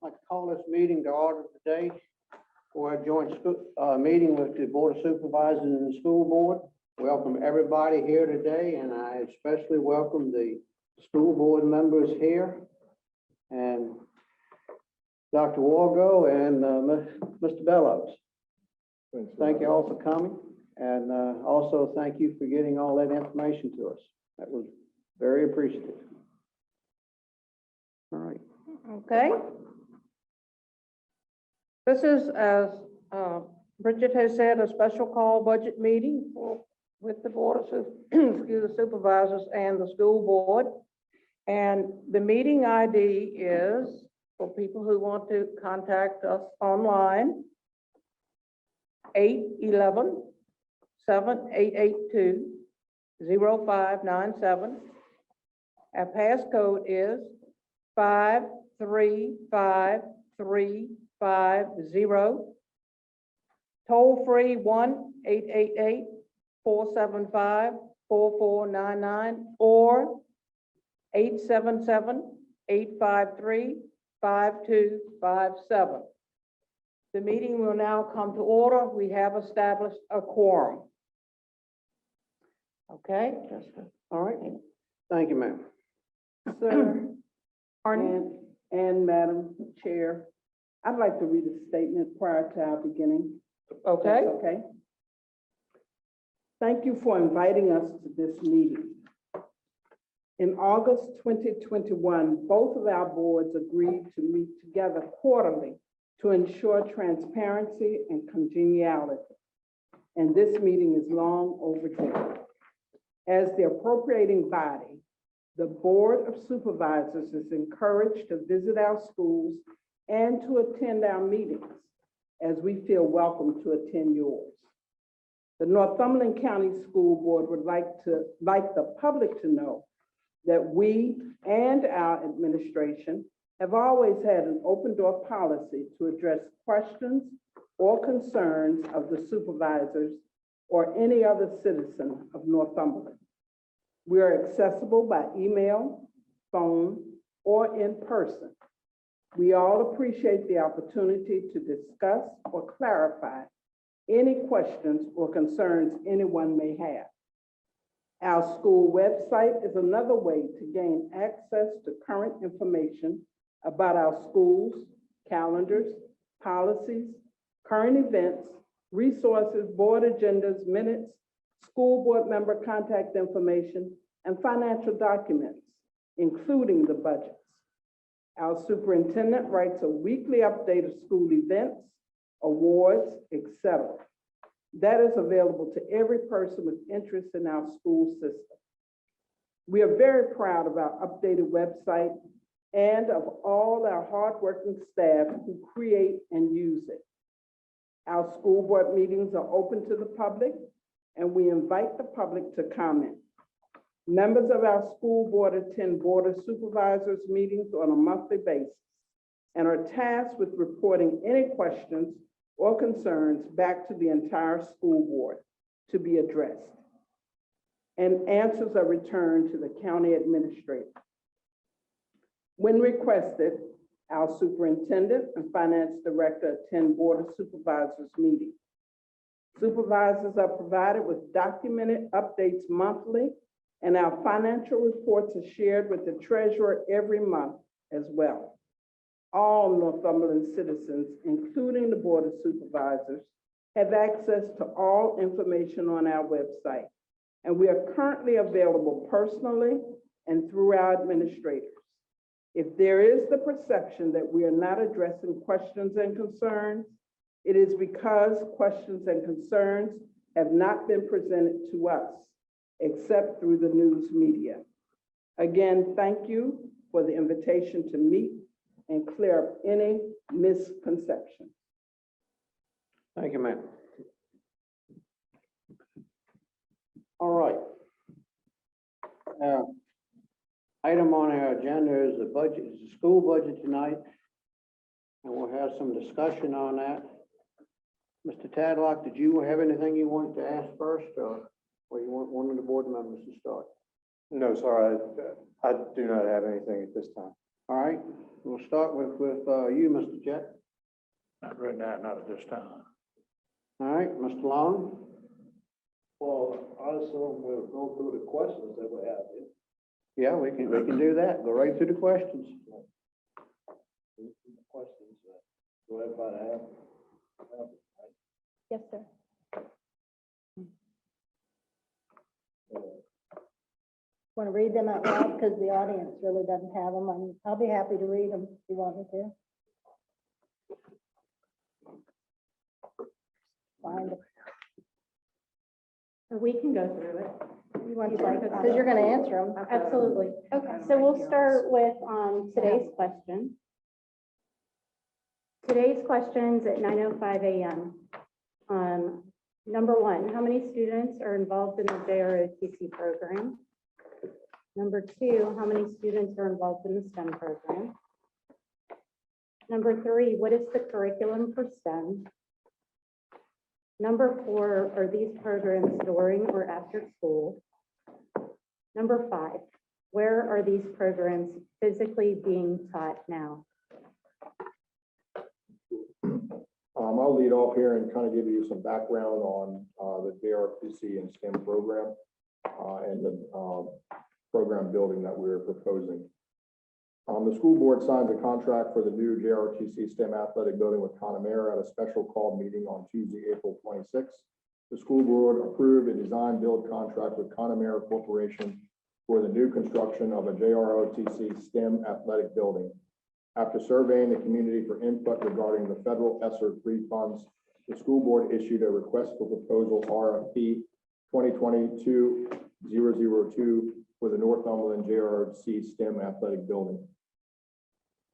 like to call this meeting to order today for a joint meeting with the Board of Supervisors and the School Board. Welcome everybody here today, and I especially welcome the school board members here, and Dr. Wargo and Mr. Bellows. Thank you all for coming, and also thank you for getting all that information to us. That was very appreciative. All right. Okay. This is, as Bridget has said, a special call budget meeting with the Board of Supervisors and the School Board. And the meeting ID is, for people who want to contact us online, 811-782-0597. Our passcode is 535350. Toll free 1-888-475-4499 or 877-853-5257. The meeting will now come to order. We have established a quorum. Okay, All right. Thank you, ma'am. Sir, Pardon? and Madam Chair, I'd like to read a statement prior to our beginning. Okay. That's okay. Thank you for inviting us to this meeting. In August 2021, both of our boards agreed to meet together quarterly to ensure transparency and congeniality. And this meeting is long overdue. As the appropriating body, the Board of Supervisors is encouraged to visit our schools and to attend our meetings, as we feel welcome to attend yours. The Northumberland County School Board would like the public to know that we and our administration have always had an open door policy to address questions or concerns of the supervisors or any other citizen of Northumberland. We are accessible by email, phone, or in person. We all appreciate the opportunity to discuss or clarify any questions or concerns anyone may have. Our school website is another way to gain access to current information about our schools, calendars, policies, current events, resources, board agendas, minutes, school board member contact information, and financial documents, including the budgets. Our superintendent writes a weekly update of school events, awards, etc. That is available to every person with interest in our school system. We are very proud of our updated website and of all our hardworking staff who create and use it. Our school board meetings are open to the public, and we invite the public to comment. Members of our school board attend Board of Supervisors meetings on a monthly basis and are tasked with reporting any questions or concerns back to the entire school board to be addressed. And answers are returned to the county administrator. When requested, our superintendent and finance director attend Board of Supervisors meetings. Supervisors are provided with documented updates monthly, and our financial reports are shared with the treasurer every month as well. All Northumberland citizens, including the Board of Supervisors, have access to all information on our website, and we are currently available personally and through our administrators. If there is the perception that we are not addressing questions and concerns, it is because questions and concerns have not been presented to us, except through the news media. Again, thank you for the invitation to meet and clear up any misconceptions. Thank you, ma'am. All right. Item on our agenda is the budget, is the school budget tonight, and we'll have some discussion on that. Mr. Tadlock, did you have anything you wanted to ask first, or you want one of the board members to start? No, sorry, I do not have anything at this time. All right, we'll start with you, Mr. Jett. Not right now, not at this time. All right, Mr. Long. Well, I assume we'll go through the questions that we have here. Yeah, we can do that. Go right through the questions. Questions that, do everybody have? Yes, sir. Want to read them out loud because the audience really doesn't have them. I'll be happy to read them if you want me to. Find them. We can go through it. You want to, because you're going to answer them. Absolutely. Okay, so we'll start with today's question. Today's question's at 9:05 a.m. Number one, how many students are involved in the JROTC program? Number two, how many students are involved in the STEM program? Number three, what is the curriculum for STEM? Number four, are these programs during or after school? Number five, where are these programs physically being taught now? I'll lead off here and kind of give you some background on the JRTC and STEM program and the program building that we're proposing. The school board signed the contract for the new JRTC STEM athletic building with Connemara at a special call meeting on Tuesday, April 26th. The school board approved a design build contract with Connemara Corporation for the new construction of a JROTC STEM athletic building. After surveying the community for input regarding the federal ESSER 3 funds, the school board issued a request for proposal RFP 2022-002 for the Northumberland JRC STEM athletic building.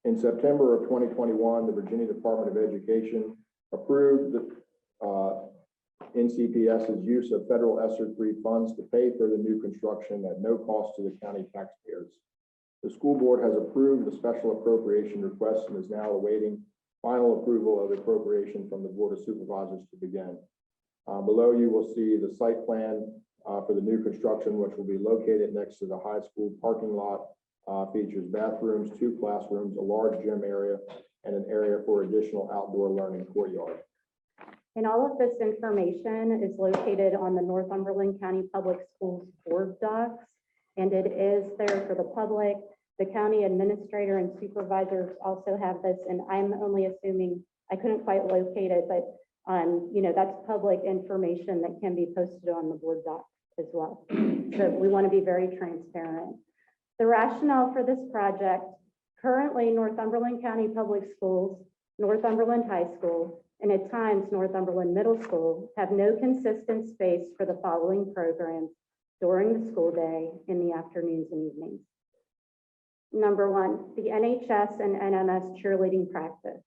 In September of 2021, the Virginia Department of Education approved the NCPS's use of federal ESSER 3 funds to pay for the new construction at no cost to the county taxpayers. The school board has approved the special appropriation request and is now awaiting final approval of the appropriation from the Board of Supervisors to begin. Below you will see the site plan for the new construction, which will be located next to the high school parking lot. Features bathrooms, 2 classrooms, a large gym area, and an area for additional outdoor learning courtyard. And all of this information is located on the Northumberland County Public Schools board docs, and it is there for the public. The county administrator and supervisors also have this, and I'm only assuming, I couldn't quite locate it, but that's public information that can be posted on the board docs as well. So we want to be very transparent. The rationale for this project, currently Northumberland County Public Schools, Northumberland High School, and at times Northumberland Middle School have no consistent space for the following programs during the school day in the afternoons and evenings. Number one, the NHS and NMS cheerleading practice.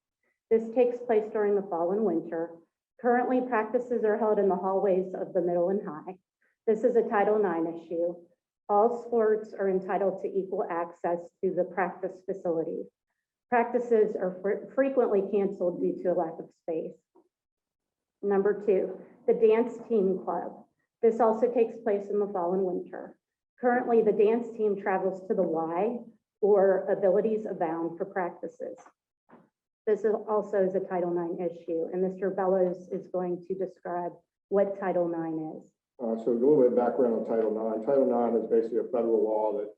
This takes place during the fall and winter. Currently, practices are held in the hallways of the middle and high. This is a Title IX issue. All sports are entitled to equal access to the practice facilities. Practices are frequently canceled due to a lack of space. Number two, the dance team club. This also takes place in the fall and winter. Currently, the dance team travels to the Y or Abilities Abound for practices. This is also a Title IX issue, and Mr. Bellows is going to describe what Title IX is. So a little bit of background on Title IX. Title IX is basically a federal law that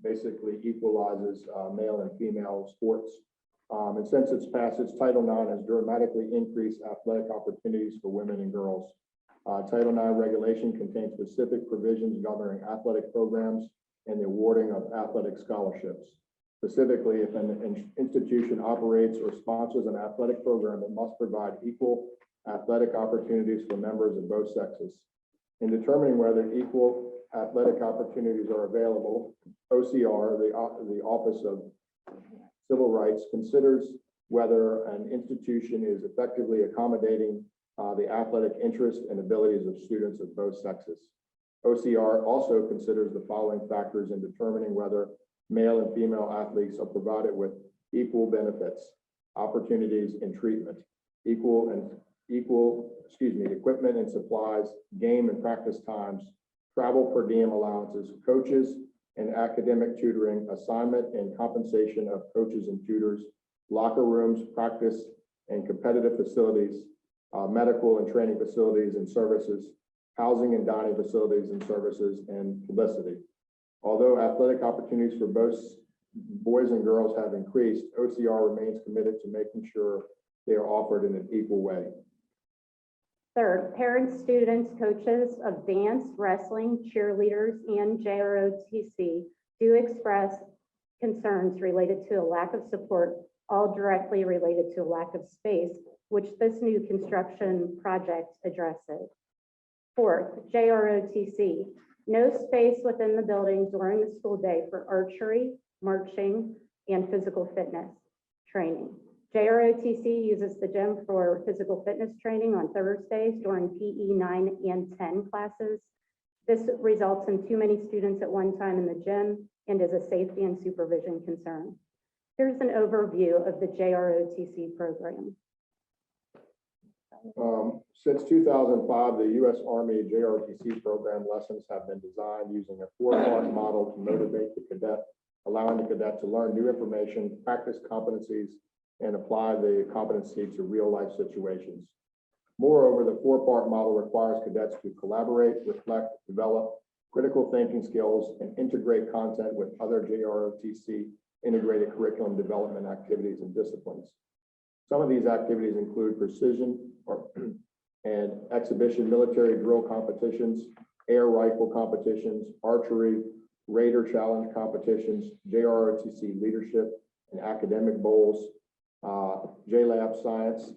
basically equalizes male and female sports. And since its passage, Title IX has dramatically increased athletic opportunities for women and girls. Title IX regulation contains specific provisions governing athletic programs and the awarding of athletic scholarships. Specifically, if an institution operates or sponsors an athletic program, it must provide equal athletic opportunities for members of both sexes. In determining whether equal athletic opportunities are available, OCR, the Office of Civil Rights, considers whether an institution is effectively accommodating the athletic interests and abilities of students of both sexes. OCR also considers the following factors in determining whether male and female athletes are provided with equal benefits, opportunities, and treatment, equipment and supplies, game and practice times, travel per diem allowances, coaches, and academic tutoring, assignment and compensation of coaches and tutors, locker rooms, practice and competitive facilities, medical and training facilities and services, housing and dining facilities and services, and publicity. Although athletic opportunities for both boys and girls have increased, OCR remains committed to making sure they are offered in an equal way. Third, parents, students, coaches of dance, wrestling, cheerleaders, and JROTC do express concerns related to a lack of support, all directly related to a lack of space, which this new construction project addresses. Fourth, JROTC, no space within the building during the school day for archery, marching, and physical fitness training. JROTC uses the gym for physical fitness training on Thursdays during PE 9 and 10 classes. This results in too many students at one time in the gym and is a safety and supervision concern. Here's an overview of the JROTC program. Since 2005, the U.S. Army JROTC program lessons have been designed using a four-part model to motivate the cadet, allowing the cadet to learn new information, practice competencies, and apply the competency to real-life situations. Moreover, the four-part model requires cadets to collaborate, reflect, develop critical thinking skills, and integrate content with other JROTC integrated curriculum development activities and disciplines. Some of these activities include precision and exhibition military drill competitions, air rifle competitions, archery, Raider challenge competitions, JROTC leadership and academic bowls, JLab science,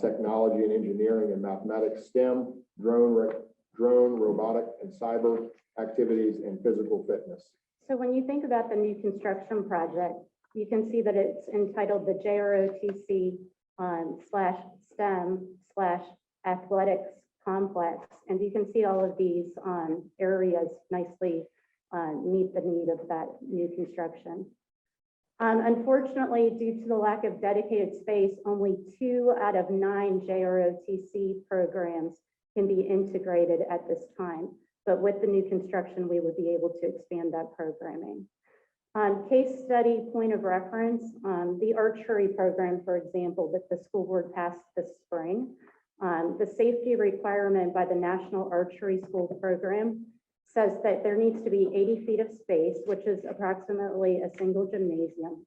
technology and engineering and mathematics, STEM, drone, robotic and cyber activities, and physical fitness. So when you think about the new construction project, you can see that it's entitled the JROTC /STEM/athletics complex. And you can see all of these areas nicely meet the need of that new construction. Unfortunately, due to the lack of dedicated space, only 2 out of 9 JROTC programs can be integrated at this time. But with the new construction, we would be able to expand that programming. Case study point of reference, the archery program, for example, that the school board passed this spring. The safety requirement by the National Archery School Program says that there needs to be 80 feet of space, which is approximately a single gymnasium.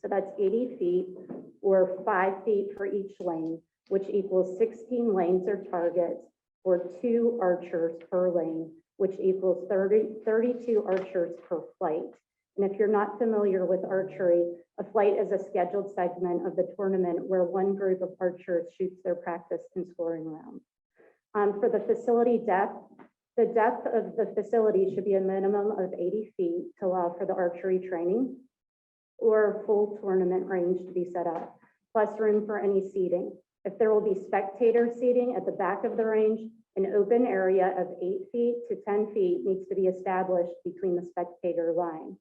So that's 80 feet or 5 feet for each lane, which equals 16 lanes or targets or 2 archers per lane, which equals 32 archers per flight. And if you're not familiar with archery, a flight is a scheduled segment of the tournament where one group of archers shoots their practice and scoring rounds. For the facility depth, the depth of the facility should be a minimum of 80 feet to allow for the archery training or full tournament range to be set up, plus room for any seating. If there will be spectator seating at the back of the range, an open area of 8 feet to 10 feet needs to be established between the spectator line.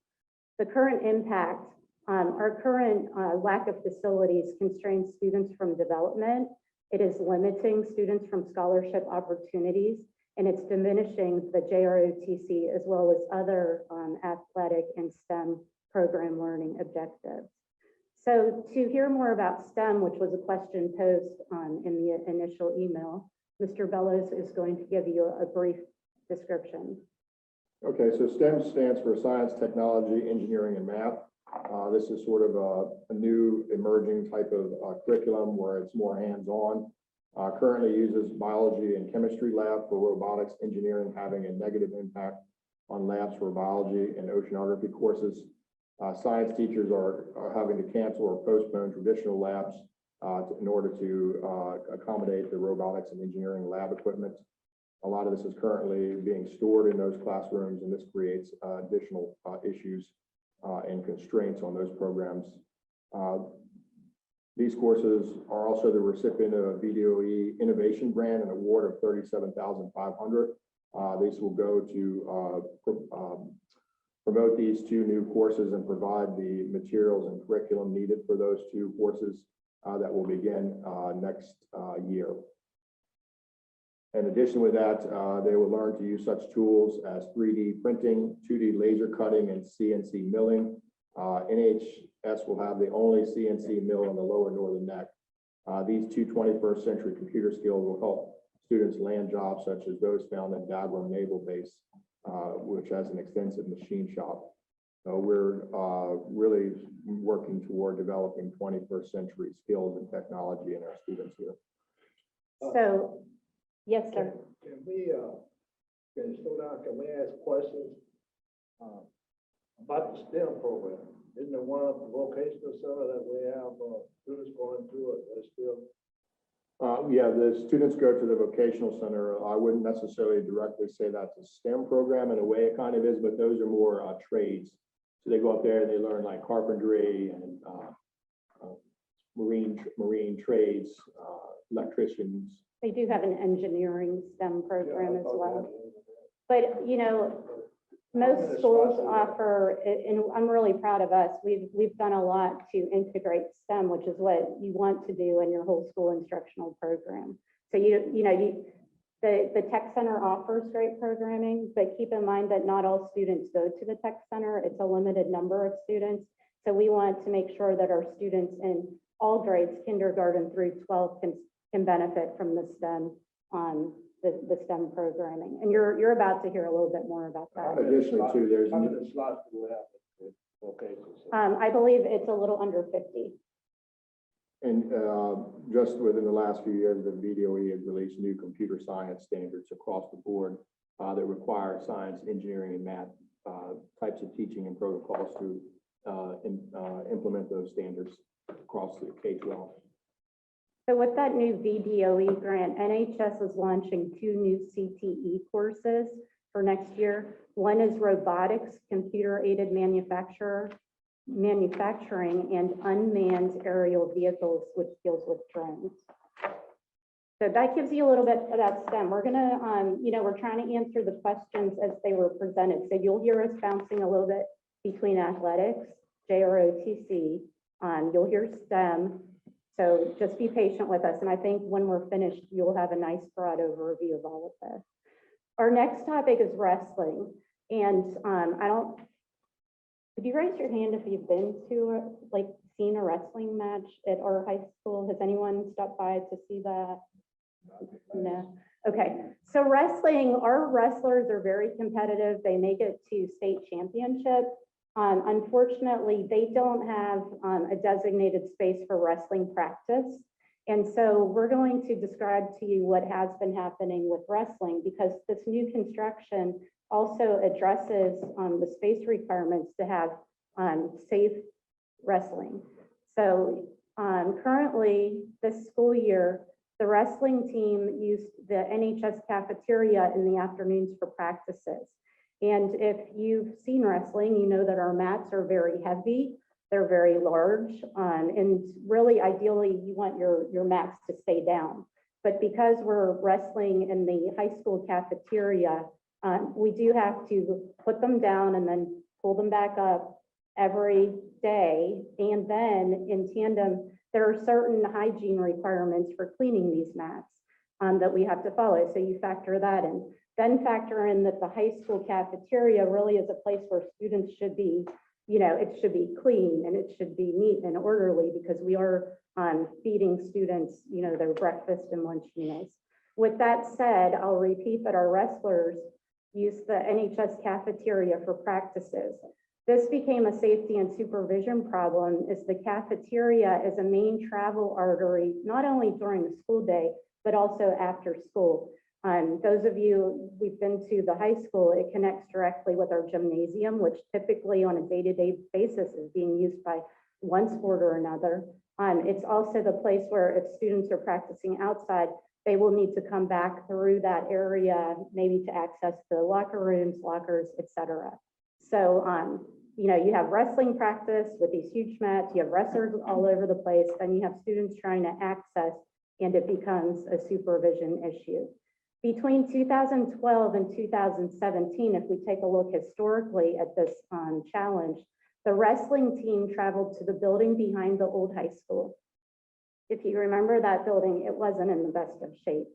The current impact, our current lack of facilities constrains students from development. It is limiting students from scholarship opportunities, and it's diminishing the JROTC as well as other athletic and STEM program learning objectives. So to hear more about STEM, which was a question posed in the initial email, Mr. Bellows is going to give you a brief description. Okay, so STEM stands for science, technology, engineering, and math. This is sort of a new emerging type of curriculum where it's more hands-on. Currently uses biology and chemistry lab for robotics, engineering having a negative impact on labs for biology and oceanography courses. Science teachers are having to cancel or postpone traditional labs in order to accommodate the robotics and engineering lab equipment. A lot of this is currently being stored in those classrooms, and this creates additional issues and constraints on those programs. These courses are also the recipient of a VDOE Innovation Grant, an award of $37,500. These will go to promote these 2 new courses and provide the materials and curriculum needed for those 2 courses that will begin next year. In addition with that, they will learn to use such tools as 3D printing, 2D laser cutting, and CNC milling. NHS will have the only CNC mill on the lower northern neck. These two 21st century computer skills will help students land jobs such as those found at Dahlgren Naval Base, which has an extensive machine shop. So we're really working toward developing 21st century skills and technology in our students here. So, yes, sir. Can we, can you slow down, can we ask questions about the STEM program? Isn't there one of the vocational center that we have students going through it, they're still? Yeah, the students go to the vocational center. I wouldn't necessarily directly say that's a STEM program. In a way it kind of is, but those are more trades. So they go up there and they learn like carpentry and marine trades, electricians. They do have an engineering STEM program Yeah, I as thought well. that- But, you know, most schools offer, and I'm really proud of us, we've done a lot to integrate STEM, which is what you want to do in your whole school instructional program. So the tech center offers great programming, but keep in mind that not all students go to the tech center. It's a limited number of students. So we want to make sure that our students in all grades, kindergarten through 12, can benefit from the STEM the STEM programming. And you're about to hear a little bit more about that. Additionally, too, there's How many slots do we have with vocational center? I believe it's a little under 50. And just within the last few years, the VDOE has released new computer science standards across the board that require science, engineering, and math types of teaching and protocols to implement those standards across the K-12. So with that new VDOE grant, NHS is launching 2 new CTE courses for next year. One is robotics, computer-aided manufacturing, and unmanned aerial vehicles, which deals with drones. So that gives you a little bit about STEM. We're gonna, we're trying to answer the questions as they were presented. So you'll hear us bouncing a little bit between athletics, JROTC, you'll hear STEM. So just be patient with us. And I think when we're finished, you'll have a nice broad overview of all of this. Our next topic is wrestling. And could you raise your hand if you've been to, seen a wrestling match at our high school? Has anyone stopped by to see that? No. Okay. So wrestling, our wrestlers are very competitive. They make it to state championship. Unfortunately, they don't have a designated space for wrestling practice. And so we're going to describe to you what has been happening with wrestling, because this new construction also addresses the space requirements to have safe wrestling. So currently this school year, the wrestling team used the NHS cafeteria in the afternoons for practices. And if you've seen wrestling, you know that our mats are very heavy, they're very large, and really ideally you want your mats to stay down. But because we're wrestling in the high school cafeteria, we do have to put them down and then pull them back up every day. And then in tandem, there are certain hygiene requirements for cleaning these mats that we have to follow. So you factor that in. Then factor in that the high school cafeteria really is a place where students should be, it should be clean and it should be neat and orderly, because we are feeding students, their breakfast and lunch meals. With that said, I'll repeat that our wrestlers use the NHS cafeteria for practices. This became a safety and supervision problem, as the cafeteria is a main travel artery, not only during the school day, but also after school. Those of you, we've been to the high school, it connects directly with our gymnasium, which typically on a day-to-day basis is being used by one sport or another. It's also the place where if students are practicing outside, they will need to come back through that area, maybe to access the locker rooms, lockers, etc. So, you have wrestling practice with these huge mats, you have wrestlers all over the place, then you have students trying to access, and it becomes a supervision issue. Between 2012 and 2017, if we take a look historically at this challenge, the wrestling team traveled to the building behind the old high school. If you remember that building, it wasn't in the best of shape.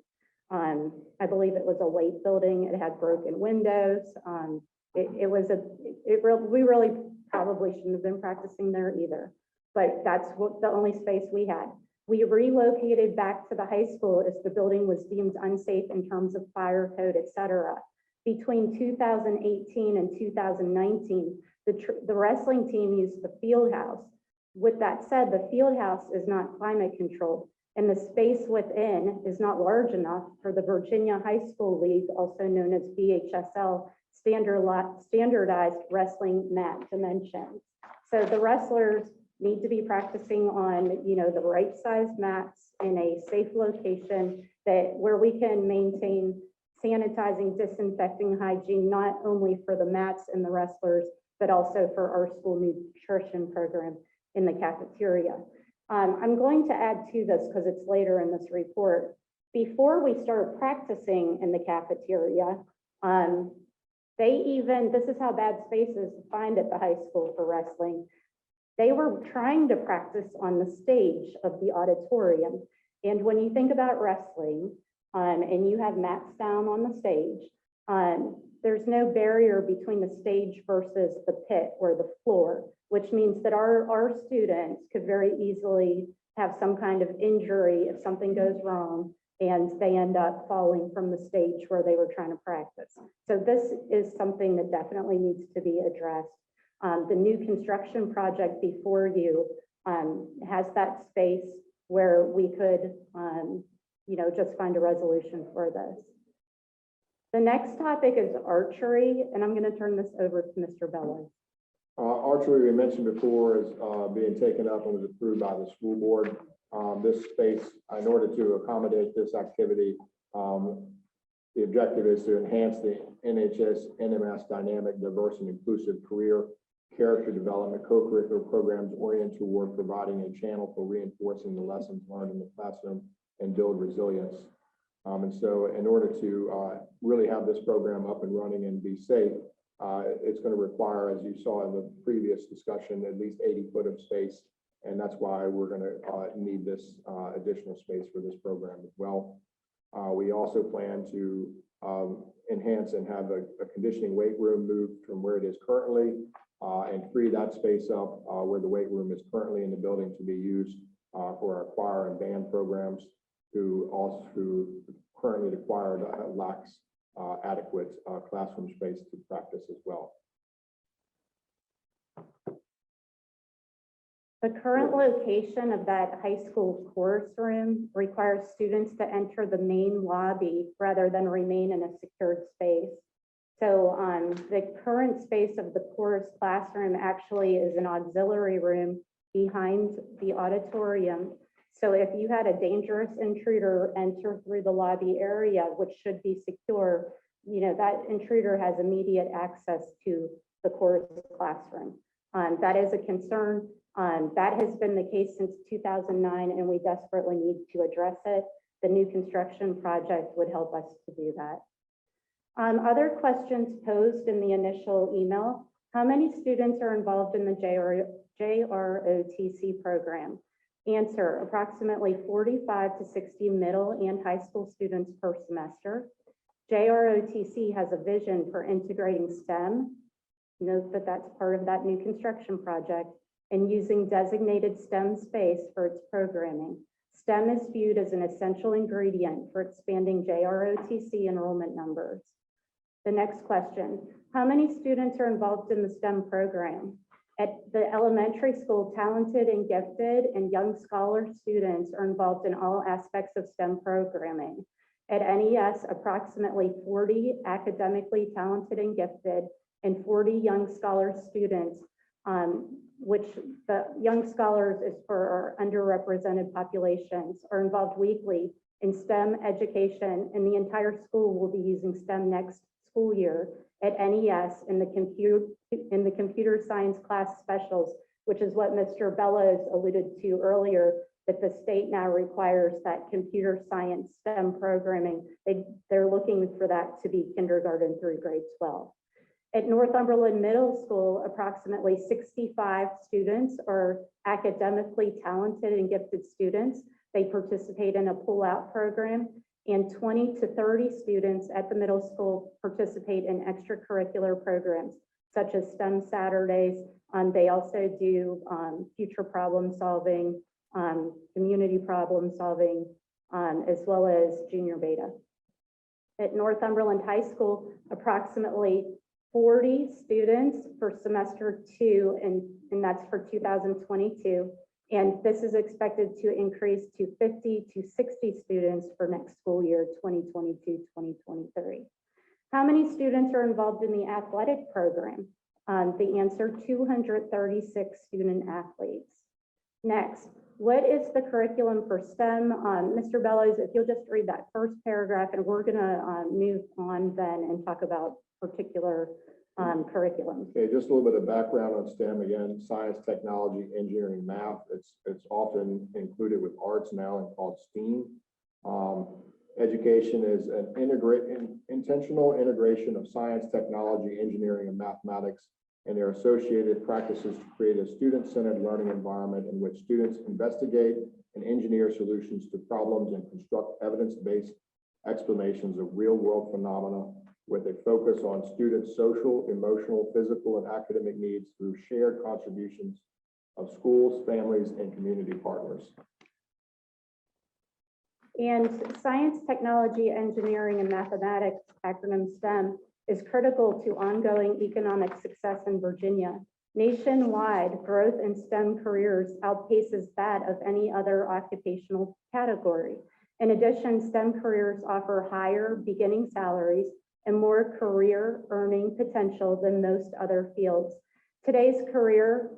I believe it was a white building. It had broken windows. We really probably shouldn't have been practicing there either, but that's what the only space we had. We relocated back to the high school as the building was deemed unsafe in terms of fire code, et cetera. Between 2018 and 2019, the wrestling team used the field house. With that said, the field house is not climate controlled, and the space within is not large enough for the Virginia High School League, also known as VHSL, standardized wrestling mat dimensions. So the wrestlers need to be practicing on, the right size mats in a safe location where we can maintain sanitizing, disinfecting, hygiene, not only for the mats and the wrestlers, but also for our school nutrition program in the cafeteria. I'm going to add to this because it's later in this report. Before we start practicing in the cafeteria, this is how bad space is defined at the high school for wrestling. They were trying to practice on the stage of the auditorium. And when you think about wrestling, and you have mats down on the stage, there's no barrier between the stage versus the pit or the floor, which means that our students could very easily have some kind of injury if something goes wrong and they end up falling from the stage where they were trying to practice. So this is something that definitely needs to be addressed. The new construction project before you has that space where we could, just find a resolution for this. The next topic is archery, and I'm going to turn this over to Mr. Bello. Archery, we mentioned before, is being taken up and was approved by the school board. This space, in order to accommodate this activity, the objective is to enhance the NHS NMS dynamic, diverse, and inclusive career character development co-curricular programs oriented toward providing a channel for reinforcing the lessons learned in the classroom and build resilience. And so in order to really have this program up and running and be safe, it's going to require, as you saw in the previous discussion, at least 80 foot of space. And that's why we're going to need this additional space for this program as well. We also plan to enhance and have a conditioning weight room moved from where it is currently and free that space up where the weight room is currently in the building to be used for our choir and band programs who currently the choir lacks adequate classroom space to practice as well. The current location of that high school chorus room requires students to enter the main lobby rather than remain in a secured space. So the current space of the chorus classroom actually is an auxiliary room behind the auditorium. So if you had a dangerous intruder enter through the lobby area, which should be secure, that intruder has immediate access to the chorus classroom. That is a concern. That has been the case since 2009, and we desperately need to address it. The new construction project would help us to do that. Other questions posed in the initial email: how many students are involved in the JROTC program? Answer: approximately 45 to 60 middle and high school students per semester. JROTC has a vision for integrating STEM. Note that that's part of that new construction project, and using designated STEM space for its programming. STEM is viewed as an essential ingredient for expanding JROTC enrollment numbers. The next question: how many students are involved in the STEM program? At the elementary school, talented and gifted and young scholar students are involved in all aspects of STEM programming. At NES, approximately 40 academically talented and gifted and 40 young scholar students, which the young scholars is for our underrepresented populations, are involved weekly in STEM education, and the entire school will be using STEM next school year at NES in the computer science class specials, which is what Mr. Bellows alluded to earlier, that the state now requires that computer science STEM programming. They're looking for that to be kindergarten through grade 12. At Northumberland Middle School, approximately 65 students are academically talented and gifted students. They participate in a pull-out program, and 20 to 30 students at the middle school participate in extracurricular programs such as STEM Saturdays. They also do future problem solving, community problem solving, as well as junior beta. At Northumberland High School, approximately 40 students for semester 2, and that's for 2022. And this is expected to increase to 50 to 60 students for next school year, 2022-2023. How many students are involved in the athletic program? The answer, 236 student athletes. Next, what is the curriculum for STEM? Mr. Bellows, if you'll just read that first paragraph, and we're gonna move on then and talk about particular curriculum. Okay, just a little bit of background on STEM. Again, science, technology, engineering, math. It's often included with arts now and called STEAM. Education is an intentional integration of science, technology, engineering, and mathematics, and their associated practices to create a student-centered learning environment in which students investigate and engineer solutions to problems and construct evidence-based explanations of real-world phenomena with a focus on students' social, emotional, physical, and academic needs through shared contributions of schools, families, and community partners. And science, technology, engineering, and mathematics, acronym STEM, is critical to ongoing economic success in Virginia. Nationwide, growth in STEM careers outpaces that of any other occupational category. In addition, STEM careers offer higher beginning salaries and more career earning potential than most other fields. Today's careers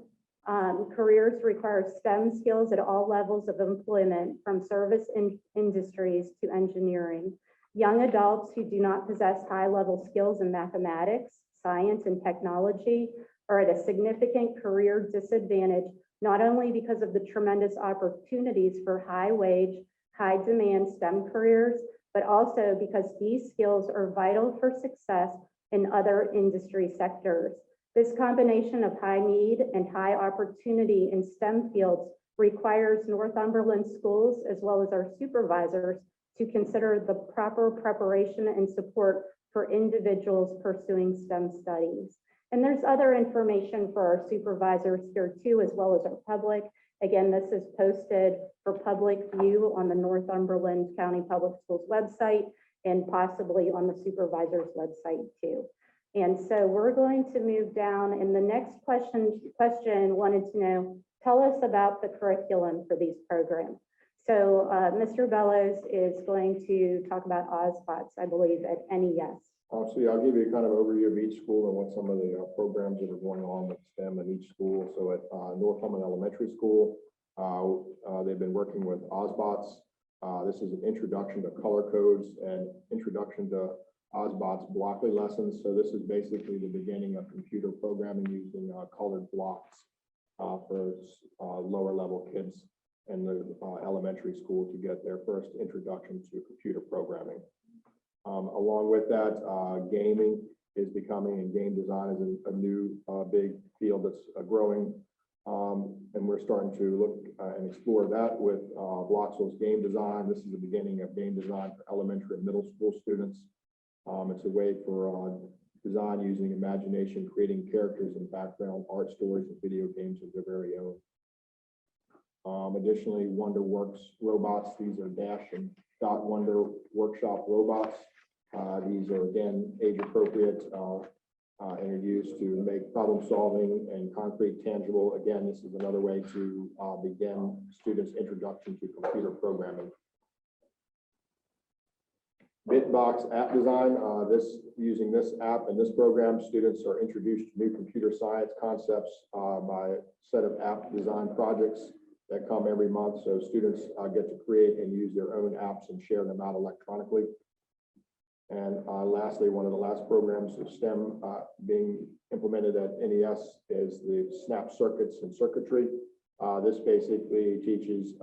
require STEM skills at all levels of employment, from service industries to engineering. Young adults who do not possess high-level skills in mathematics, science, and technology are at a significant career disadvantage, not only because of the tremendous opportunities for high-wage, high-demand STEM careers, but also because these skills are vital for success in other industry sectors. This combination of high need and high opportunity in STEM fields requires Northumberland schools, as well as our supervisors, to consider the proper preparation and support for individuals pursuing STEM studies. And there's other information for our supervisors here too, as well as our public. Again, this is posted for public view on the Northumberland County Public Schools website and possibly on the supervisor's website too. And so we're going to move down, and the next question wanted to know, tell us about the curriculum for these programs. So Mr. Bellows is going to talk about OSBOTs, I believe, at NES. So yeah, I'll give you a kind of overview of each school and what some of the programs that are going on with STEM in each school. So at Northumberland Elementary School, they've been working with OSBOTs. This is an introduction to color codes and introduction to OSBOTs blockly lessons. So this is basically the beginning of computer programming using colored blocks for lower level kids in the elementary school to get their first introduction to computer programming. Along with that, gaming is becoming, and game design is a new big field that's growing. And we're starting to look and explore that with Bloxel's game design. This is the beginning of game design for elementary and middle school students. It's a way for design using imagination, creating characters and background art stories and video games of their very own. Additionally, WonderWorks robots. These are Dash and Dot Wonder Workshop robots. These are, again, age appropriate and are used to make problem solving and concrete tangible. Again, this is another way to begin students' introduction to computer programming. Bitbox app design. Using this app and this program, students are introduced to new computer science concepts by a set of app design projects that come every month. So students get to create and use their own apps and share them out electronically. And lastly, one of the last programs of STEM being implemented at NES is the SNAP circuits and circuitry. This basically teaches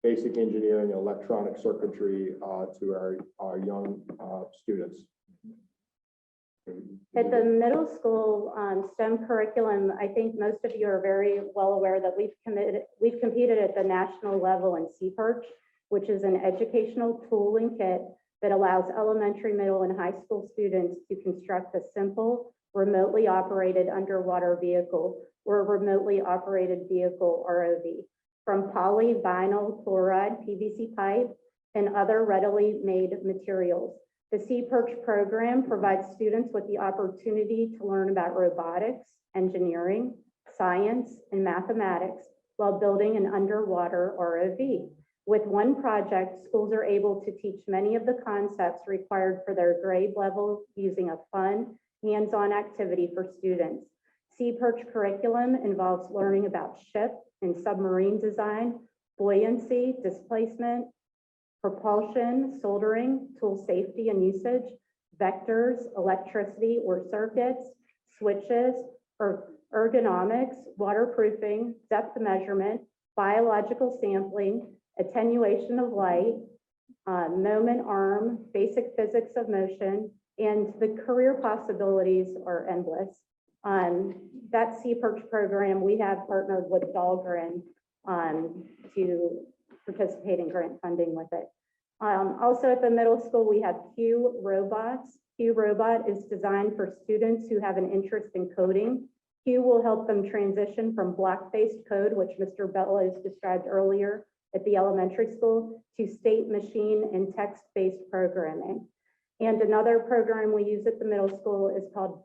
basic engineering and electronic circuitry to our young students. At the middle school STEM curriculum, I think most of you are very well aware that we've competed at the national level in CPERCH. which is an educational tool and kit that allows elementary, middle, and high school students to construct a simple, remotely operated underwater vehicle or remotely operated vehicle ROV from polyvinyl chloride PVC pipe and other readily made materials. The Sea Perch program provides students with the opportunity to learn about robotics, engineering, science, and mathematics while building an underwater ROV. With one project, schools are able to teach many of the concepts required for their grade level using a fun, hands-on activity for students. Sea Perch curriculum involves learning about ship and submarine design, buoyancy, displacement, propulsion, soldering, tool safety and usage, vectors, electricity or circuits, switches, ergonomics, waterproofing, depth measurement, biological sampling, attenuation of light, moment arm, basic physics of motion, and the career possibilities are endless. That Sea Perch program, we have partnered with Dahlgren to participate in grant funding with it. Also at the middle school, we have Q Robots. Q Robot is designed for students who have an interest in coding. Q will help them transition from block-based code, which Mr. Bellows described earlier at the elementary school, to state machine and text-based programming. And another program we use at the middle school is called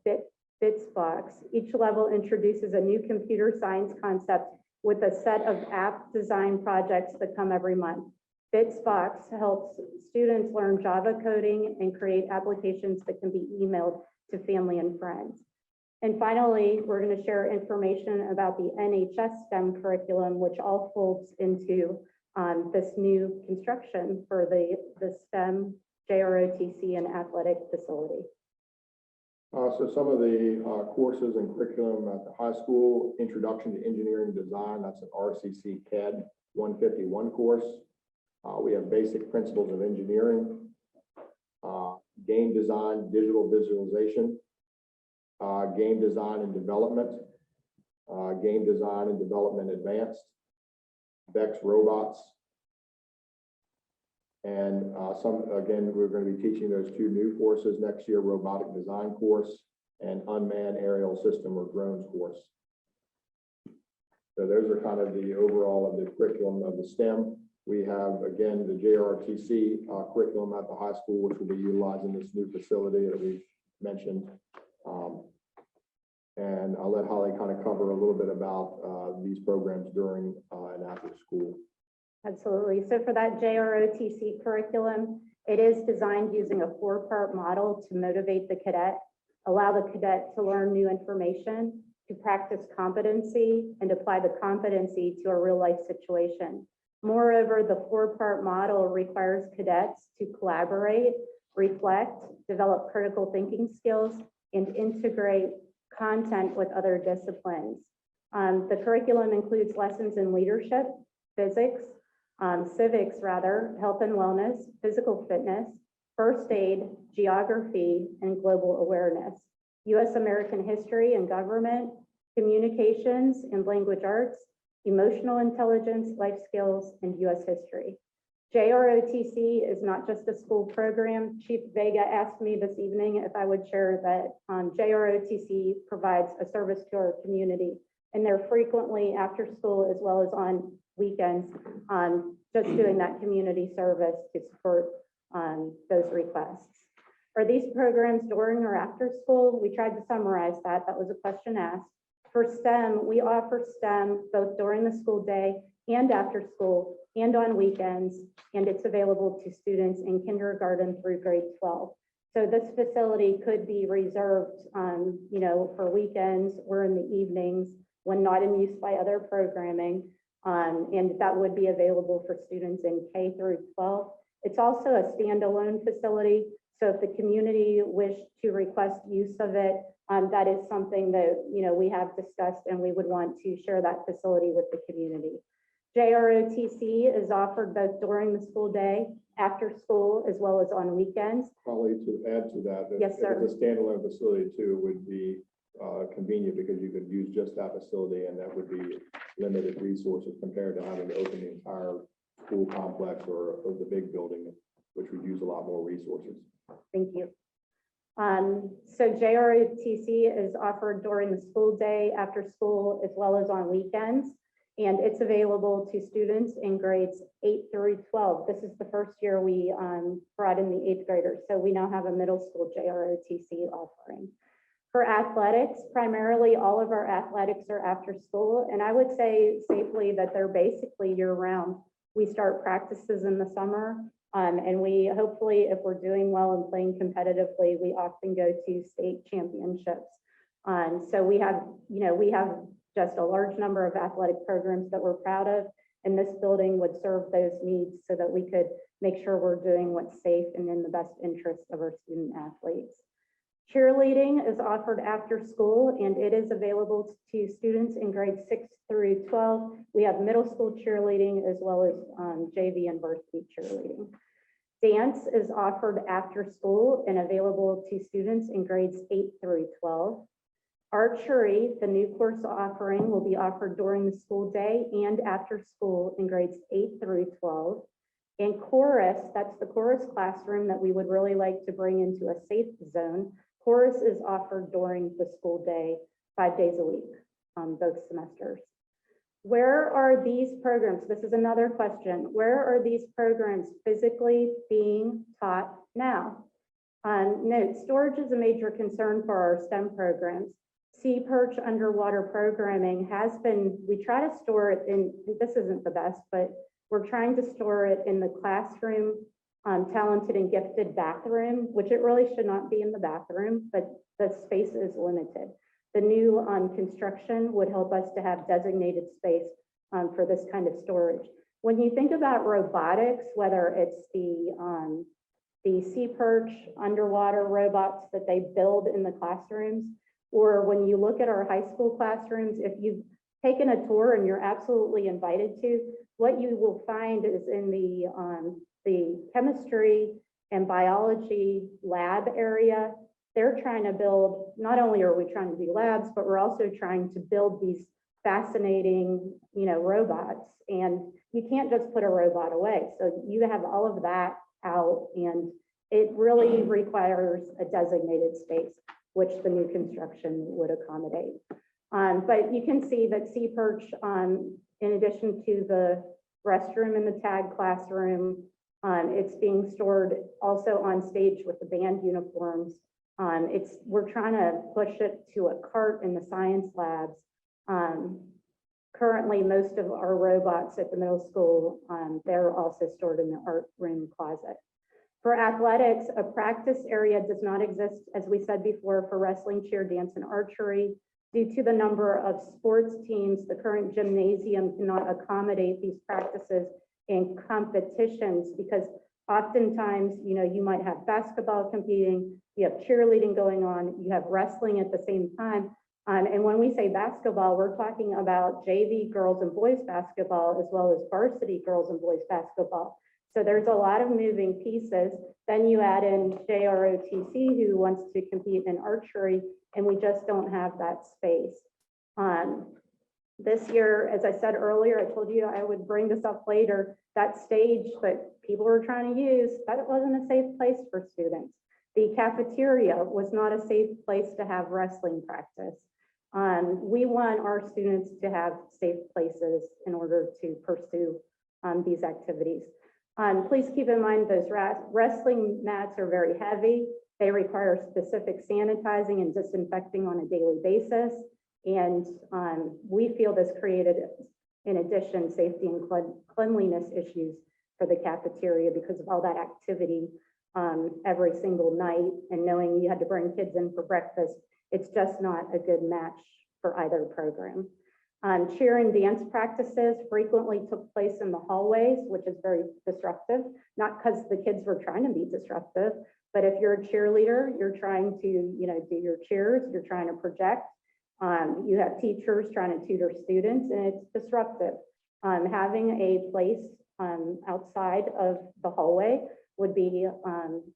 Bitsbox. Each level introduces a new computer science concept with a set of app design projects that come every month. Bitsbox helps students learn Java coding and create applications that can be emailed to family and friends. And finally, we're going to share information about the NHS STEM curriculum, which all folds into this new construction for the STEM JROTC and athletic facility. So some of the courses and curriculum at the high school, Introduction to Engineering Design, that's an RCC CAD 151 course. We have Basic Principles of Engineering, Game Design, Digital Visualization, Game Design and Development, Game Design and Development Advanced, Vex Robots, and again, we're going to be teaching those two new courses next year, Robotic Design course and Unmanned Aerial System or Drones course. So those are kind of the overall of the curriculum of the STEM. We have, again, the JROTC curriculum at the high school, which will be utilizing this new facility that we've mentioned. And I'll let Holly kind of cover a little bit about these programs during and after school. Absolutely. So for that JROTC curriculum, it is designed using a 4-part model to motivate the cadet, allow the cadet to learn new information, to practice competency, and apply the competency to a real-life situation. Moreover, the 4-part model requires cadets to collaborate, reflect, develop critical thinking skills, and integrate content with other disciplines. The curriculum includes lessons in leadership, civics, health and wellness, physical fitness, first aid, geography, and global awareness, U.S. American history and government, communications and language arts, emotional intelligence, life skills, and U.S. history. JROTC is not just a school program. Chief Vega asked me this evening if I would share that JROTC provides a service to our community, and they're frequently after school as well as on weekends, just doing that community service to support those requests. Are these programs during or after school? We tried to summarize that. That was a question asked. For STEM, we offer STEM both during the school day and after school and on weekends, and it's available to students in kindergarten through grade 12. So this facility could be reserved, for weekends or in the evenings when not in use by other programming, and that would be available for students in K through 12. It's also a standalone facility, so if the community wished to request use of it, that is something that we have discussed, and we would want to share that facility with the community. JROTC is offered both during the school day, after school, as well as on weekends. Probably to add to that, Yes, sir. if it's a standalone facility too, would be convenient because you could use just that facility and that would be limited resources compared to having to open the entire school complex or the big building, which would use a lot more resources. Thank you. So JROTC is offered during the school day, after school, as well as on weekends. And it's available to students in grades 8 through 12. This is the first year we brought in the 8th graders. So we now have a middle school JROTC offering. For athletics, primarily all of our athletics are after school. And I would say safely that they're basically year round. We start practices in the summer. And we hopefully, if we're doing well and playing competitively, we often go to state championships. So we have just a large number of athletic programs that we're proud of. And this building would serve those needs so that we could make sure we're doing what's safe and in the best interest of our student athletes. Cheerleading is offered after school and it is available to students in grades 6 through 12. We have middle school cheerleading as well as JV and varsity cheerleading. Dance is offered after school and available to students in grades 8 through 12. Archery, the new course offering, will be offered during the school day and after school in grades 8 through 12. And chorus, that's the chorus classroom that we would really like to bring into a safe zone. Chorus is offered during the school day, 5 days a week, both semesters. Where are these programs? This is another question. Where are these programs physically being taught now? Note, storage is a major concern for our STEM programs. Sea perch underwater programming has been, we try to store it in, this isn't the best, but we're trying to store it in the classroom, talented and gifted bathroom, which it really should not be in the bathroom, but the space is limited. The new construction would help us to have designated space for this kind of storage. When you think about robotics, whether it's the sea perch underwater robots that they build in the classrooms, or when you look at our high school classrooms, if you've taken a tour and you're absolutely invited to, what you will find is in the chemistry and biology lab area, they're trying to build, not only are we trying to do labs, but we're also trying to build these fascinating, robots. And you can't just put a robot away. So you have all of that out, and it really requires a designated space, which the new construction would accommodate. But you can see that sea perch, in addition to the restroom in the tag classroom, it's being stored also on stage with the band uniforms. We're trying to push it to a cart in the science labs. Currently, most of our robots at the middle school, they're also stored in the art room closet. For athletics, a practice area does not exist, as we said before, for wrestling, cheer, dance, and archery. Due to the number of sports teams, the current gymnasium cannot accommodate these practices and competitions, because oftentimes, you might have basketball competing, you have cheerleading going on, you have wrestling at the same time. And when we say basketball, we're talking about JV girls and boys basketball, as well as varsity girls and boys basketball. So there's a lot of moving pieces. Then you add in JROTC, who wants to compete in archery, and we just don't have that space. This year, as I said earlier, I told you I would bring this up later, that stage that people were trying to use, that wasn't a safe place for students. The cafeteria was not a safe place to have wrestling practice. We want our students to have safe places in order to pursue these activities. Please keep in mind those wrestling mats are very heavy. They require specific sanitizing and disinfecting on a daily basis. And we feel this created, in addition, safety and cleanliness issues for the cafeteria because of all that activity every single night, and knowing you had to bring kids in for breakfast. It's just not a good match for either program. Cheer and dance practices frequently took place in the hallways, which is very disruptive, not because the kids were trying to be disruptive, but if you're a cheerleader, you're trying to, do your cheers, you're trying to project. You have teachers trying to tutor students, and it's disruptive. Having a place outside of the hallway would be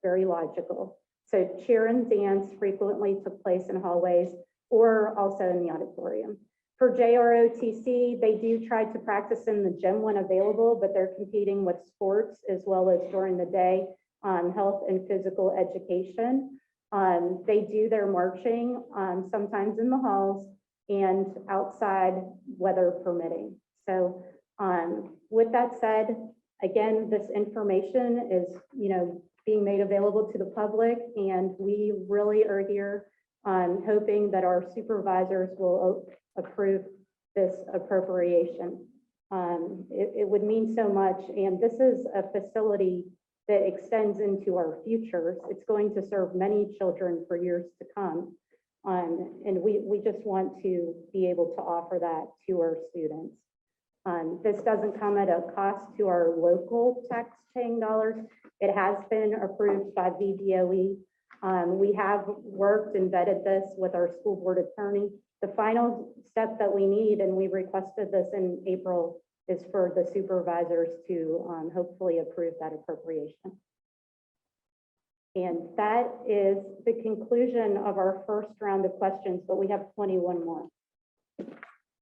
very logical. So cheer and dance frequently took place in hallways or also in the auditorium. For JROTC, they do try to practice in the gym when available, but they're competing with sports as well as during the day on health and physical education. They do their marching sometimes in the halls and outside, weather permitting. So with that said, again, this information is, being made available to the public, and we really are here hoping that our supervisors will approve this appropriation. It would mean so much, and this is a facility that extends into our futures. It's going to serve many children for years to come. And we just want to be able to offer that to our students. This doesn't come at a cost to our local tax-paying dollars. It has been approved by VDOE. We have worked and vetted this with our school board attorney. The final step that we need, and we requested this in April, is for the supervisors to hopefully approve that appropriation. And that is the conclusion of our first round of questions, but we have 21 more.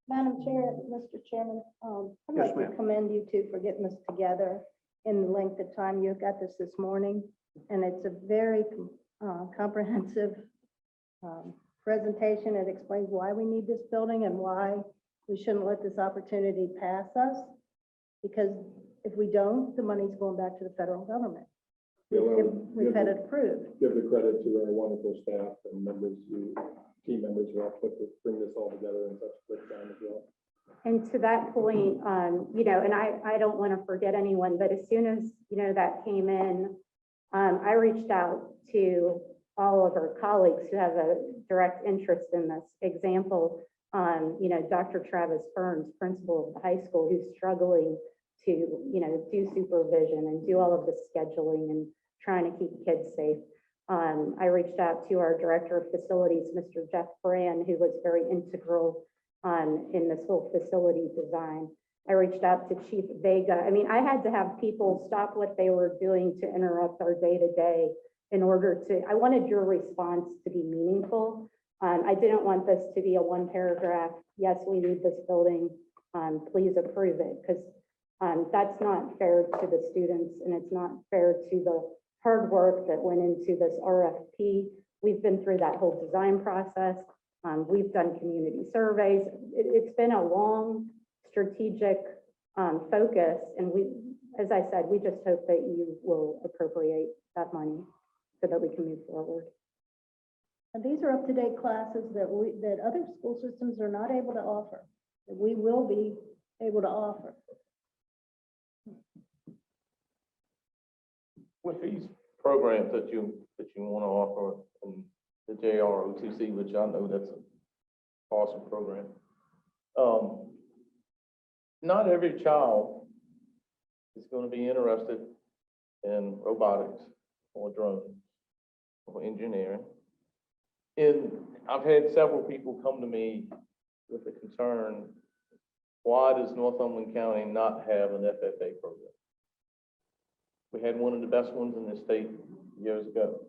Madam Chair, Mr. Chairman, I'd Yes, like ma'am. to commend you two for getting this together in the length of time you got this morning. And it's a very comprehensive presentation. It explains why we need this building and why we shouldn't let this opportunity pass us. Because if we don't, the money's going back to the federal government. Yeah, well, We've had it approved. give the credit to our wonderful staff and members, team members who helped bring this all together in such a quick time as well. And to that point, and I don't want to forget anyone, but as soon as, that came in, I reached out to all of our colleagues who have a direct interest in this. Example, Dr. Travis Burns, principal of the high school, who's struggling to, do supervision and do all of the scheduling and trying to keep kids safe. I reached out to our director of facilities, Mr. Jeff Brand, who was very integral in this whole facility design. I reached out to Chief Vega. I mean, I had to have people stop what they were doing to interrupt our day-to-day in order to, I wanted your response to be meaningful. I didn't want this to be a one paragraph, yes, we need this building, please approve it, because that's not fair to the students, and it's not fair to the hard work that went into this RFP. We've been through that whole design process. We've done community surveys. It's been a long strategic focus, and we, as I said, we just hope that you will appropriate that money so that we can move forward. And these are up-to-date classes that other school systems are not able to offer, that we will be able to offer. With these programs that you want to offer in the JROTC, which I know that's an awesome program. Not every child is going to be interested in robotics or drones or engineering. And I've had several people come to me with a concern, why does Northumberland County not have an FFA program? We had one of the best ones in the state years ago.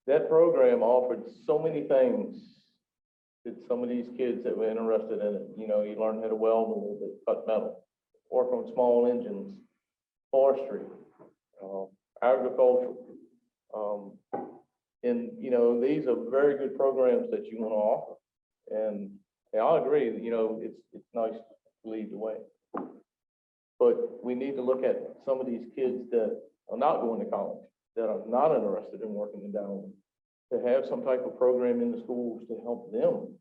That program offered so many things to some of these kids that were interested in it. You learn how to weld a little bit, cut metal, work on small engines, forestry, agriculture. And, these are very good programs that you want to offer. And I agree, it's nice to lead the way. But we need to look at some of these kids that are not going to college, that are not interested in working in Dallas, to have some type of program in the schools to help them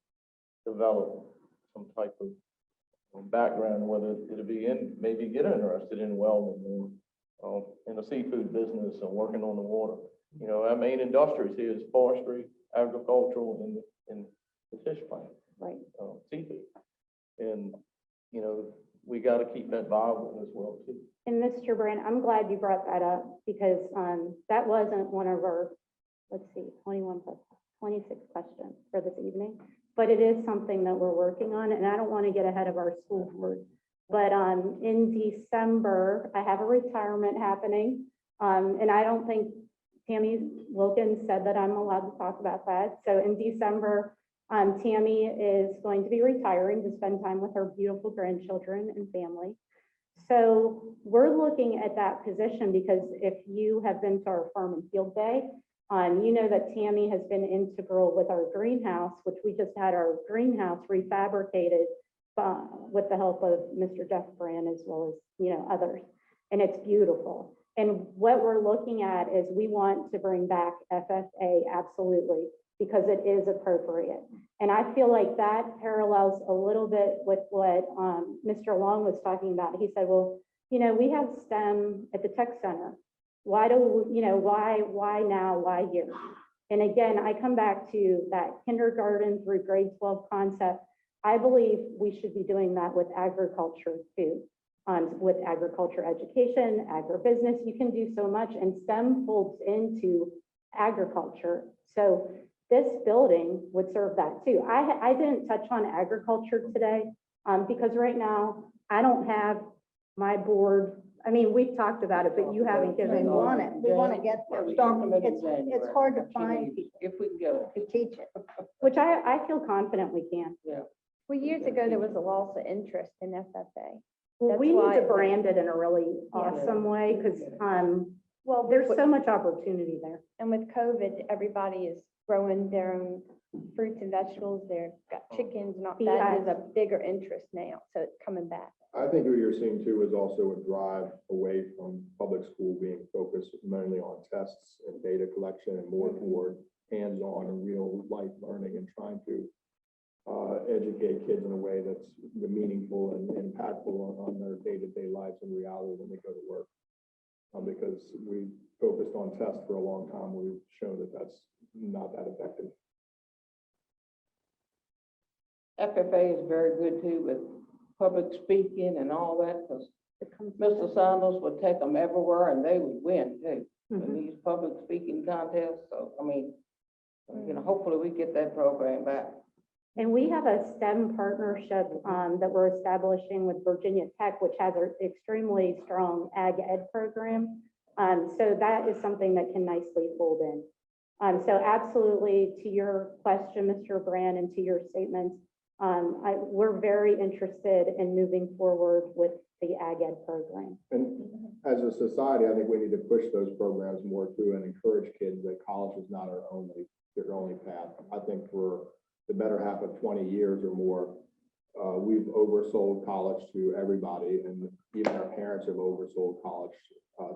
develop some type of background, whether it'll be maybe get interested in welding or in the seafood business or working on the water. Our main industries here is forestry, agricultural, and the fish plant, Right. Seafood. And, we got to keep that viable as well, too. And Mr. Brand, I'm glad you brought that up, because that wasn't one of our, 21 plus 26 questions for this evening, but it is something that we're working on, and I don't want to get ahead of our school board. But in December, I have a retirement happening, and I don't think Tammy Wilkins said that I'm allowed to talk about that. So in December, Tammy is going to be retiring to spend time with her beautiful grandchildren and family. So we're looking at that position because if you have been to our farm and field day, you know that Tammy has been integral with our greenhouse, which we just had our greenhouse refabricated with the help of Mr. Jeff Brand as well as, others. And it's beautiful. And what we're looking at is we want to bring back FFA, absolutely, because it is appropriate. And I feel like that parallels a little bit with what Mr. Long was talking about. He said, well, we have STEM at the tech center. Why now, why here? And again, I come back to that kindergarten through grade 12 concept. I believe we should be doing that with agriculture too. With agriculture education, agribusiness, you can do so much, and STEM folds into agriculture. So this building would serve that too. I didn't touch on agriculture today because right now I don't have my board. I mean, we've talked about it, but you haven't We given. want it, we want to get there. It's hard to find people If we can get it. to teach it. Which I feel confident we can. Well, years ago, there was a loss of interest in FFA. Well, That's we need why- to brand it in a really Yeah. awesome way because Well, there's so much opportunity there. and with COVID, everybody is growing their own fruits and vegetables. They've got chickens and all that. Is a bigger interest now, so it's coming back. I think what you're seeing too is also a drive away from public school being focused mainly on tests and data collection and more toward hands-on and real life learning and trying to educate kids in a way that's meaningful and impactful on their day-to-day lives and reality when they go to work. Because we focused on tests for a long time, we've shown that that's not that effective. FFA is very good too with public speaking and all that, because Mr. Sanders would take them everywhere and they would win too, in these public speaking contests. So, I mean, hopefully we get that program back. And we have a STEM partnership that we're establishing with Virginia Tech, which has an extremely strong ag ed program. So that is something that can nicely fold in. So absolutely, to your question, Mr. Brand, and to your statements, we're very interested in moving forward with the ag ed program. And as a society, I think we need to push those programs more too and encourage kids that college is not their only path. I think for the better half of 20 years or more, we've oversold college to everybody, and even our parents have oversold college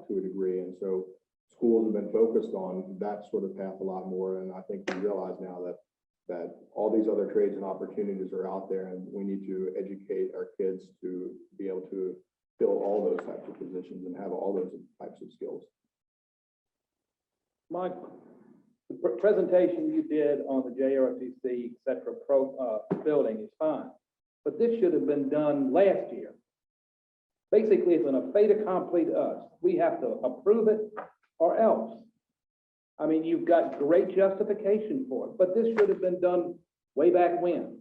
to a degree. And so schools have been focused on that sort of path a lot more. And I think we realize now that all these other trades and opportunities are out there, and we need to educate our kids to be able to fill all those types of positions and have all those types of skills. Mike, the presentation you did on the JROTC, et cetera, building is fine, but this should have been done last year. Basically, it's a fait accompli to us. We have to approve it or else. I mean, you've got great justification for it, but this should have been done way back when.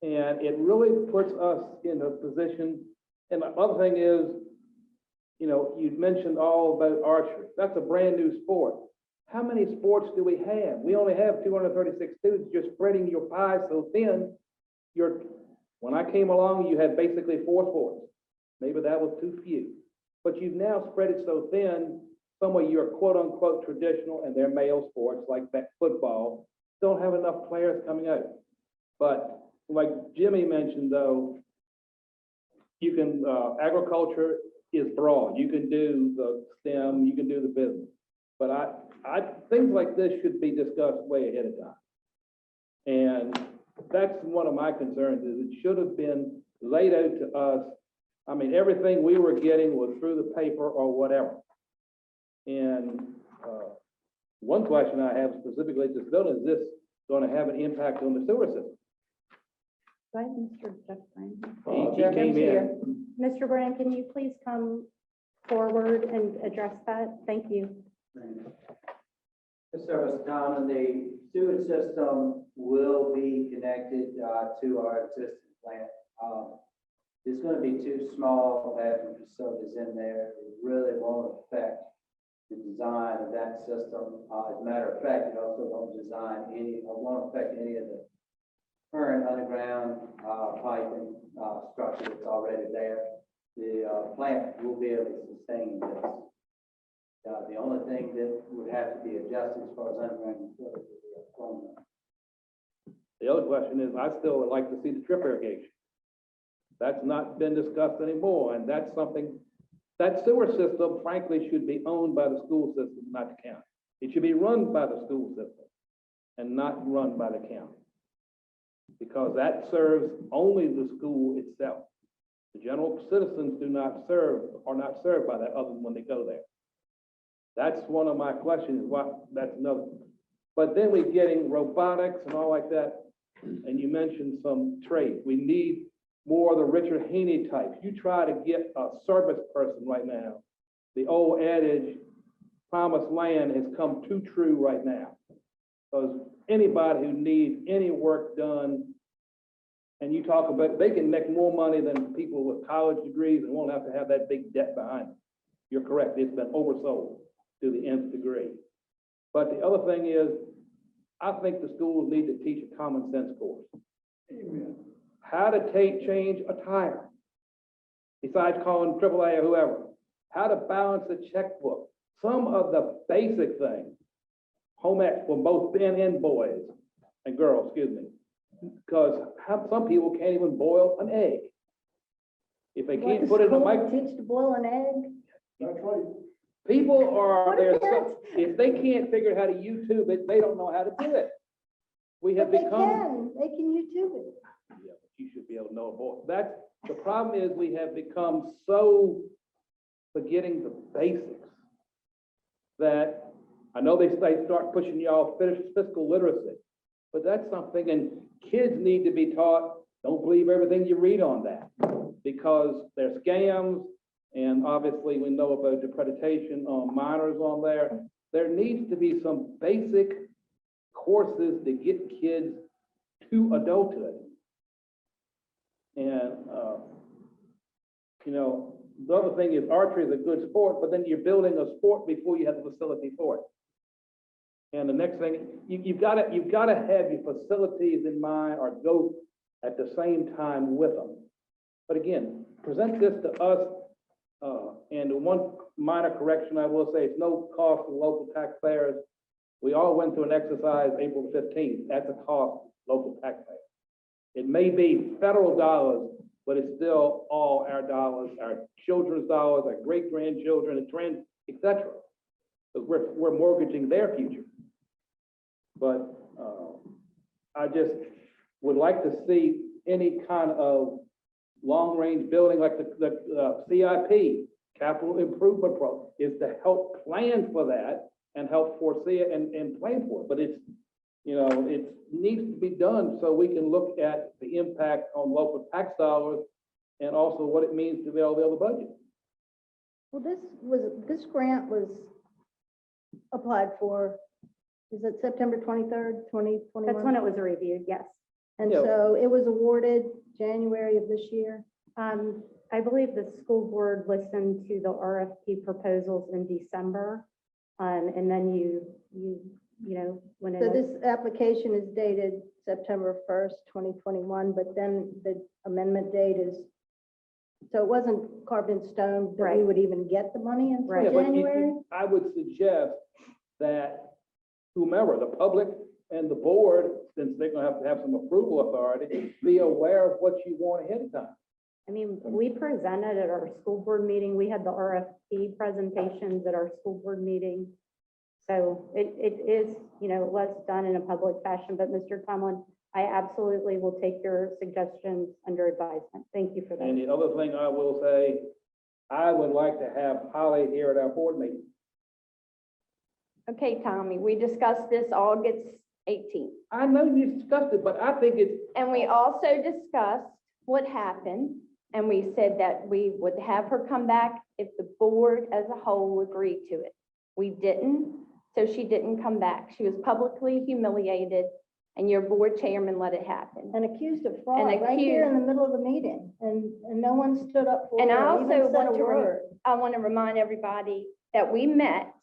And it really puts us in a position, and the other thing is, you've mentioned all about archery. That's a brand new sport. How many sports do we have? We only have 236 students. You're spreading your pie so thin. When I came along, you had basically 4 sports. Maybe that was too few. But you've now spread it so thin, some of your quote unquote traditional and their male sports like football don't have enough players coming out. But like Jimmy mentioned though, you can, agriculture is broad. You can do the STEM, you can do the business. But things like this should be discussed way ahead of time. And that's one of my concerns is it should have been laid out to us. I mean, everything we were getting was through the paper or whatever. And one question I have specifically at this building, is this going to have an impact on the sewer system? Go ahead, Mr. Jeff Brand. He came in. Mr. Brand, can you please come forward and address that? Thank you. Service town, the sewage system will be connected to our existing plant. There's going to be 2 small bathroom facilities in there. It really won't affect the design of that system. As a matter of fact, it also won't affect any of the current underground piping structure that's already there. The plant will be able to sustain this. The only thing that would have to be adjusted as far as underground utilities would be a phone line. The other question is, I still would like to see the drip irrigation. That's not been discussed anymore, and that's something, that sewer system frankly should be owned by the school system, not the county. It should be run by the school system and not run by the county. Because that serves only the school itself. The general citizens are not served by that other than when they go there. That's one of my questions, that's another. But then we're getting robotics and all like that, and you mentioned some trades. We need more of the Richard Haney types. You try to get a service person right now. The old adage, promised land has come too true right now. Because anybody who needs any work done, and you talk about, they can make more money than people with college degrees and won't have to have that big debt behind them. You're correct, it's been oversold to the nth degree. But the other thing is, I think the schools need to teach a common sense course. Amen. How to change a tire, besides calling AAA or whoever. How to balance a checkbook. Some of the basic things. Home ec for both men and boys and girls, excuse me. Because some people can't even boil an egg. If they can't put it in a microwave. Teach to boil an egg? That's right. People are, What are parents? if they can't figure out how to YouTube it, they don't know how to do it. We have But become. they can YouTube it. Yeah, but you should be able to know it more. That's, the problem is we have become so forgetting the basics that I know they start pushing y'all fiscal literacy, but that's something, and kids need to be taught, don't believe everything you read on that, because they're scams, and obviously we know about depreciation on minors on there. There needs to be some basic courses to get kids to adulthood. And, the other thing is archery is a good sport, but then you're building a sport before you have the facility for it. And the next thing, you've got to have your facilities in mind or go at the same time with them. But again, present this to us, and the one minor correction I will say, it's no cost to local taxpayers. We all went through an exercise April 15th. That's a cost to local taxpayers. It may be federal dollars, but it's still all our dollars, our children's dollars, our great-grandchildren, and etc. Because we're mortgaging their future. But I just would like to see any kind of long-range building like the CIP, Capital Improvement Program, is to help plan for that and help foresee it and plan for it. But it's, it needs to be done so we can look at the impact on local tax dollars and also what it means to build the budget. Well, this grant was applied for, is it September 23rd, 2021? That's when it was reviewed, yes. And Yeah. so it was awarded January of this year. I believe the school board listened to the RFP proposals in December. And then when So it, this application is dated September 1st, 2021, but then the amendment date is, so it wasn't carved in stone that we Right. would even get the money Right. until Yeah, but January? I would suggest that whomever, the public and the board, since they're gonna have to have some approval authority, be aware of what you want ahead of time. I mean, we presented at our school board meeting, we had the RFP presentations at our school board meeting. So it is, it was done in a public fashion, but Mr. Tomlin, I absolutely will take your suggestions under advisement. Thank you for And that. the other thing I will say, I would like to have Holly here at our board meeting. Okay, Tommy, we discussed this August 18th. I know you discussed it, but I think it's, And we also discussed what happened, and we said that we would have her come back if the board as a whole agreed to it. We didn't, so she didn't come back. She was publicly humiliated, and your board chairman let it happen. And accused of fraud And right here in accused- the middle of the meeting, and no one stood up for her, And I or even also said want a to, word. I want to remind everybody that we met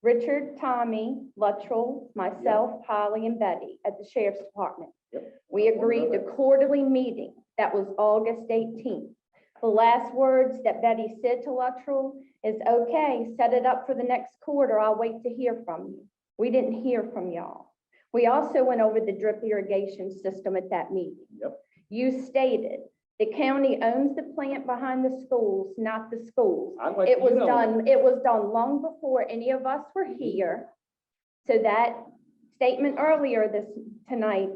Richard, Tommy, Luttrell, myself, Holly, and Betty at the Sheriff's Department. We agreed to quarterly meeting. That was August 18th. The last words that Betty said to Luttrell is, okay, set it up for the next quarter. I'll wait to hear from you. We didn't hear from y'all. We also went over the drip irrigation system at that meeting. You stated the county owns the plant behind the schools, not the schools. It was done long before any of us were here. So that statement earlier tonight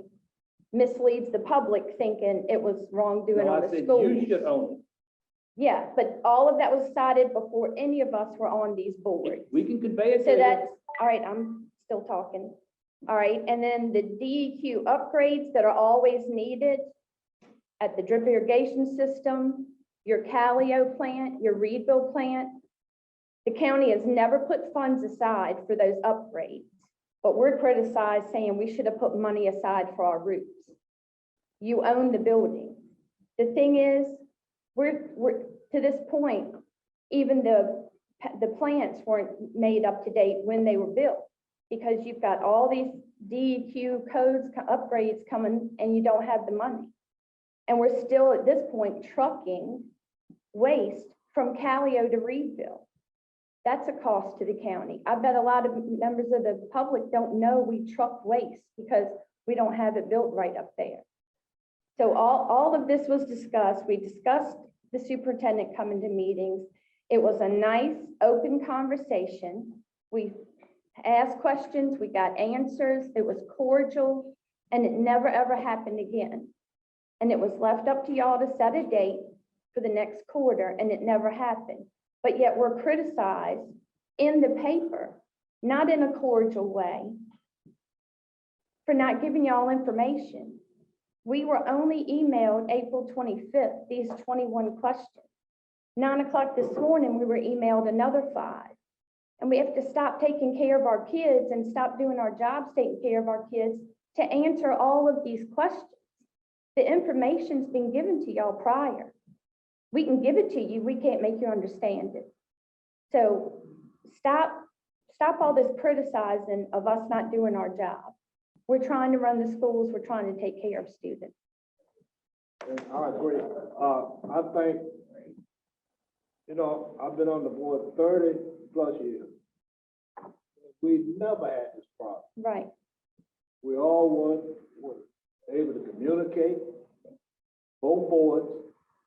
misleads the public thinking it was wrongdoing No, on I the said schools. you should own Yeah, but all of that was decided before any of us were on these boards. it. We can convey it to So you. that's, all right, I'm still talking. All right, and then the DEQ upgrades that are always needed at the drip irrigation system, your Callio plant, your Reedville plant. The county has never put funds aside for those upgrades, but we're criticized saying we should have put money aside for our roofs. You own the building. The thing is, we're to this point, even the plants weren't made up to date when they were built, because you've got all these DEQ codes, upgrades coming, and you don't have the money. And we're still at this point trucking waste from Callio to Reedville. That's a cost to the county. I bet a lot of members of the public don't know we truck waste because we don't have it built right up there. So all of this was discussed. We discussed the superintendent coming to meetings. It was a nice, open conversation. We asked questions, we got answers. It was cordial, and it never, ever happened again. And it was left up to y'all to set a date for the next quarter, and it never happened. But yet we're criticized in the paper, not in a cordial way, for not giving y'all information. We were only emailed April 25th, these 21 questions. 9 o'clock this morning, we were emailed another 5. And we have to stop taking care of our kids and stop doing our jobs taking care of our kids to answer all of these questions. The information's been given to y'all prior. We can give it to you, we can't make you understand it. So stop all this criticizing of us not doing our job. We're trying to run the schools, we're trying to take care of students. And I agree. I think, I've been on the board 30 plus years. We never had this problem. Right, We all were able to communicate, both boards,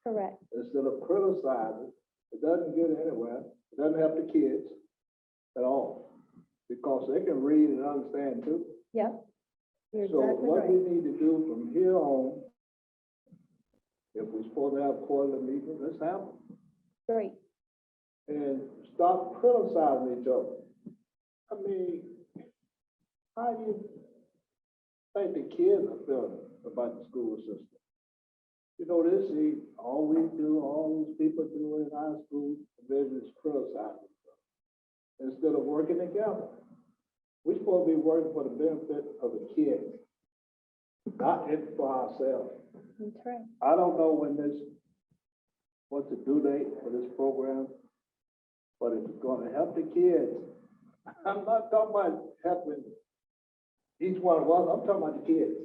correct. instead of criticizing. It doesn't get anywhere. It doesn't help the kids at all, because they can read and understand too. Yep, You're So exactly what we right. need to do from here on, if we're supposed to have quarterly meetings, let's have them. great. And stop criticizing each other. I mean, how do you think the kids are feeling about the school system? They see all we do, all these people do in our school division is criticize each other instead of working together. We're supposed to be working for the benefit of the kids, not it for ourselves. That's right. I don't know what's the due date for this program, but if it's gonna help the kids, I'm not talking about helping each one of us, I'm talking about the kids.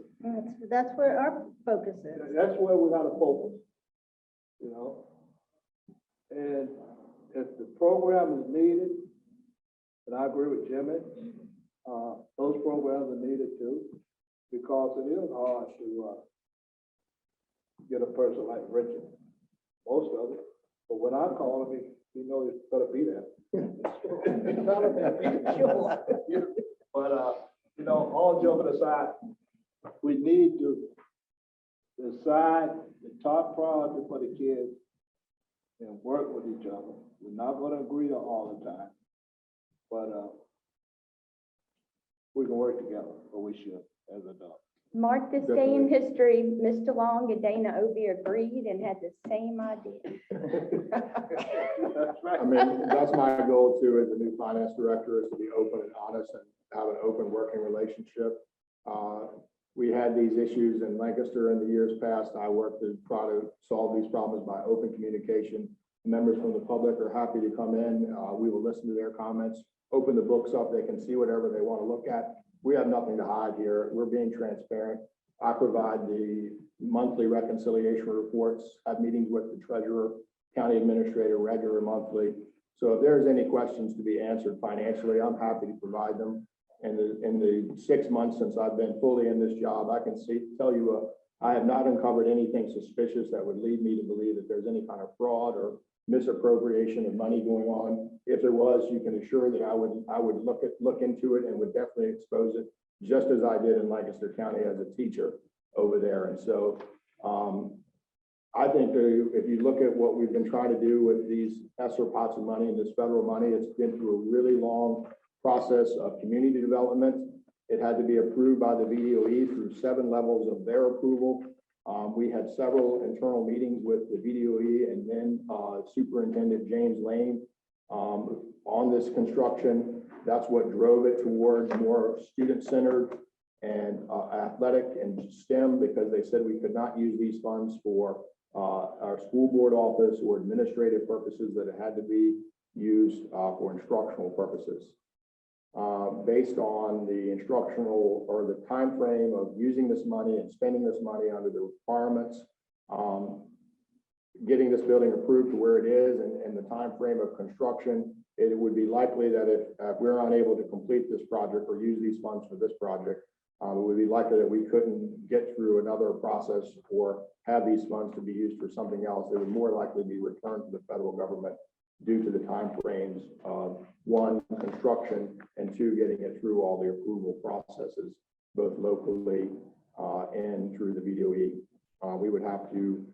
That's where our focus is. That's where we gotta focus, And if the program is needed, and I agree with Jimmy, those programs are needed too, because it is hard to, get a person like Richard, most of it. But when I call him, he knows he's gonna be there. But, all joking aside, we need to decide the top priority for the kids and work with each other. We're not gonna agree all the time, but, we can work together, or we should, as adults. Mark this day in history, Mr. Long and Dana Obi agreed and had the same idea. That's right. I mean, that's my goal too, as the new finance director, is to be open and honest and have an open working relationship. We had these issues in Lancaster in the years past. I worked to try to solve these problems by open communication. Members from the public are happy to come in. We will listen to their comments. open the books up, they can see whatever they want to look at. We have nothing to hide here. We're being transparent. I provide the monthly reconciliation reports, have meetings with the treasurer, county administrator, regular monthly. So if there's any questions to be answered financially, I'm happy to provide them. And in the 6 months since I've been fully in this job, I can tell you, I have not uncovered anything suspicious that would lead me to believe that there's any kind of fraud or misappropriation of money going on. If there was, you can assure that I would look into it and would definitely expose it, just as I did in Lancaster County as a teacher over there. And so I think if you look at what we've been trying to do with these ESSER pots of money and this federal money, it's been through a really long process of community development. It had to be approved by the VDOE through 7 levels of their approval. We had several internal meetings with the VDOE and then Superintendent James Lane on this construction. That's what drove it towards more student-centered and athletic and STEM, because they said we could not use these funds for our school board office or administrative purposes, that it had to be used for instructional purposes. Based on the instructional or the time frame of using this money and spending this money under the requirements, getting this building approved to where it is and the time frame of construction, it would be likely that if we're unable to complete this project or use these funds for this project, it would be likely that we couldn't get through another process or have these funds to be used for something else. They would more likely be returned to the federal government due to the timeframes of 1, construction, and 2, getting it through all the approval processes, both locally and through the VDOE. We would have to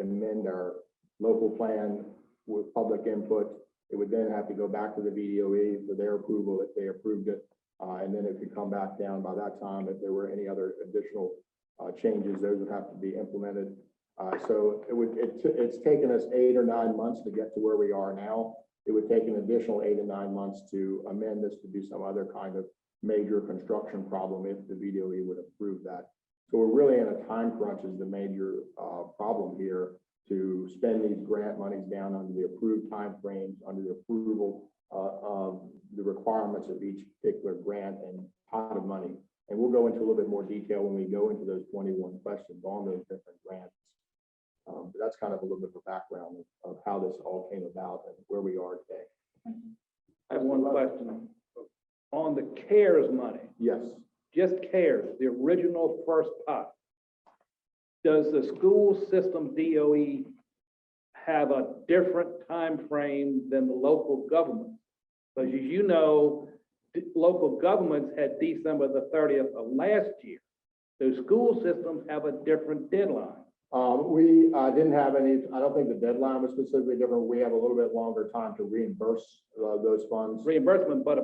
amend our local plan with public input. It would then have to go back to the VDOE for their approval if they approved it. And then it could come back down by that time. If there were any other additional changes, those would have to be implemented. So it's taken us 8 or 9 months to get to where we are now. It would take an additional 8 or 9 months to amend this to do some other kind of major construction problem if the VDOE would approve that. So we're really in a time crunch is the major problem here, to spend these grant monies down under the approved timeframes, under the approval of the requirements of each particular grant and pot of money. And we'll go into a little bit more detail when we go into those 21 questions on those different grants. But that's kind of a little bit of a background of how this all came about and where we are today. I have one question. On the CARES money, Yes. just CARES, the original first pot, does the school system DOE have a different time frame than the local government? Because as you know, local governments had December the 30th of last year. The school systems have a different deadline. We didn't have any, I don't think the deadline was specifically different. We have a little bit longer time to reimburse those funds. Reimbursement, but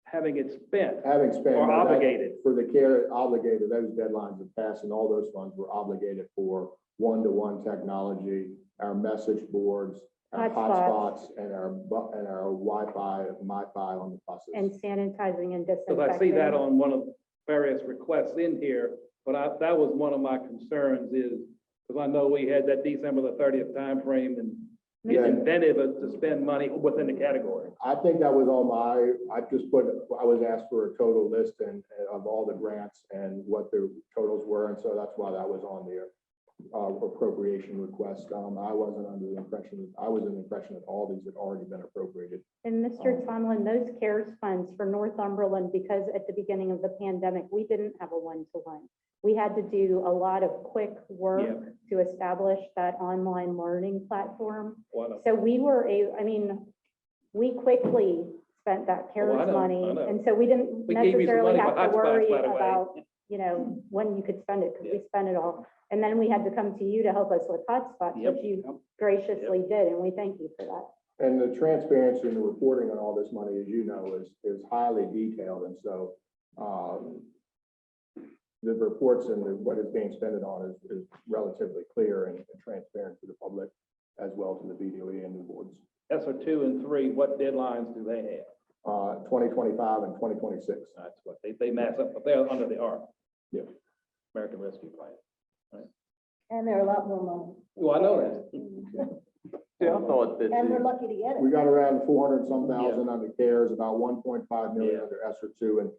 having it spent Having spent. or that- obligated. For the care obligated, those deadlines have passed and all those funds were obligated for one-to-one technology, our message boards, our hotspots, and our Wi-Fi, MiFi on the buses. And sanitizing and Because disinfecting. I see that on one of the various requests in here, but that was one of my concerns is, because I know we had that December the 30th timeframe and it's Yeah. inventive to spend money within the category. I think that was on I was asked for a total list of all the grants and what the totals were, and so that's why that was on the appropriation request. I wasn't under the impression, I was in the impression that all these had already been appropriated. And Mr. Tomlin, those CARES funds for Northumberland, because at the beginning of the pandemic, we didn't have a one-to-one. We had to do a lot of quick work to establish that online learning platform. So we were we quickly spent that CARES money. I know. And so we didn't We gave you some necessarily money for have to hotspots, worry by the way. about, when you could spend it, because we spent it all. And then we had to come to you to help us with hotspots, Yep. which you graciously did, and we thank you for that. And the transparency and the reporting on all this money, as you know, is highly detailed, and so the reports and what is being spent on is relatively clear and transparent to the public, as well to the VDOE and the boards. ESSER 2 and 3, what deadlines do they have? 2025 and 2026. That's what they match up, but they're under the ARP. Yeah. American Rescue Plan. And there are a lot more money. Well, I know that. See, I thought that And we're the, lucky to get We it. got around 400 some thousand under CARES, about 1.5 million under ESSER two, and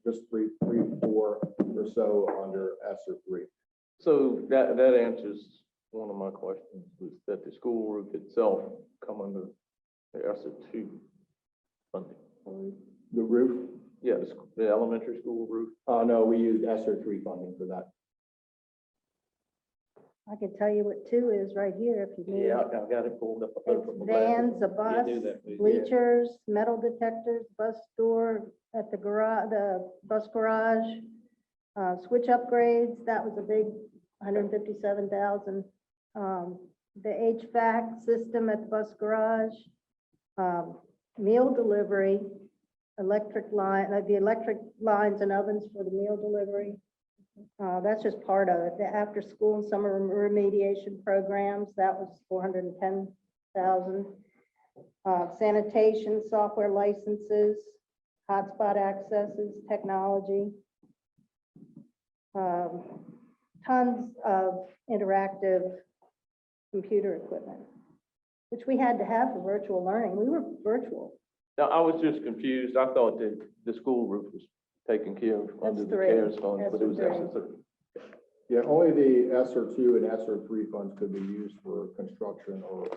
just three, four or so under ESSER three. so that answers one of my questions, was that the school roof itself come under the ESSER two funding. The roof, Yeah, the elementary school roof. no, we used ESSER three funding for that. I can tell you what two is right here if you need. Yeah, it. I got it pulled up. It's vans, a bus, do that, please. bleachers, metal detectors, bus door at the garage, the bus garage, switch upgrades, that was a big 157,000. The HVAC system at the bus garage, meal delivery, electric line, the electric lines and ovens for the meal delivery. That's just part of it. The after-school and summer remediation programs, that was 410,000. Sanitation, software licenses, hotspot accesses, technology. Tons of interactive computer equipment, which we had to have for virtual learning. We were virtual. Now, I was just confused. I thought that the school roof was taken care of under the three. CARES fund, but it was That's ESSER three. Yeah, only the ESSER two and ESSER three funds could be used for construction or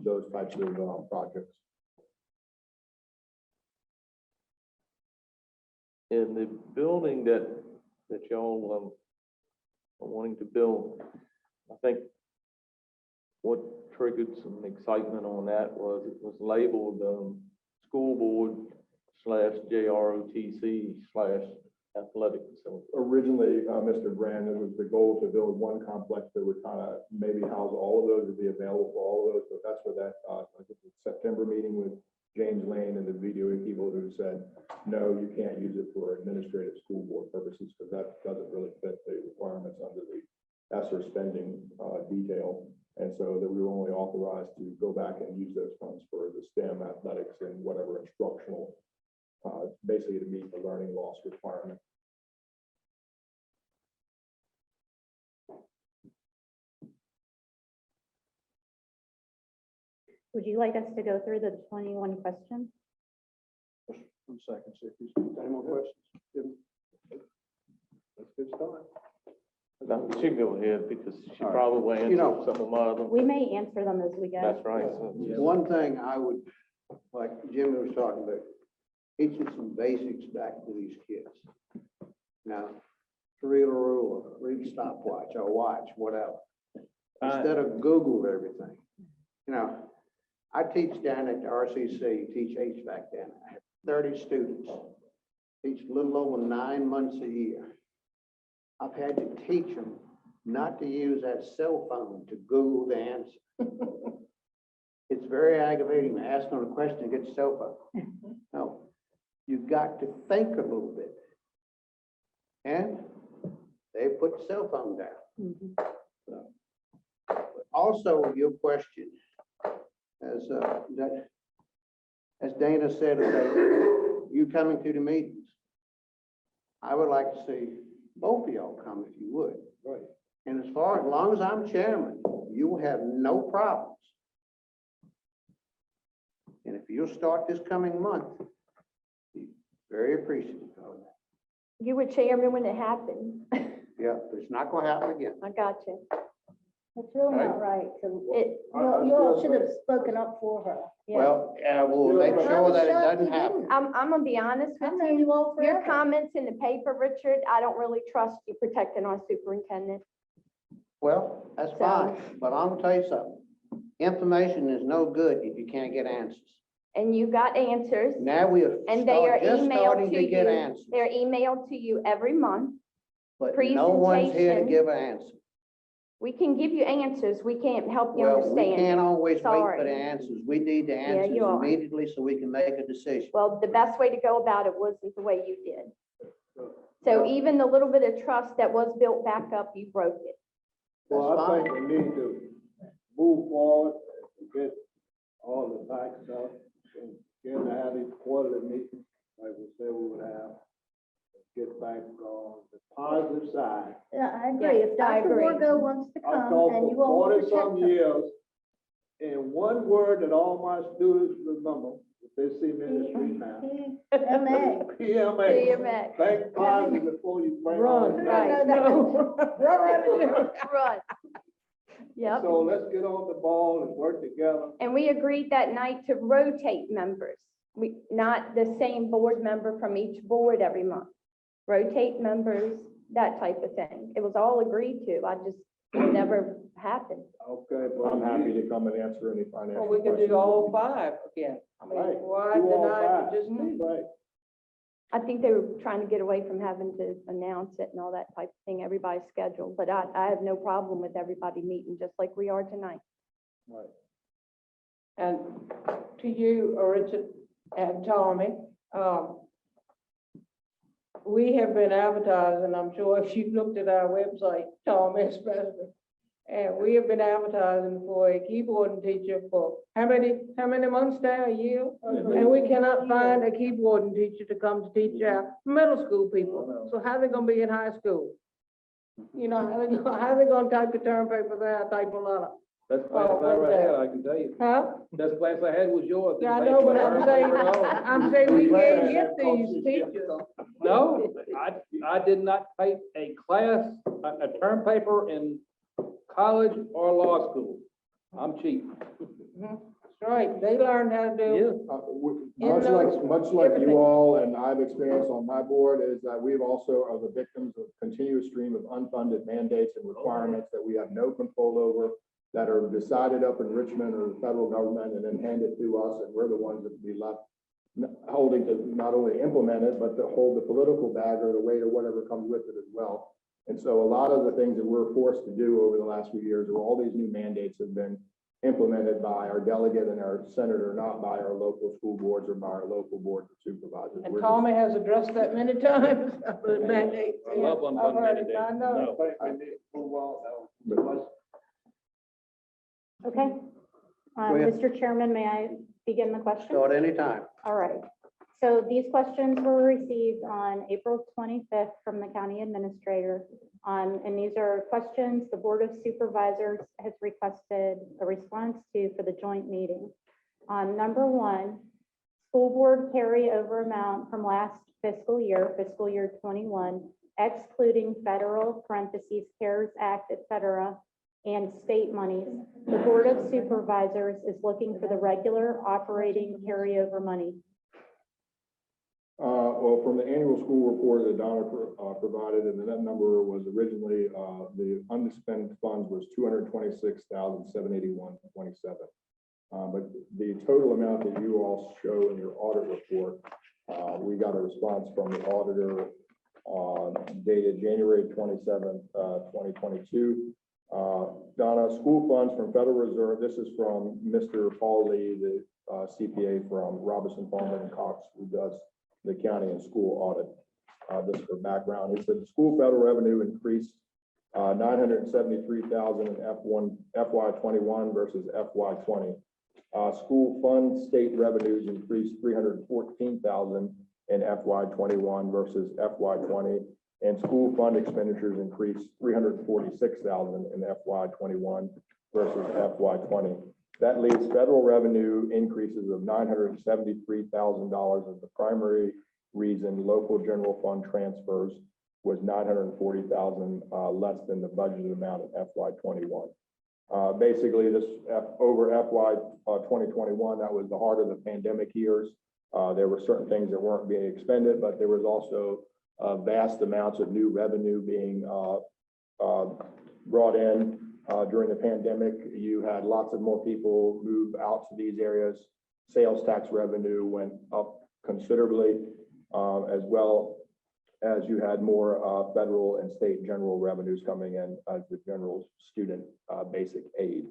those types of projects. In the building that y'all are wanting to build, I think what triggered some excitement on that was it was labeled school board / JROTC / athletic facility. Originally, Mr. Brand, it was the goal to build one complex that would kind of maybe house all of those or be available for all of those, but that's where that, I think the September meeting with James Lane and the video people who said, no, you can't use it for administrative school board purposes because that doesn't really fit the requirements under the ESSER spending detail. And so that we were only authorized to go back and use those funds for the STEM athletics and whatever instructional, basically to meet the learning loss requirement. Would you like us to go through the 21 questions? 1 second, see if he's got any more questions. Jim? Let's get started. No, she can go ahead because she All right. probably You know- answered some of my other. We may answer them as we go. That's right. So, One thing I would, like Jimmy was talking about, teaching some basics back to these kids. Now, to read a ruler, read a stopwatch or watch, whatever. Instead of Google everything. You know, I teach down at the RCC, teach HVAC down there. I have 30 students. Teach a little over 9 months a year. I've had to teach them not to use that cell phone to Google the answer. It's very aggravating to ask them a question and get the cell phone. No, you've got to think a little bit. And they put the cell phone down. So, also, your question, as Dana said, about you coming to the meetings. I would like to see both of y'all come if you would. Right. And as long as I'm chairman, you will have no problems. And if you'll start this coming month, be very appreciative of that. You were chairman when it happened. Yeah, but it's not gonna happen again. I got you. It's really not right. It, You all should have spoken up for her. yeah. Well, we'll make sure that it doesn't happen. I'm gonna be honest with I've known you. you all Your forever. comments in the paper, Richard, I don't really trust you protecting our superintendent. Well, that's So- fine, but I'm gonna tell you something. Information is no good if you can't get answers. And you got answers, Now we are and they are just starting emailed to to get you. answers, They're emailed to you every month. but no one's here to presentation. give an answer. We can give you answers. We can't help you Well, we understand. can't always wait for Sorry. the answers. We need the answers you are. immediately so we can make a decision. Well, the best way to go about it wasn't the way you did. So even the little bit of trust that was built back up, you broke it. Well, That's I think we need to move forward and get all the facts out and again, to have these quarterly meetings, like we said we would have. Get back on the positive side. Yeah, I agree. If I Dr. agree. Wargo wants to I've come taught and for you all 40-some protect him. years And one word that all my students remember, if they see me in the street now, MA. PMA. PMA. Think positive before you bring on. Run. Right. No. Run. Run. Yep. So let's get on the ball and work together. And we agreed that night to rotate members. Not the same board member from each board every month. Rotate members, that type of thing. It was all agreed to. It never happened. Okay, but. I'm happy to come and answer any Well, financial we questions. could do all five again. I mean, Right. why Do all deny five. it just me? Right. I think they were trying to get away from having to announce it and all that type of thing, everybody's schedule. But I have no problem with everybody meeting just like we are tonight. Right. And to you, Richard and Tommy, we have been advertising, I'm sure if you looked at our website, Tommy especially, and we have been advertising for a keyboarding teacher for how many months now, a year? And we cannot find a keyboarding teacher to come to teach our middle school people. So how they gonna be in high school? You know, how they gonna type the term paper there, type a letter? Best class I ever had, I can tell you. Huh? Best class I had was yours. Yeah, I know, but I'm saying we can't get these teachers. No, I did not take a class, a term paper in college or law school. I'm cheap. That's right, they learned how to do. Much like everything. you all, and I've experienced on my board, is that we've also are the victims of continuous stream of unfunded mandates and requirements that we have no control over, that are decided up in Richmond or the federal government and then handed to us, and we're the ones that be left holding to not only implement it, but to hold the political bag or the weight or whatever comes with it as well. And so a lot of the things that we're forced to do over the last few years, or all these new mandates have been implemented by our delegate and our senator, not by our local school boards or by our local boards of supervisors. And We're just- Tommy has addressed that many times. But mandates, I love yeah, unfunded I've heard it, mandates. I know. I think we need to move on now. But- Okay. Go ahead. Mr. Chairman, may I begin the question? Start anytime. All right. So these questions were received on April 25th from the county administrator. And these are questions the Board of Supervisors has requested a response to for the joint meeting. Number one, school board carryover amount from last fiscal year 21, excluding federal parentheses, CARES Act, et cetera, and state monies. The Board of Supervisors is looking for the regular operating carryover money. Well, from the annual school report that Donna provided, and the net number was originally, the unspent funds was $226,781.27. But the total amount that you all show in your audit report, we got a response from the auditor dated January 27th, 2022. Donna, school funds from Federal Reserve, this is from Mr. Paul Lee, the CPA from Robinson, Palmer and Cox, who does the county and school audit. This for background. He said the school federal revenue increased $973,000 in FY21 versus FY20. School fund state revenues increased $314,000 in FY21 versus FY20. And school fund expenditures increased $346,000 in FY21 versus FY20. That leaves federal revenue increases of $973,000 as the primary reason local general fund transfers was $940,000 less than the budgeted amount of FY21. Basically, this over FY 2021, that was the heart of the pandemic years. There were certain things that weren't being expended, but there was also vast amounts of new revenue being brought in during the pandemic. You had lots of more people move out to these areas. Sales tax revenue went up considerably, as well as you had more federal and state general revenues coming in as the general student basic aid.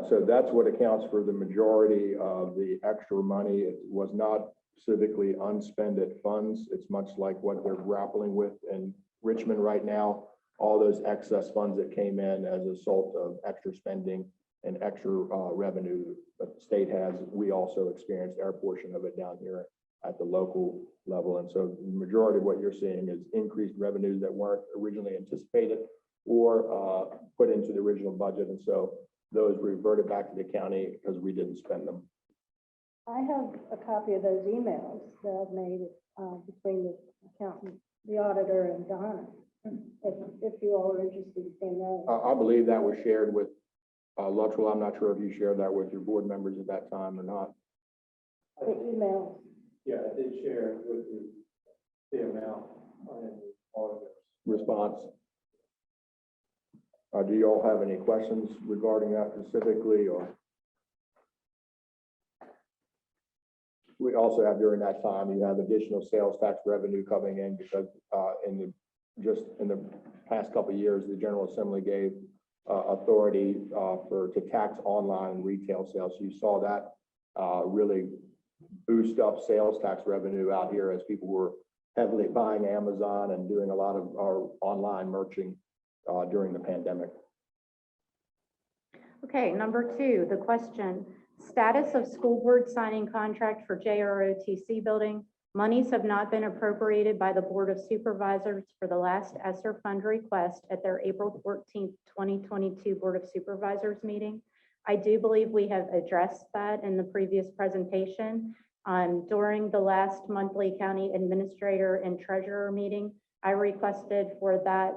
So that's what accounts for the majority of the extra money. It was not specifically unspent funds. It's much like what they're grappling with in Richmond right now. All those excess funds that came in as a result of extra spending and extra revenue that the state has, we also experienced our portion of it down here at the local level. And so the majority of what you're seeing is increased revenues that weren't originally anticipated or put into the original budget. And so those reverted back to the county because we didn't spend them. I have a copy of those emails that I've made, between the accountant, the auditor and Donna. If you all are interested in seeing that. I believe that was shared with Luttrell. I'm not sure if you shared that with your board members at that time or not. The emails. Yeah, I did share with the amount and the auditors. Response. Do you all have any questions regarding that specifically, or? We also have during that time, you have additional sales tax revenue coming in because in the past couple of years, the General Assembly gave authority to tax online retail sales. So you saw that really boost up sales tax revenue out here as people were heavily buying Amazon and doing a lot of our online merching during the pandemic. Okay, number 2, the question, status of school board signing contract for JROTC building. Monies have not been appropriated by the Board of Supervisors for the last ESSER fund request at their April 14th, 2022 Board of Supervisors meeting. I do believe we have addressed that in the previous presentation. During the last monthly county administrator and treasurer meeting, I requested for that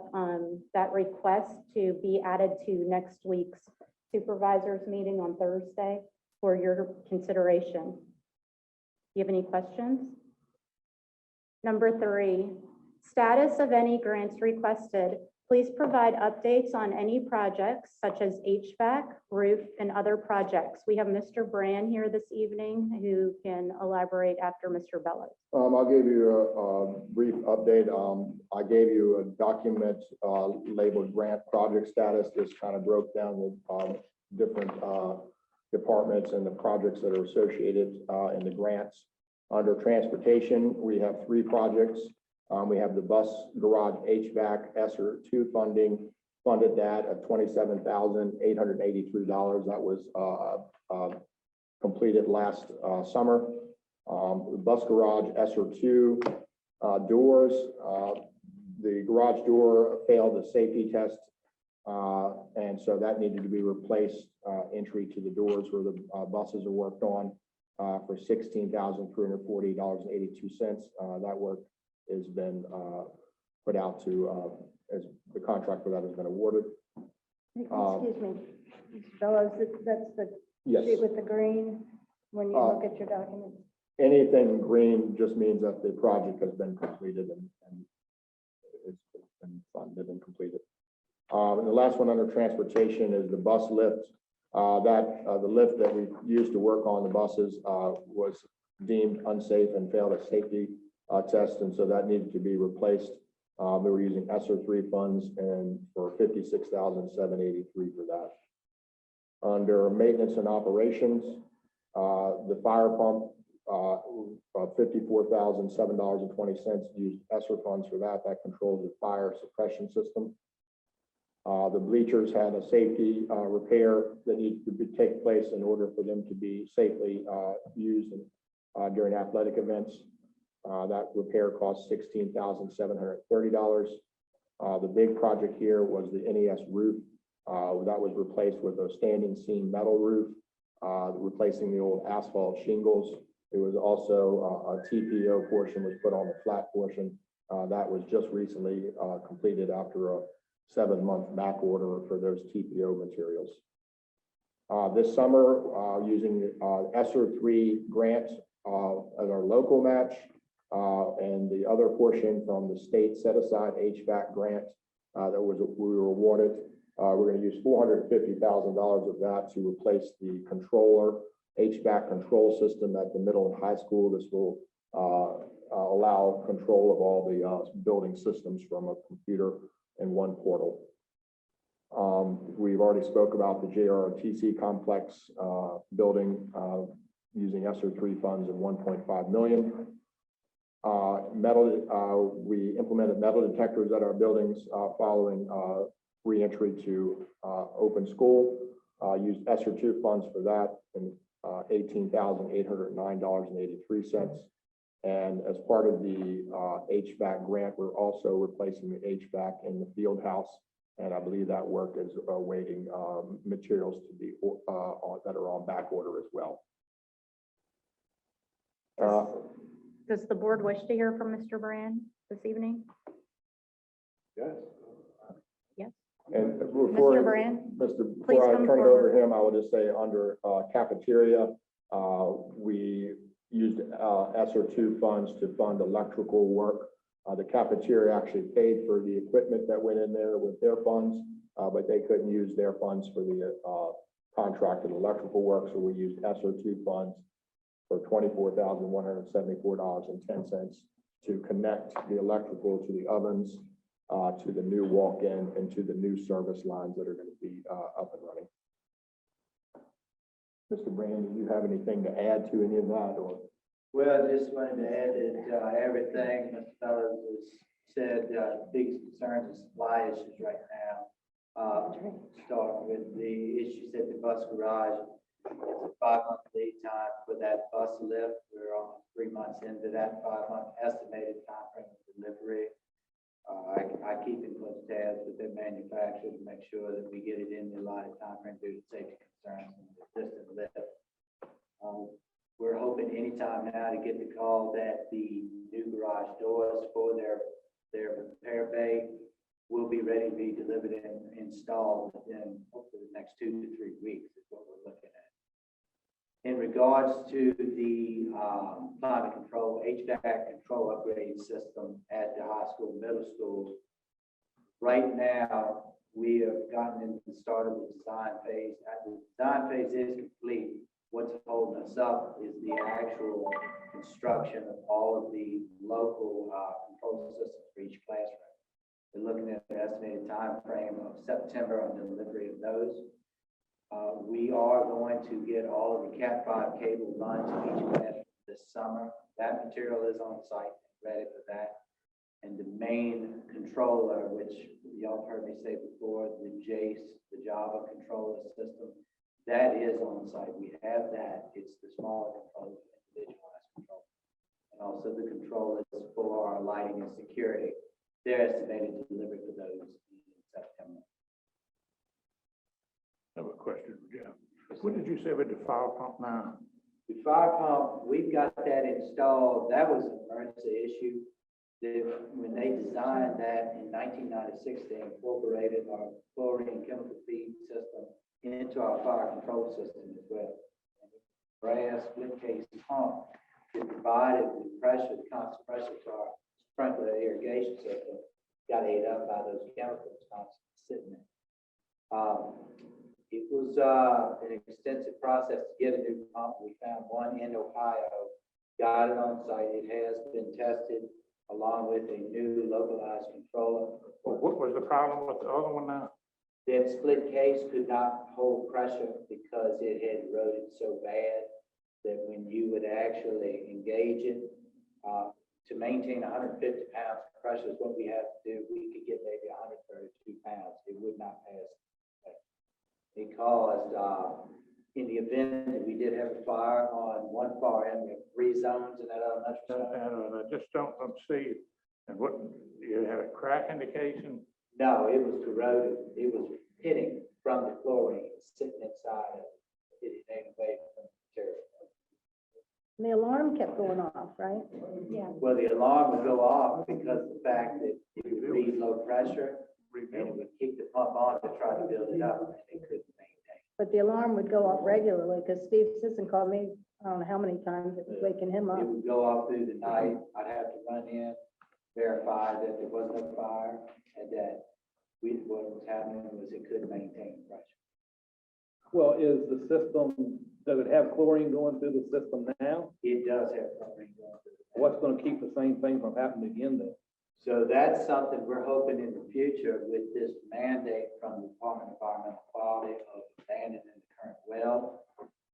request to be added to next week's supervisors meeting on Thursday for your consideration. Do you have any questions? Number 3, status of any grants requested. Please provide updates on any projects such as HVAC, roof, and other projects. We have Mr. Brand here this evening who can elaborate after Mr. Bellows. I'll give you a brief update. I gave you a document labeled grant project status. This kind of broke down the different departments and the projects that are associated in the grants. Under transportation, we have 3 projects. We have the bus garage HVAC ESSER 2 funded that at $27,883. That was completed last summer. The bus garage ESSER 2 doors, the garage door failed the safety test, and so that needed to be replaced. Entry to the doors where the buses are worked on for $16,340.82. That work has been put out to, as the contract for that has been awarded. Excuse me, Mr. Bellows, that's the Yes. sheet with the green, when you look at your documents. Anything green just means that the project has been completed and it's been funded and completed. And the last one under transportation is the bus lift. The lift that we used to work on the buses was deemed unsafe and failed a safety test, and so that needed to be replaced. We were using ESSER 3 funds and for $56,783 for that. Under maintenance and operations, the fire pump, $54,007.20 used ESSER funds for that. That controls the fire suppression system. The bleachers had a safety repair that needed to take place in order for them to be safely used during athletic events. That repair cost $16,730. The big project here was the NES roof. That was replaced with a standing seam metal roof, replacing the old asphalt shingles. It was also a TPO portion was put on the flat portion. That was just recently completed after a 7-month back order for those TPO materials. This summer, using ESSER 3 grant as our local match, and the other portion from the state set-aside HVAC grant that we were awarded, we're going to use $450,000 of that to replace the controller HVAC control system at the middle and high school. This will allow control of all the building systems from a computer in one portal. We've already spoke about the JROTC complex building using ESSER 3 funds of $1.5 million. We implemented metal detectors at our buildings following re-entry to open school. Used ESSER 2 funds for that and $18,809.83. And as part of the HVAC grant, we're also replacing the HVAC in the field house And I believe that work is awaiting materials to be that are on back order as well. Does the board wish to hear from Mr. Brand this evening? Yes. Yes. And Mr. before, Brand? Mr., Please before I come turn it forward. over to him, I will just say under cafeteria, we used ESSER 2 funds to fund electrical work. The cafeteria actually paid for the equipment that went in there with their funds, but they couldn't use their funds for the contracted electrical work, so we used ESSER 2 funds for $24,174.10 to connect the electrical to the ovens, to the new walk-in, and to the new service lines that are going to be up and running. Mr. Brand, do you have anything to add to any of that, or? Well, just wanted to add that everything Mr. Fellows has said, biggest concerns is supply issues right now. Starting with the issues at the bus garage. It's a 5-month lead time for that bus lift. We're almost 3 months into that 5-month estimated timeframe of delivery. I keep in close tabs with the manufacturer to make sure that we get it in the allotted timeframe due to safety concerns and the distant lift. We're hoping anytime now to get the call that the new garage doors for their repair bay will be ready to be delivered and installed within hopefully the next 2 to 3 weeks is what we're looking at. In regards to the climate control, HVAC control upgrade system at the high school, middle schools, right now we have gotten into the start of the design phase. The design phase is complete. What's holding us up is the actual construction of all of the local control systems for each classroom. We're looking at an estimated time frame of September on the delivery of those. We are going to get all of the Cat 5 cable run to each classroom this summer. That material is on site, ready for that. And the main controller, which y'all heard me say before, the JACE, the Java controller system, that is on site. We have that. It's the smaller controller, individualized control. And also the controllers for our lighting and security. They're estimated to deliver for those in September. I have a question for Jeff. What did you say about the fire pump now? The fire pump, we've got that installed. That was an emergency issue. When they designed that in 1996, they incorporated our chlorine chemical feed system into our fire control system as well. And the brass split case pump that provided the pressure, the constant pressure to our sprinkler irrigation system got ate up by those chemicals constantly sitting there. It was an extensive process to get a new pump. We found one in Ohio, got it on site. It has been tested along with a new localized controller. What was the problem with the other one now? That split case could not hold pressure because it had eroded so bad that when you would actually engage it, to maintain 150 pounds of pressure is what we have to do. We could get maybe 132 pounds. It would not pass. It caused, in the event that we did have a fire on one far end, we have 3 zones in that elementary school. And I just don't see, and what, you had a crack indication? No, it was corroded. It was pitting from the chlorine, sitting inside of it. It ain't away from the material. And the alarm kept going off, right? Yeah. Well, the alarm would go off because of the fact that it would read low pressure and it would keep the pump on to try to build it up and it couldn't maintain. But the alarm would go off regularly because Steve Sisson called me, I don't know how many times, it was waking him up. It would go off through the night. I'd have to run in, verify that there was no fire and that what was happening was it couldn't maintain pressure. Well, is the system, does it have chlorine going through the system now? It does have chlorine going through it. What's going to keep the same thing from happening again though? So that's something we're hoping in the future with this mandate from the Department of Environmental Quality of abandoning the current well,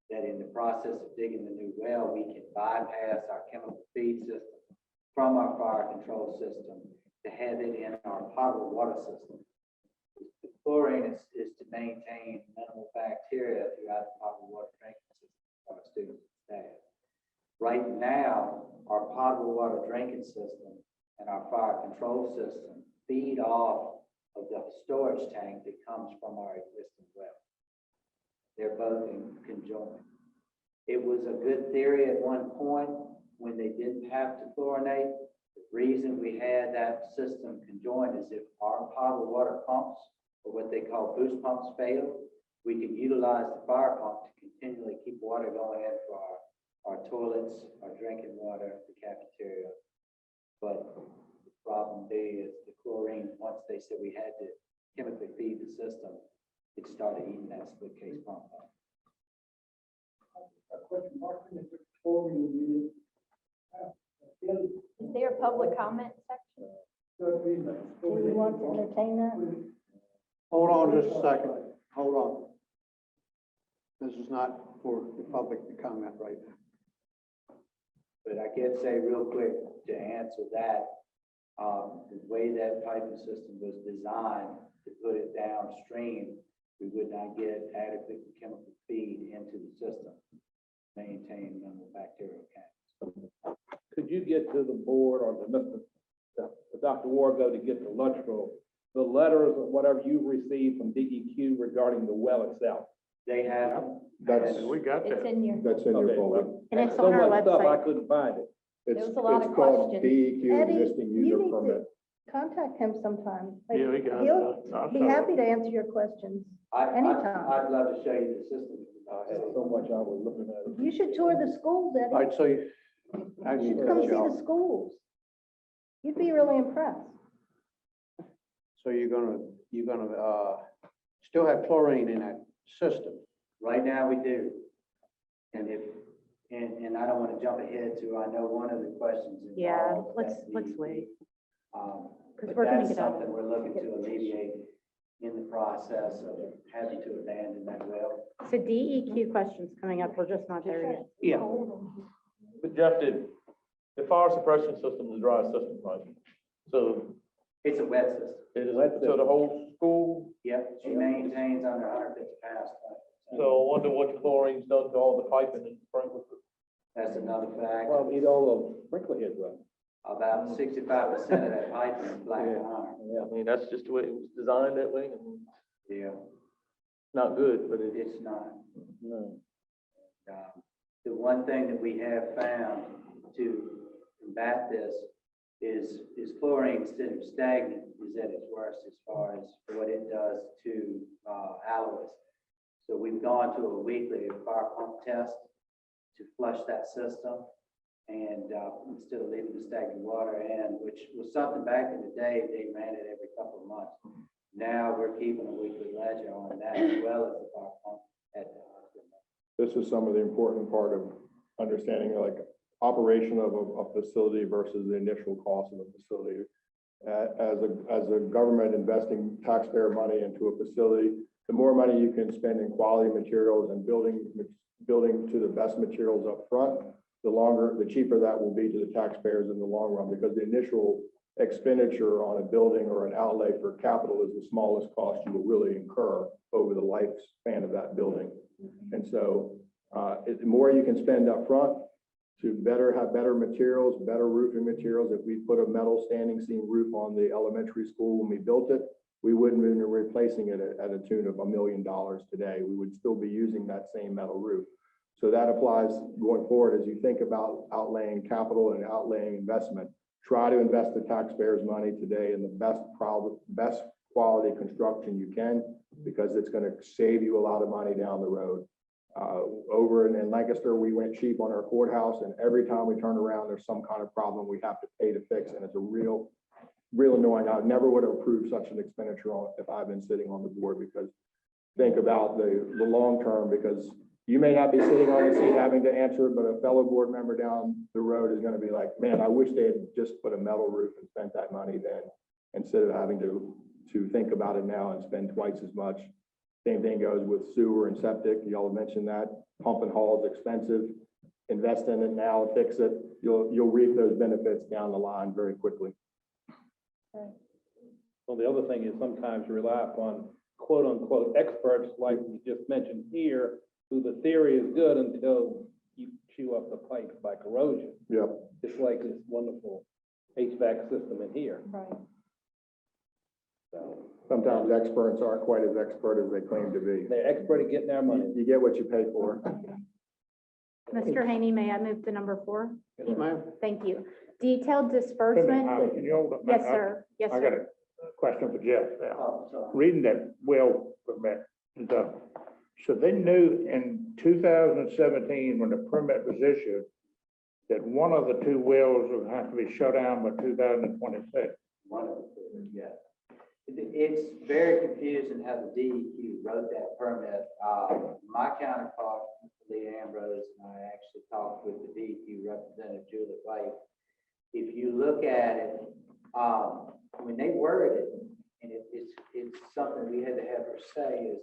that in the process of digging the new well, we can bypass our chemical feed system from our fire control system to have it in our potable water system. The chlorine is to maintain minimal bacteria throughout the potable water drinking system for our students and staff. Right now, our potable water drinking system and our fire control system feed off of the storage tank that comes from our existing well. They're both in conjoined. It was a good theory at one point when they didn't have to chlorinate. The reason we had that system conjoined is if our potable water pumps, or what they call boost pumps, fail, we can utilize the fire pump to continually keep water going in for our toilets, our drinking water, the cafeteria. But the problem B is the chlorine, once they said we had to chemically feed the system, it started eating that split case pump up. A question, Mark, if it's chlorine, Is there a public comment section? Do you want to entertain that? Hold on just a second. Hold on. This is not for the public to comment right now. But I can say real quick to answer that, the way that piping system was designed to put it downstream, we would not get adequate chemical feed into the system, maintain minimal bacterial counts. Could you get to the board or to Dr. Wargo to get the electrical, the letters or whatever you received from DEQ regarding the well itself? They have. That's, We got It's that. in your, that's in your Okay, folder. well, and it's so on our much stuff, I website. couldn't find it. It's, There was a lot it's of called questions. DEQ Eddie, existing you user need to permit. contact him sometime. Yeah, we got it. He'll I'll be show happy to answer your questions. Anytime. I'd love to show you the system. I had so much I was looking at it. You should tour the schools, All Eddie. right, so you. You should come see the schools. You'd be really impressed. So you're gonna still have chlorine in that system. Right now, we do. And and I don't want to jump ahead to, I know one of the questions involved. Yeah, let's that wait. But we're gonna that's get out. something we're looking to alleviate in the process of having to abandon that well. So DEQ questions coming up, we're just not there yet. Yeah. But Jeff, the fire suppression system is a dry system, right? So It's a wet system. it is, so the whole school, Yep, she maintains under 150 pounds. so I wonder what chlorine's done to all the piping and sprinklers. That's another fact. Well, need all the sprinkler heads up. About 65% of that piping is black iron. I mean, that's just the way it was designed that way, and Yeah, not good, but it is. it's not. No. The one thing that we have found to combat this is chlorine, instead of stagnant, is at its worst as far as what it does to alloys. So we've gone to a weekly fire pump test to flush that system, and instead of leaving the stagnant water in, which was something back in the day, they ran it every couple of months. Now we're keeping a weekly ledger on that as well as the fire pump at the hospital. This is some of the important part of understanding, like, operation of a facility versus the initial cost of a facility. As a government investing taxpayer money into a facility, the more money you can spend in quality materials and building to the best materials up front, the cheaper that will be to the taxpayers in the long run, because the initial expenditure on a building or an outlay for capital is the smallest cost you will really incur over the lifespan of that building. And so, the more you can spend up front to have better materials, better roofing materials. If we put a metal standing seam roof on the elementary school when we built it, we wouldn't be replacing it at a tune of $1 million today. We would still be using that same metal roof. So that applies going forward as you think about outlaying capital and outlaying investment. Try to invest the taxpayers' money today in the best quality construction you can, because it's going to save you a lot of money down the road. Over in Lancaster, we went cheap on our courthouse, and every time we turn around, there's some kind of problem we have to pay to fix, and it's a real annoying. I never would have approved such an expenditure if I've been sitting on the board, because think about the long term, because you may not be sitting on the seat having to answer it, but a fellow board member down the road is going to be like, man, I wish they had just put a metal roof and spent that money then, instead of having to think about it now and spend twice as much. Same thing goes with sewer and septic. Y'all mentioned that. Pump and haul is expensive. Invest in it now, fix it. You'll reap those benefits down the line very quickly. Well, the other thing is sometimes you rely upon quote unquote experts like we just mentioned here, who the theory is good until you chew up the pipe by corrosion. Yep. Just like this wonderful HVAC system in here. Right. So Sometimes experts aren't quite as expert as they claim to be. They're expert at getting their money. You get what you pay for. Mr. Haney, may I move to number 4? Yes, ma'am. Thank you. Detailed Wait a minute, disbursement. Holly, can you hold up? Yes, sir. Yes, I got sir. a question for Jeff now. Oh, sorry. Reading that well permit and stuff. So they knew in 2017, when the permit was issued, that one of the two wells would have to be shut down by 2026. One of the two, yeah. It's very confusing how the DEQ wrote that permit. My counterpart, Lee Ambrose, and I actually talked with the DEQ representative, Julie White. If you look at it, when they worded it, and it's something we had to have her say, is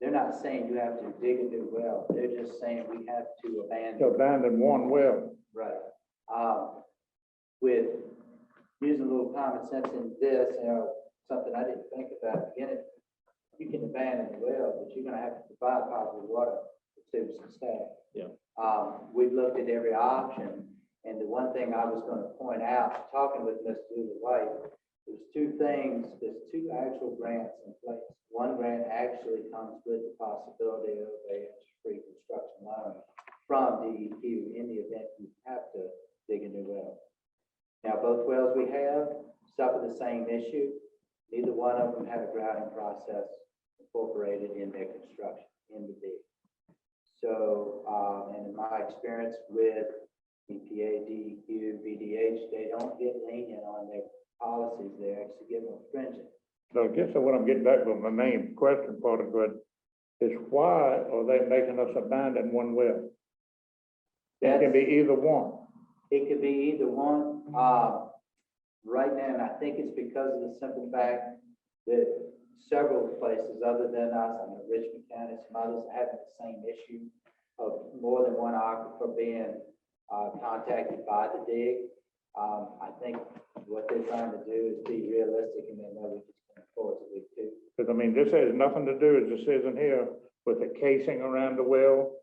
they're not saying you have to dig a new well. They're just saying we have to abandon. To abandon one well. Right. With using a little common sense in this, something I didn't think about, beginning, you can abandon the well, but you're gonna have to provide potable water for students and staff. Yeah. We've looked at every option, and the one thing I was gonna point out, talking with Ms. Julie White, there's two actual grants in place. One grant actually comes with the possibility of a free construction loan from DEQ in the event you have to dig a new well. Now, both wells we have suffer the same issue. Neither one of them have a grouting process incorporated in their construction, in the dig. So, and in my experience with EPA, DEQ, VDH, they don't get lenient on their policies. They actually get more stringent. So I guess what I'm getting back with my main question part of it is why are they making us abandon one well? It can be either one. It could be either one. Right now, and I think it's because of the simple fact that several places other than us, I know Richmond County, some others are having the same issue of more than one aquifer being contacted by the dig. I think what they're trying to do is be realistic, and they know we just can't afford to do two. Because I mean, this has nothing to do, as it says in here, with the casing around the well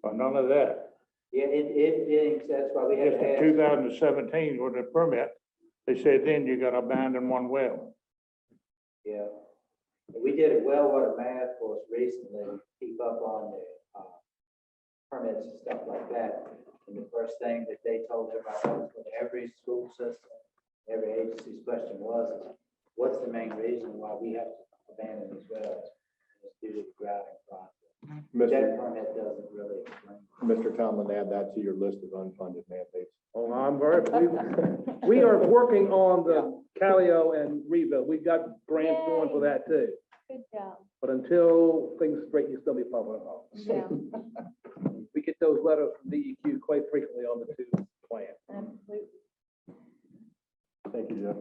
or none of that. Yeah, that's why we have Just to in ask. 2017 with the permit, they said then you got to abandon one well. Yeah. We did a well water math course recently, to keep up on the permits and stuff like that. And the first thing that they told everybody was with every school system, every agency's question was, is what's the main reason why we have to abandon these wells? It's due to the grouting process. That permit doesn't really explain. Mr. Tomlin, add that to your list of unfunded mandates. Oh, I'm very, we are working on the Calio and rebuild. We've got grants going for that too. Good job. But until things straighten, you still be following up. Yeah, We get those letters from DEQ quite frequently on the two plans. absolutely. Thank you, Jeff.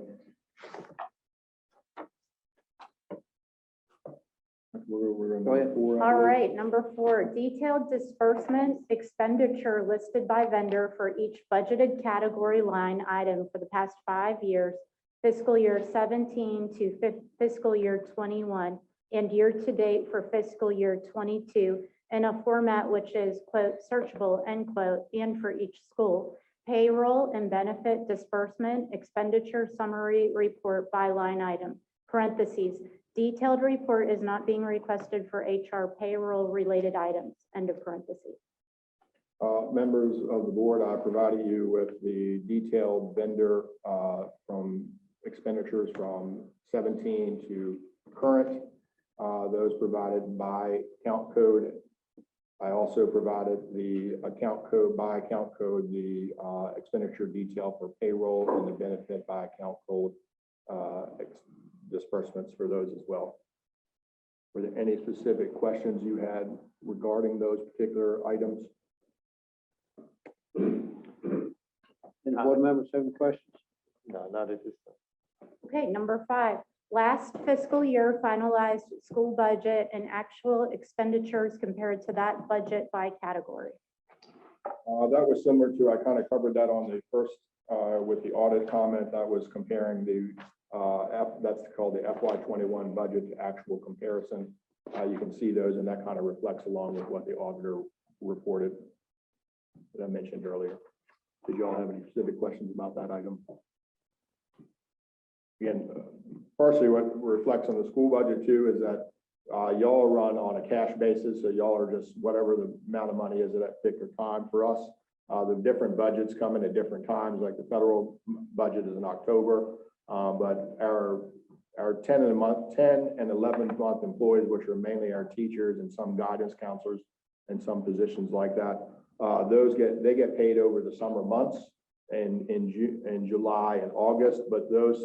We're Go ahead. All right, number 4, detailed disbursement expenditure listed by vendor for each budgeted category line item for the past 5 years, fiscal year 17 to fiscal year 21, and year to date for fiscal year 22, in a format which is, quote, searchable, end quote, and for each school. Payroll and benefit disbursement expenditure summary report by line item, parentheses. Detailed report is not being requested for HR payroll related items, end of parentheses. Members of the board, I provided you with the detailed vendor from expenditures from 17 to current, those provided by account code. I also provided the account code by account code, the expenditure detail for payroll and the benefit by account code disbursements for those as well. Were there any specific questions you had regarding those particular items? Any board members have any questions? No, not at this time. Okay, number 5, last fiscal year finalized school budget and actual expenditures compared to that budget by category. That was similar to, I kind of covered that on the first, with the audit comment. That was comparing the, that's called the FY21 budget to actual comparison. You can see those, and that kind of reflects along with what the auditor reported that I mentioned earlier. Did you all have any specific questions about that item? Again, partially what reflects on the school budget too is that y'all run on a cash basis, so y'all are just whatever the amount of money is at that particular time. For us, the different budgets come in at different times, like the federal budget is in October, but our 10 and 11 month employees, which are mainly our teachers and some guidance counselors and some positions like that, they get paid over the summer months in July and August, but those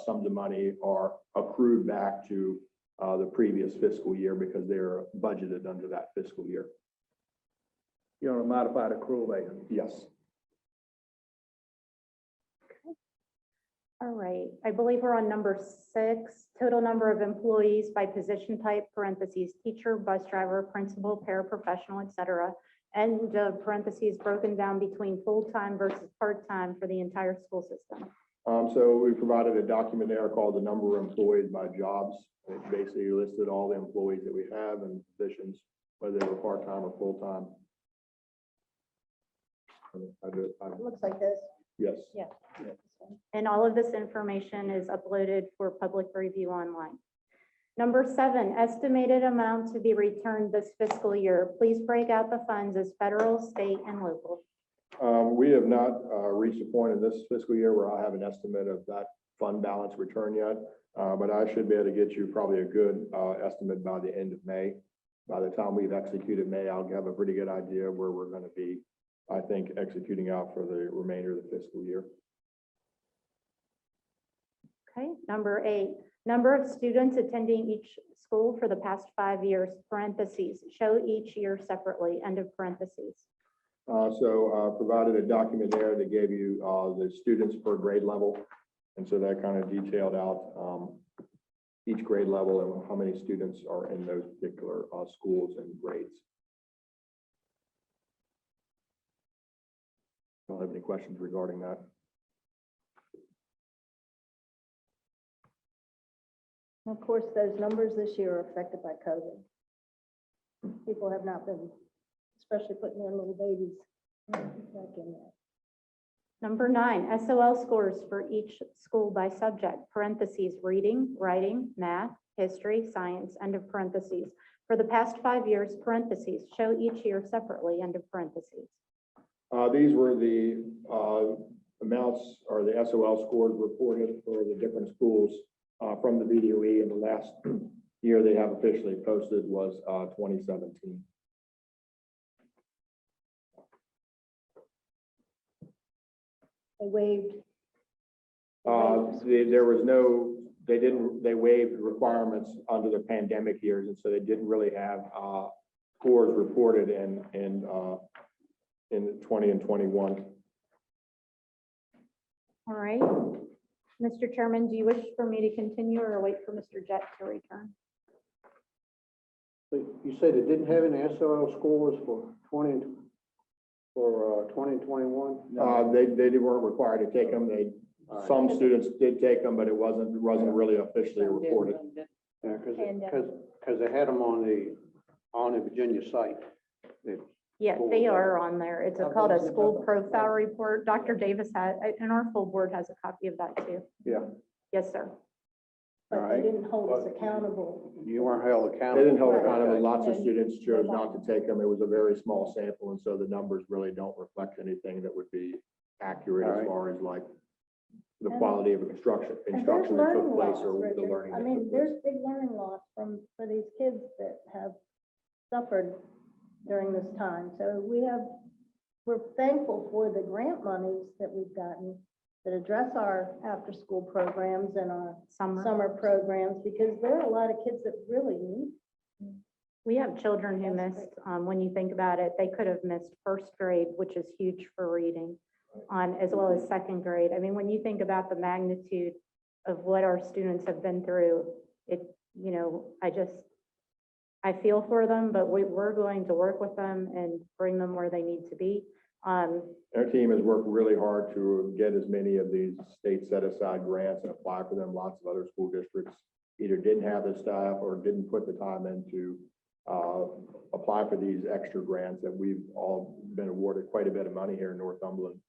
sums of money are accrued back to the previous fiscal year because they're budgeted under that fiscal year. You're on a modified accrual basis. Yes. All right, I believe we're on number 6, total number of employees by position type, parentheses, teacher, bus driver, principal, paraprofessional, et cetera, and parentheses broken down between full-time versus part-time for the entire school system. So we provided a document there called the number of employees by jobs. It basically listed all the employees that we have and positions, whether they were part-time or full-time. It looks like this. Yes. Yeah. And all of this information is uploaded for public review online. Number 7, estimated amount to be returned this fiscal year. Please break out the funds as federal, state, and local. We have not reached a point in this fiscal year where I have an estimate of that fund balance return yet, but I should be able to get you probably a good estimate by the end of May. By the time we've executed May, I'll have a pretty good idea where we're going to be, I think, executing out for the remainder of the fiscal year. Okay, number 8, number of students attending each school for the past 5 years, parentheses, show each year separately, end of parentheses. Provided a document there that gave you the students per grade level. And so that kind of detailed out each grade level and how many students are in those particular schools and grades. Don't have any questions regarding that. Of course, those numbers this year are affected by COVID. People have not been, especially putting their little babies back in there. Number 9, SOL scores for each school by subject, parentheses, reading, writing, math, history, science, end of parentheses. For the past 5 years, parentheses, show each year separately, end of parentheses. These were the amounts or the SOL scores reported for the different schools from the VDOE, and the last year they have officially posted was 2017. They waived. They waived requirements under the pandemic years, and so they didn't really have scores reported in 20 and 21. All right. Mr. Chairman, do you wish for me to continue or wait for Mr. Jett to return? So you said it didn't have any SOL scores for 2021? They weren't required to take them. Some students did take them, but it wasn't really officially reported. Yeah, because they had them on the Virginia site. Yes, they are on there. It's called a school profile report. Dr. Davis had, and our full board has a copy of that too. Yeah. Yes, sir. But All they right. didn't hold us accountable. You weren't held They accountable. didn't hold for it that. accountable. Lots of students chose not to take them. It was a very small sample, and so the numbers really don't reflect anything that would be accurate All as right. far as like the quality of instruction And there's that took learning place loss, or the Richard. learning. I that mean, took place. there's big learning loss for these kids that have suffered during this time. So we're thankful for the grant monies that we've gotten that address our after-school programs and our summer programs, because there are a lot of kids that really need. We have children who missed, when you think about it, they could have missed first grade, which is huge for reading, as well as second grade. I mean, when you think about the magnitude of what our students have been through, I feel for them, but we're going to work with them and bring them where they need to be. Our team has worked really hard to get as many of these state set-aside grants and apply for them. Lots of other school districts either didn't have the staff or didn't put the time in to apply for these extra grants, that we've all been awarded quite a bit of money here in Northumberland.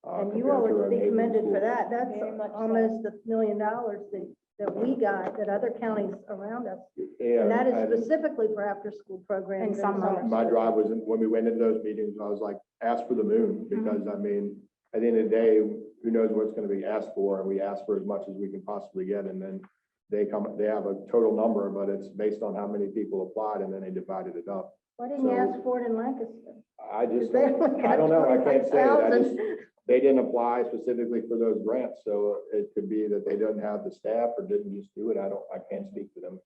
And you compared all to are our to be neighboring commended for schools. that. That's Very much so. almost $1 million that we got, that other counties around us. Yeah, And that is and specifically for after-school programs. And summer. summer my school. drive was, when we went into those meetings, I was like, ask for the moon, because I mean, at the end of the day, who knows what's gonna be asked for, and we ask for as much as we can possibly get, and then they have a total number, but it's based on how many people applied, and then they divided it up. Why didn't you So- ask for it in Lancaster? I just, They only got I don't know, I can't say, I just, 25,000. they didn't apply specifically for those grants, so it could be that they didn't have the staff or didn't just do it, I can't speak for them.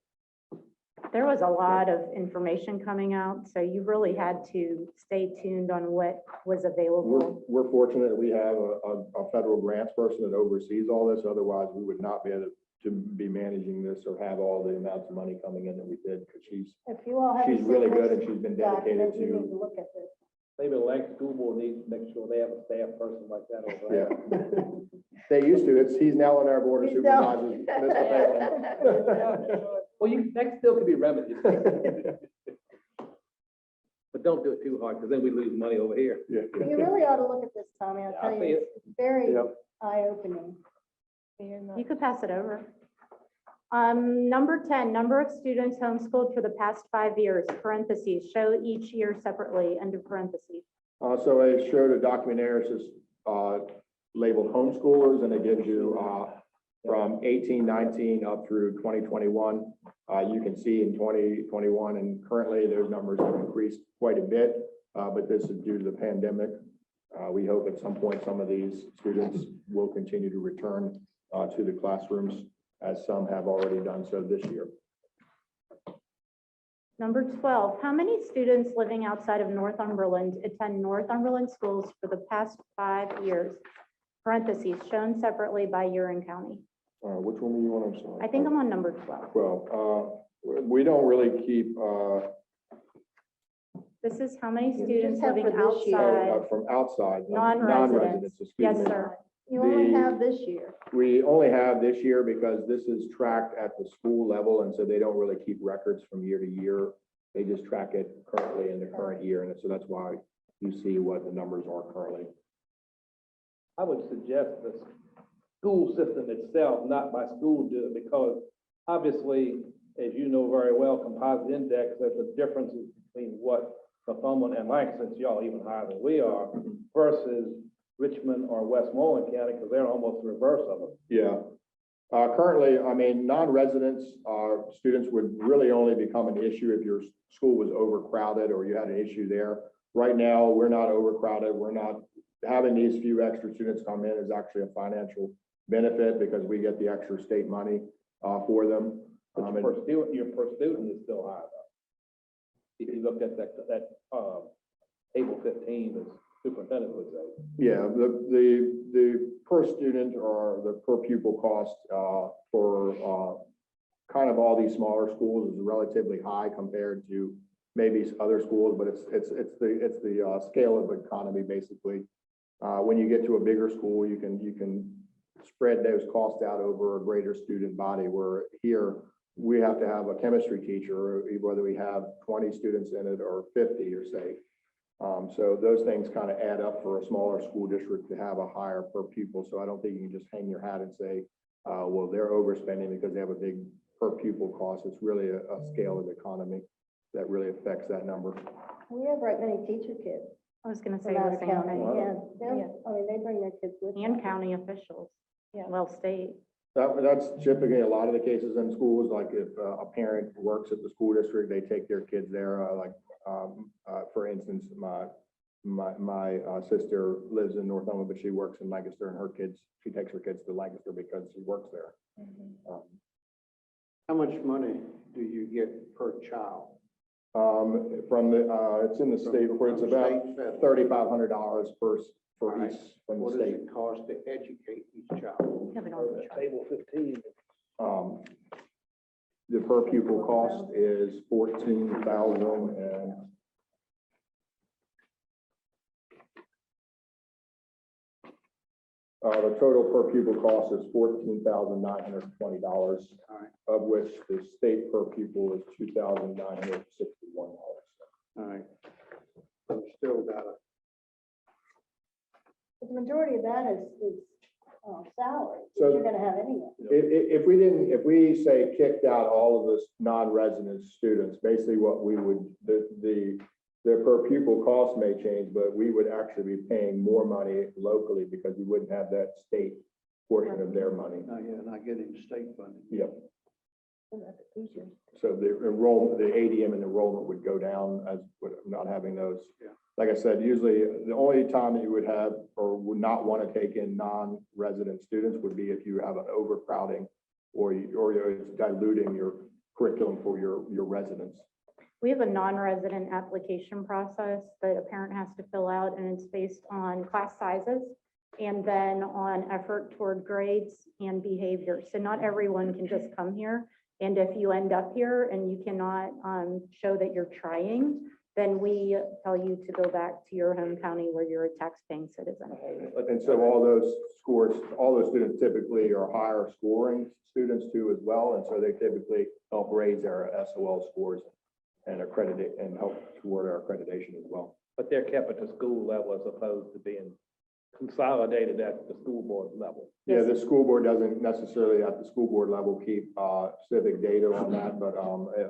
There was a lot of information coming out, so you really had to stay tuned on what was available. We're fortunate that we have a federal grants person that oversees all this, otherwise we would not be able to be managing this or have all the amounts of money coming in that we did, because If you all haven't she's seen really this good and she's been dedicated document, you need to, to look at this. Maybe the Lancaster School Board needs to make sure they have a staff person like that over yeah. there. They used to, he's now on our board of He's now- supervisors, Mr. Palin. Well, that still could be remedied. But don't do it too hard, because then we lose money over here. Yeah. You really ought to look at this, Tommy. I'll Yeah, tell I see you, it. it's very Yep. eye-opening. You could pass it over. Number 10, number of students homeschooled for the past 5 years, parentheses, show each year separately, under parentheses. So I showed a document there, it's just labeled homeschoolers, and it gives you from 18-19 up through 2021. You can see in 2021, and currently those numbers have increased quite a bit, but this is due to the pandemic. We hope at some point some of these students will continue to return to the classrooms, as some have already done so this year. Number 12, how many students living outside of Northumberland attend Northumberland schools for the past 5 years? Parentheses, shown separately by year and county. Which one were you on? I'm sorry. I think I'm on number 12. Well, we don't really keep This is how many You students just have living for this year. outside. from outside. Non-residents. Excuse Yes, me. sir. You only The- have this year. We only have this year because this is tracked at the school level, and so they don't really keep records from year to year. They just track it currently in the current year, and so that's why you see what the numbers are currently. I would suggest the school system itself, not by school, do it, because obviously, as you know very well, composite index, there's a difference between what Northumberland and Lancaster, since y'all even higher than we are, versus Richmond or Westmoreland County, because they're almost the reverse of it. Yeah. Currently, I mean, non-residents, students would really only become an issue if your school was overcrowded or you had an issue there. Right now, we're not overcrowded. We're not, having these few extra students come in is actually a financial benefit because we get the extra state money for them. But your per student is still high, though. If you look at that table 15, the superintendent would say. Yeah, the per student or the per pupil cost for kind of all these smaller schools is relatively high compared to maybe other schools, but it's the scale of the economy, basically. When you get to a bigger school, you can spread those costs out over a greater student body, where here we have to have a chemistry teacher, whether we have 20 students in it or 50 or say. So those things kind of add up for a smaller school district to have a higher per pupil. So I don't think you can just hang your hat and say, well, they're overspending because they have a big per pupil cost. It's really a scale of the economy that really affects that number. We have right many teacher kids I was going to say from out the of same county. thing. Yeah, I mean, they bring their kids with them. And county officials. Yeah. Well, state. That's typically a lot of the cases in schools, like if a parent works at the school district, they take their kids there, for instance, my sister lives in Northumberland, but she works in Lancaster, and she takes her kids to Lancaster because she works there. How much money do you get per child? From the, it's in the state report, it's about $3,500 for Alright. each from the What does state. it cost to educate each child? Have it on the chart. Table 15. The per pupil cost is $14,000 and the total per pupil cost is $14,920, Alright. of which the state per pupil is $2,961. All right. So we still got a the majority of that is salary, So- you're gonna have anyway. If we say kicked out all of the non-resident students, basically what we would, the per pupil cost may change, but we would actually be paying more money locally because we wouldn't have that state portion of their money. Not getting state funding. Yep. That's easier. So the ADM and enrollment would go down as with not having those. Yeah. Like I said, usually the only time that you would have or would not want to take in non-resident students would be if you have an overcrowding or you're diluting your curriculum for your residents. We have a non-resident application process that a parent has to fill out, and it's based on class sizes and then on effort toward grades and behavior. So not everyone can just come here. And if you end up here and you cannot show that you're trying, then we tell you to go back to your home county where you're a tax-paying citizen. And so all those scores, all those students typically are higher scoring students too as well. And so they typically help raise our SOL scores and accredit and help toward our accreditation as well. But they're kept at the school level as opposed to being consolidated at the school board level. Yeah, the school board doesn't necessarily at the school board level keep civic data on that, but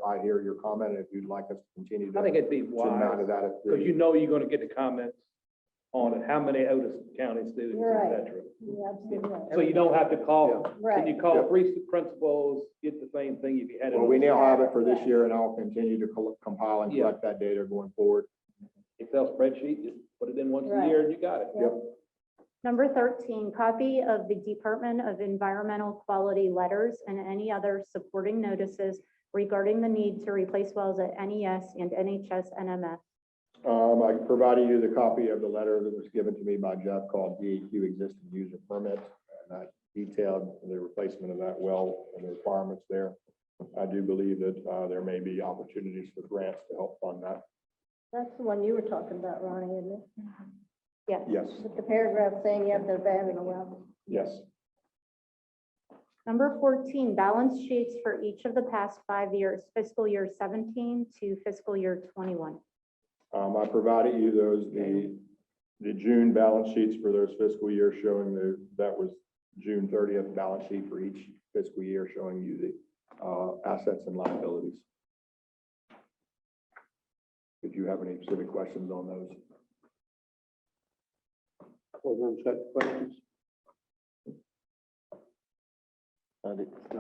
I hear your comment. If you'd like us to continue I think to it'd be monitor wise, that. because you know you're gonna get the comments on it, how many Otis County students, Right. et cetera. You're absolutely right. So you don't have to call, Right. can you call Yeah. 3 principals, get the same thing if you had it? Well, on we the- now have it for this year and I'll continue to compile and Yeah. collect that data going forward. Excel spreadsheet, just put it in once a Right. year and you got it. Yep. Number 13, copy of the Department of Environmental Quality letters and any other supporting notices regarding the need to replace wells at NES and NHS NMS. I provided you the copy of the letter that was given to me by Jeff called DEQ Existing User Permit. And that detailed the replacement of that well and the requirements there. I do believe that there may be opportunities for grants to help fund that. That's the one you were talking about, Ronnie, isn't it? Yes. Yes, With the paragraph saying you have to abandon a well. yes. Number 14, balance sheets for each of the past 5 years, fiscal year 17 to fiscal year 21. I provided you the June balance sheets for those fiscal years showing that was June 30th balance sheet for each fiscal year showing you the assets and liabilities. If you have any specific questions on those. Programs got questions?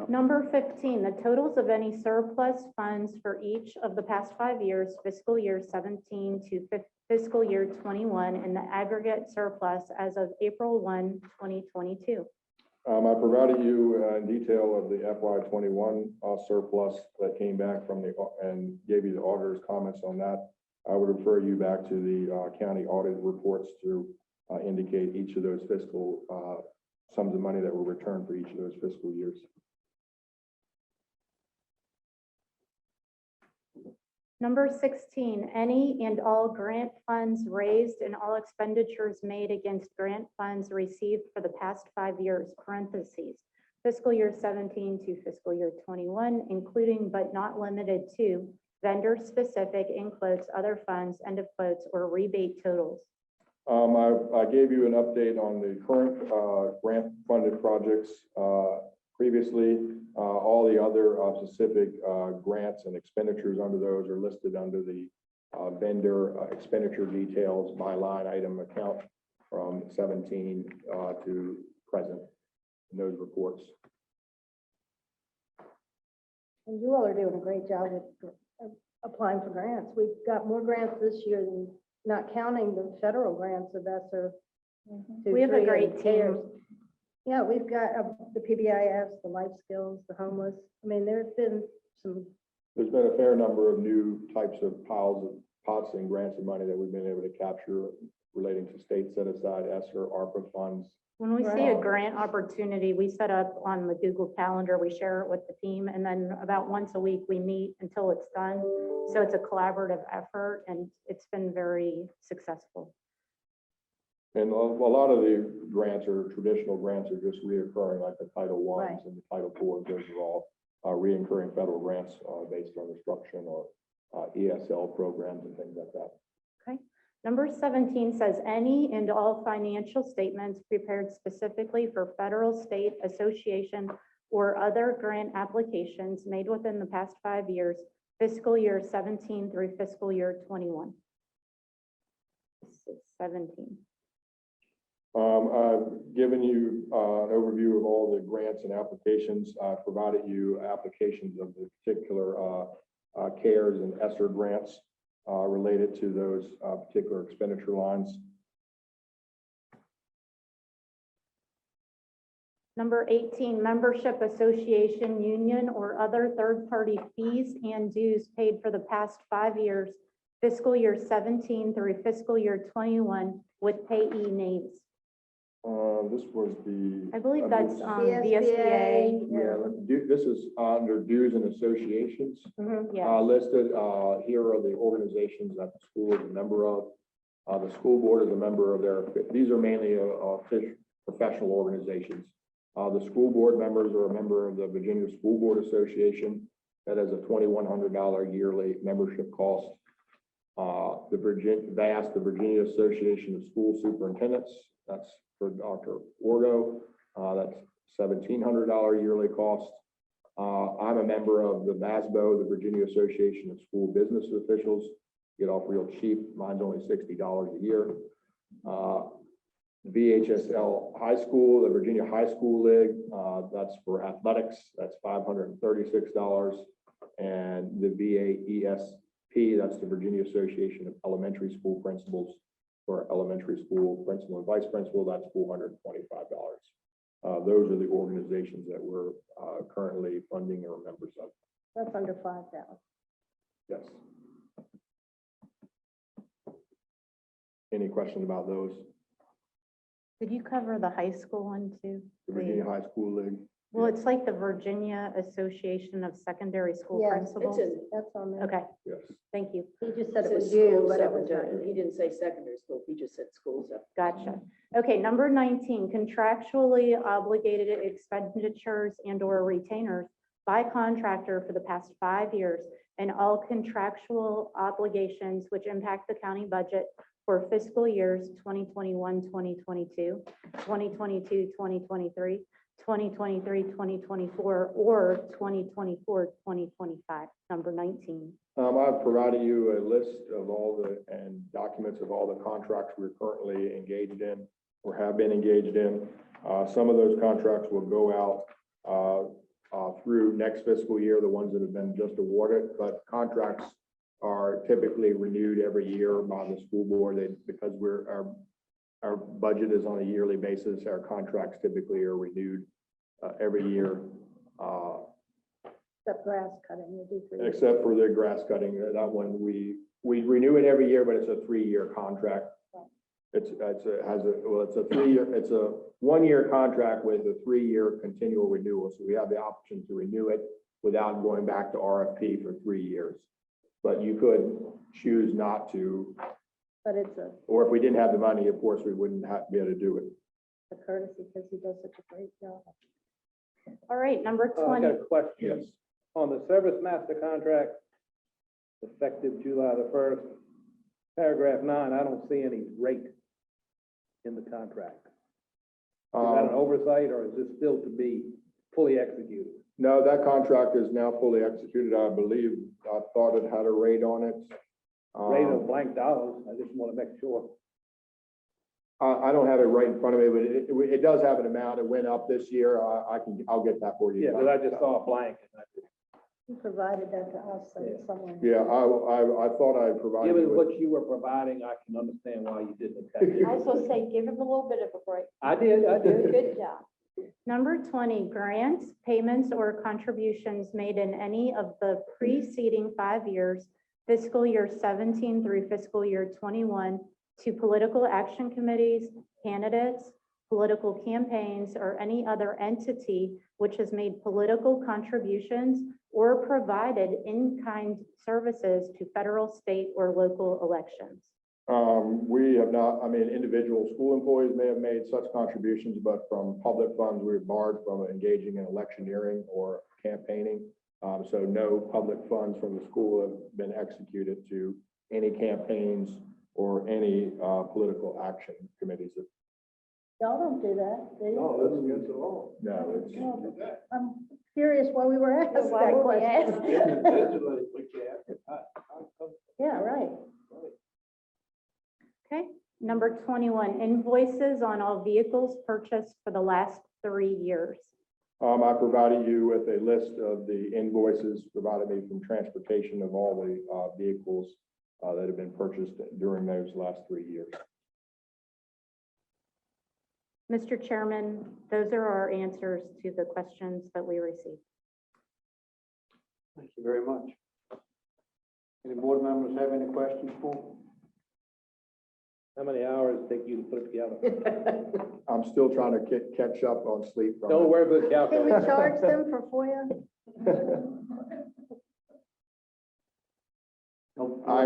Number 15, the totals of any surplus funds for each of the past 5 years, fiscal year 17 to fiscal year 21, and the aggregate surplus as of April 1, 2022. I provided you in detail of the FY21 surplus that came back from and gave you the auditor's comments on that. I would refer you back to the county audit reports to indicate each of those fiscal sums of money that were returned for each of those fiscal years. Number 16, any and all grant funds raised and all expenditures made against grant funds received for the past 5 years, parentheses, fiscal year 17 to fiscal year 21, including but not limited to vendor-specific, in quotes, other funds, end of quotes, or rebate totals. I gave you an update on the current grant-funded projects previously. All the other specific grants and expenditures under those are listed under the vendor expenditure details by line item account from 17 to present in those reports. And you all are doing a great job with applying for grants. We've got more grants this year than, not counting the federal grants of ESSER. We have a great team. Yeah, we've got the PBIS, the life skills, the homeless. I mean, there's been some, There's been a fair number of new types of pots and grants of money that we've been able to capture relating to state set aside, ESSER, ARPA funds. When we see a grant opportunity, we set up on the Google Calendar, we share it with the team, and then about once a week, we meet until it's done. So it's a collaborative effort, and it's been very successful. And a lot of the grants are traditional grants are just reoccurring, like the Title Is and the Title IVs. Those are all reoccurring federal grants based on instruction or ESL programs and things like that. Number 17 says any and all financial statements prepared specifically for federal, state, association, or other grant applications made within the past 5 years, fiscal year 17 through fiscal year 21. This is 17. I've given you an overview of all the grants and applications. I've provided you applications of the particular CARES and ESSER grants related to those particular expenditure lines. Number 18, membership association, union, or other third-party fees and dues paid for the past 5 years, fiscal year 17 through fiscal year 21, with payee names. This was the. I believe that's VSBA. VSBA. Yeah, this is under dues and associations. Yeah, Listed, here are the organizations that the school is a member of. The school board is a member of these are mainly professional organizations. The school board members are a member of the Virginia School Board Association. That has a $2,100 yearly membership cost. The Virginia Association of School Superintendents, that's for Dr. Orgo. That's $1,700 yearly cost. I'm a member of the VASBO, the Virginia Association of School Business Officials. Get off real cheap. Mine's only $60 a year. VHSL High School, the Virginia High School League, that's for athletics. That's $536. And the VAESP, that's the Virginia Association of Elementary School Principals. For elementary school principal and vice principal, that's $425. Those are the organizations that we're currently funding or members of. That's under 5,000. Yes. Any questions about those? did you cover the high school one too? The Virginia High School League? Well, it's like the Virginia Association of Secondary School Yes, Principals. That's on there. Okay, Yes. thank you. He just said it Says was you, school but it was not secondary. He you. didn't say secondary school, he just said schools. Gotcha. Okay, number 19, contractually obligated expenditures and or retainers by contractor for the past 5 years and all contractual obligations which impact the county budget for fiscal years 2021, 2022, 2022, 2023, 2023, 2024, or 2024, 2025, number 19. I've provided you a list of all and documents of all the contracts we're currently engaged in or have been engaged in. Some of those contracts will go out through next fiscal year, the ones that have been just awarded, but contracts are typically renewed every year by the school board. Because our budget is on a yearly basis, our contracts typically are renewed every year. Except grass cutting, we do 3 years. Except for the grass cutting, that one we renew it every year, but it's a 3-year contract. It's a 3-year, it's a 1-year contract with a 3-year continual renewal. So we have the option to renew it without going back to RFP for 3 years. But you could choose not to, But it's a or if we didn't have the money, of course, we wouldn't be able to do it. courtesy because he does such a great job. All right, number I 20. got a question. Yes. On the service master contract, effective July the 1st, paragraph 9, I don't see any rate in the contract. Is that an oversight or is this still to be fully executed? No, that contract is now fully executed. I believe, I thought it had a rate on it. Rate of blank dollars, I just want to make sure. I don't have it right in front of me, but it does have an amount. It went up this year. I'll get that for you. Yeah, because I just saw a blank. He provided that to us somewhere. Yeah, I thought I provided. Given you what with- you were providing, I can understand why you didn't attach it. Also say, give him a little bit of a break. I did. Good job. Number 20, grants, payments, or contributions made in any of the preceding 5 years, fiscal year 17 through fiscal year 21, to political action committees, candidates, political campaigns, or any other entity which has made political contributions or provided in-kind services to federal, state, or local elections. We have not, individual school employees may have made such contributions, but from public funds, we're barred from engaging in electioneering or campaigning. So no public funds from the school have been executed to any campaigns or any political action committees. Y'all don't do that, do you? No, that's against the law. No, it's, I'm curious why we were asked Why that were we question. asked? Individually, we can't. Yeah, right. Okay. Number 21, invoices on all vehicles purchased for the last 3 years. I provided you with a list of the invoices provided me from transportation of all the vehicles that have been purchased during those last 3 years. Mr. Chairman, those are our answers to the questions that we received. Thank you very much. Any board members have any questions for? How many hours does it take you to put it together? I'm still trying to catch up on sleep from Don't it. worry about the Can we calculator. charge them for FOIA? I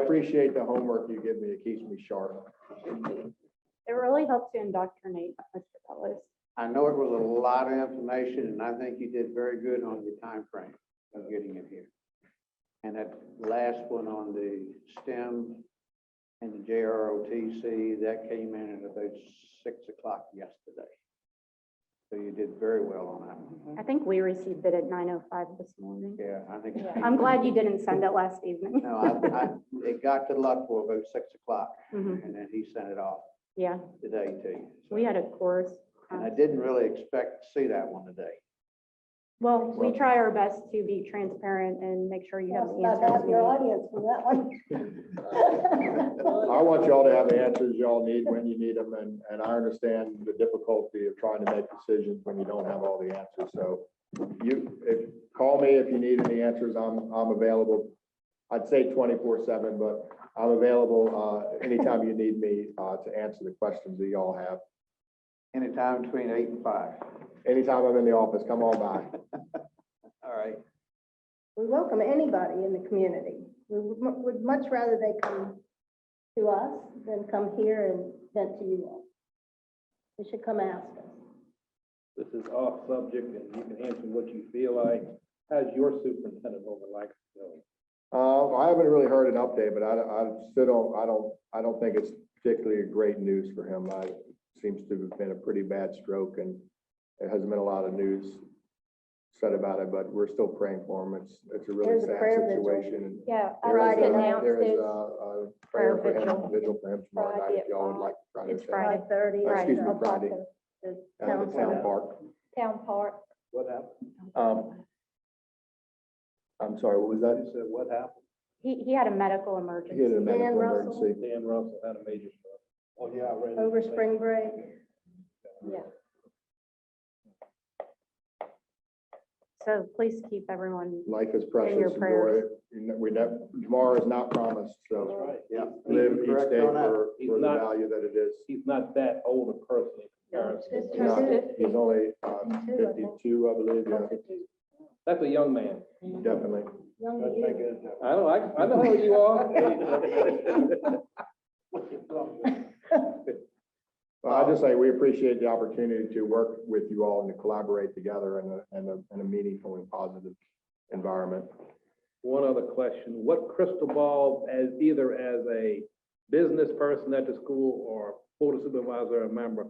appreciate the homework you give me. It keeps me sharp. It really helps to indoctrinate, Mr. Ellis. I know it was a lot of information, and I think you did very good on the time frame of getting it here. And that last one on the STEM and the JROTC, that came in at about 6 o'clock yesterday. So you did very well on that one. I think we received it at 9:05 this morning. Yeah, I think. I'm glad you didn't send it last evening. No, it got to luck for about 6 o'clock, Mhm. and then he sent it off Yeah, today to you. So- we had a course. And I didn't really expect to see that one today. Well, we try our best to be transparent and make sure you have the About half answers. your you need. audience from that one. I want y'all to have the answers y'all need when you need them, and I understand the difficulty of trying to make decisions when you don't have all the answers. So call me if you need any answers. I'm available. I'd say 24/7, but I'm available anytime you need me to answer the questions that y'all have. Anytime between 8 and 5. Anytime I'm in the office, come on by. All right. We welcome anybody in the community. We would much rather they come to us than come here and vent to you all. They should come ask us. This is off subject and you can answer what you feel like. How's your superintendent over Lancaster doing? I haven't really heard an update, but I still don't think it's particularly great news for him. Seems to have been a pretty bad stroke, and there hasn't been a lot of news said about it, but we're still praying for him. It's a really There's a sad prayer vigil. situation. And Yeah, I there is just a- announced there is it. a prayer for him, vigil. vigil for him tomorrow night, Friday if at y'all would 5. like to try to It's attend. Friday. 5:30. Excuse me, I'll talk Friday. to the At town the town center. park. Town Park. What happened? I'm sorry, what was that? You said, what happened? He had a medical He emergency. had a medical Russell? emergency. Dan Russell had a major stroke. Oh, yeah, I read it. Over spring break. Yeah. So please keep everyone, Life is precious. your Enjoy prayers. it. Tomorrow is not promised, so Right. Yeah. live each Correct day on that. for He's the not- value that it is. He's not that old a person in comparison. Just He's turned not- 50. He's only think. 52, I believe, yeah, That's a young man. definitely. Young Let's to make you. it. I know who you are. Well, I just say we appreciate the opportunity to work with you all and to collaborate together in a meaningful and positive environment. One other question, what crystal ball, as either as a business person at the school or board of supervisor or member,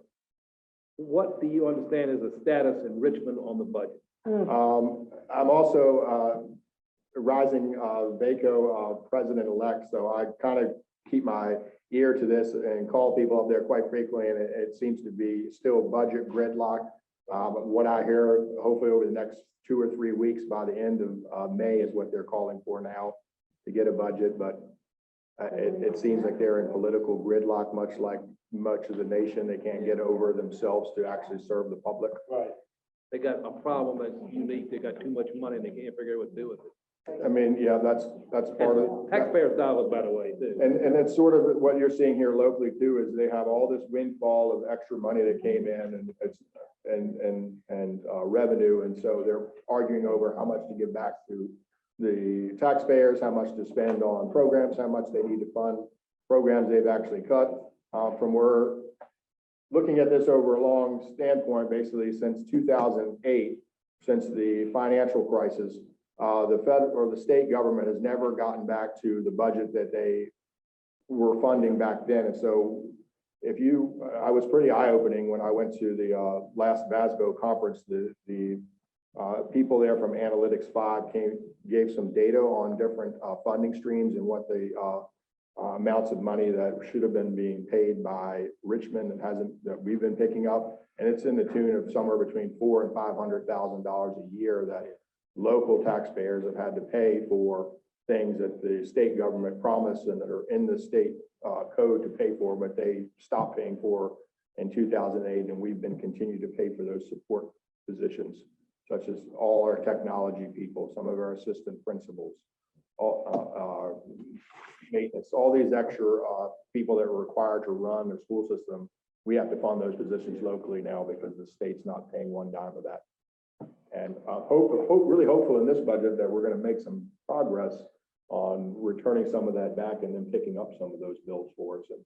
what do you understand is the status in Richmond on the budget? I'm also rising VACO president-elect, so I kind of keep my ear to this and call people up there quite frequently, and it seems to be still budget gridlock. But what I hear, hopefully over the next 2 or 3 weeks, by the end of May is what they're calling for now to get a budget, but it seems like they're in political gridlock, much of the nation. They can't get over themselves to actually serve the public. Right. They got a problem that's unique, they got too much money and they can't figure out what to do with it. I mean, yeah, that's part of. And taxpayers' dollars, by the way, too. And it's sort of what you're seeing here locally too, is they have all this windfall of extra money that came in and it's, and revenue. And so they're arguing over how much to give back to the taxpayers, how much to spend on programs, how much they need to fund programs they've actually cut. From where, looking at this over a long standpoint, basically since 2008, since the financial crisis, the federal or the state government has never gotten back to the budget that they were funding back then. And so if you, I was pretty eye-opening when I went to the last VASBO conference. The people there from Analytics 5 gave some data on different funding streams and what the amounts of money that should have been being paid by Richmond that we've been picking up. And it's in the tune of somewhere between $400,000 and $500,000 a year that local taxpayers have had to pay for things that the state government promised and that are in the state code to pay for, but they stopped paying for in 2008. And we've been continuing to pay for those support positions, such as all our technology people, some of our assistant principals, all, maintenance, all these extra people that are required to run their school system. We have to fund those positions locally now because the state's not paying one dime of that. And really hopeful in this budget that we're going to make some progress on returning some of that back and then picking up some of those bills for us. And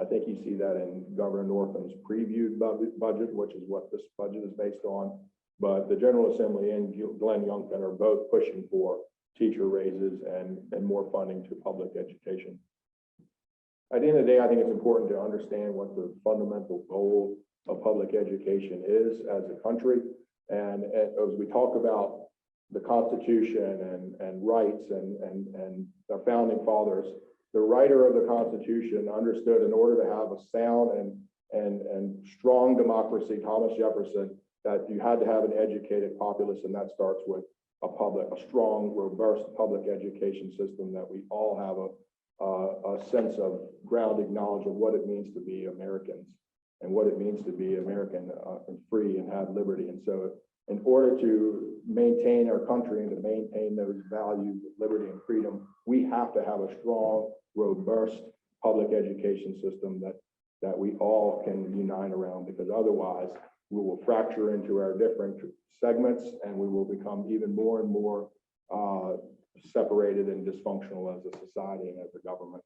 I think you see that in Governor Northam's previewed budget, which is what this budget is based on. But the General Assembly and Glenn Youngkin are both pushing for teacher raises and more funding to public education. At the end of the day, I think it's important to understand what the fundamental goal of public education is as a country. And as we talk about the Constitution and rights and our founding fathers, the writer of the Constitution understood in order to have a sound and strong democracy, Thomas Jefferson, that you had to have an educated populace, and that starts with a strong, robust public education system that we all have a sense of grounded knowledge of what it means to be Americans and what it means to be American and free and have liberty. And so in order to maintain our country and to maintain those values of liberty and freedom, we have to have a strong, robust public education system that we all can unite around, because otherwise we will fracture into our different segments and we will become even more and more separated and dysfunctional as a society and as a government.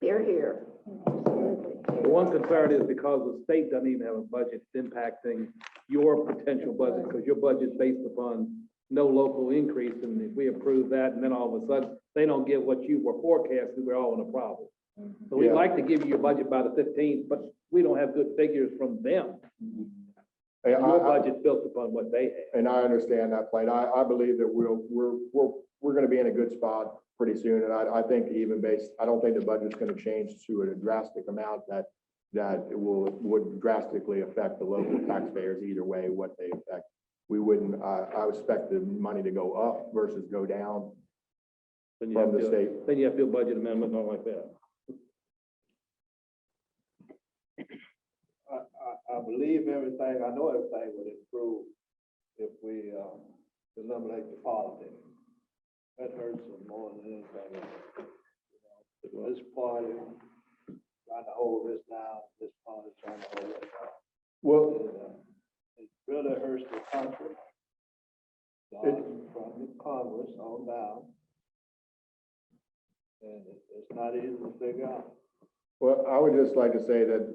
Here, here. The one concern is because the state doesn't even have a budget, it's impacting your potential budget, because your budget's based upon no local increase. And if we approve that, and then all of a sudden, they don't get what you were forecasting, we're all in a problem. So we'd like to give you your budget by the 15th, but we don't have good figures from them. Your budget's built upon what they have. And I understand that, Plain. I believe that we're going to be in a good spot pretty soon. And I think even I don't think the budget's going to change to a drastic amount that would drastically affect the local taxpayers either way, what they affect. We wouldn't, I would expect the money to go up versus go down Then from the state. Then you have to do a budget amendment, not like that. I believe everything, I know everything would improve if we eliminate the politics. That hurts them more than anything else. You know, this party trying to hold this down, this party trying to hold it down. Well, It really hurts the country. From the Congress on down. And it's not easy to figure out. well, I would just like to say that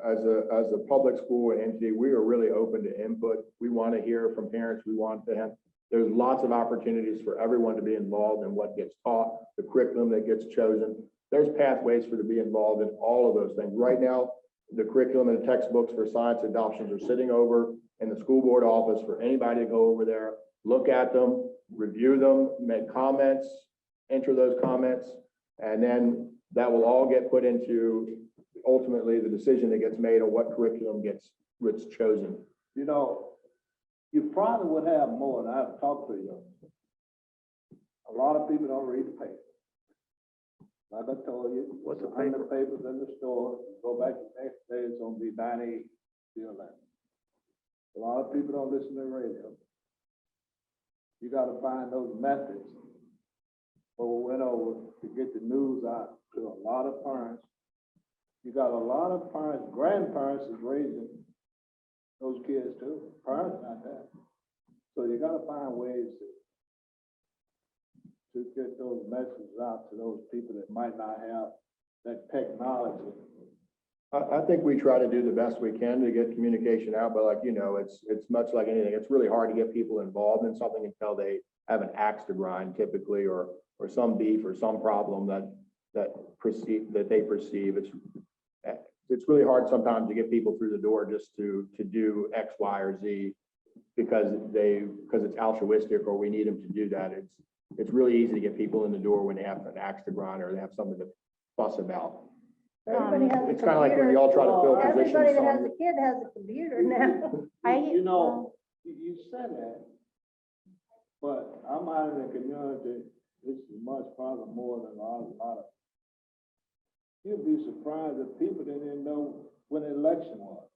as a public school and entity, we are really open to input. We want to hear from parents. We want to have, there's lots of opportunities for everyone to be involved in what gets taught, the curriculum that gets chosen. There's pathways for to be involved in all of those things. Right now, the curriculum and the textbooks for science adoptions are sitting over in the school board office for anybody to go over there, look at them, review them, make comments, enter those comments, and then that will all get put into ultimately the decision that gets made on what curriculum gets chosen. You know, you probably would have more, and I've talked to you. A lot of people don't read the paper. Like I told you, What's the on the paper? papers in the store, go back the next day, it's gonna be 98, still that. A lot of people don't listen to the radio. You gotta find those methods. But we went over to get the news out to a lot of parents. You got a lot of parents, grandparents is raising those kids too. Parents not that. So you gotta find ways to get those messages out to those people that might not have that technology. I think we try to do the best we can to get communication out, but like, you know, it's much like anything. It's really hard to get people involved in something until they have an axe to grind typically, or some beef or some problem that they perceive. It's really hard sometimes to get people through the door just to do X, Y, or Z because it's altruistic or we need them to do that. It's really easy to get people in the door when they have an axe to grind or they have something to fuss about. Everybody has a It's kind of like when computer. y'all try to fill positions. Everybody that has on- a kid has a computer now. You know, you said that, but I'm out in the community, this is much probably more than a lot of. You'd be surprised if people didn't even know when the election was.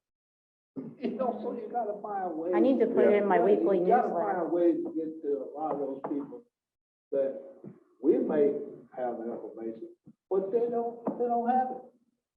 You know, so you gotta find ways. I need to put it in my weekly You gotta newsletter. find ways to get to a lot of those people that we may have the information, but they don't have it.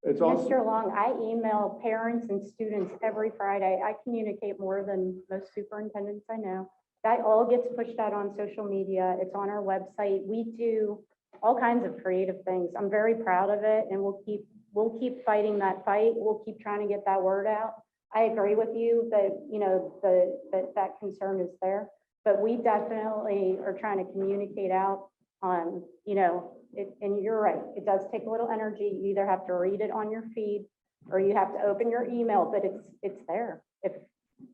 It's also, Mr. Long, I email parents and students every Friday. I communicate more than most superintendents I know. That all gets pushed out on social media. It's on our website. We do all kinds of creative things. I'm very proud of it, and we'll keep fighting that fight. We'll keep trying to get that word out. I agree with you that, you know, that concern is there, but we definitely are trying to communicate out on, you know, and you're right, it does take a little energy. You either have to read it on your feed or you have to open your email, but it's there. If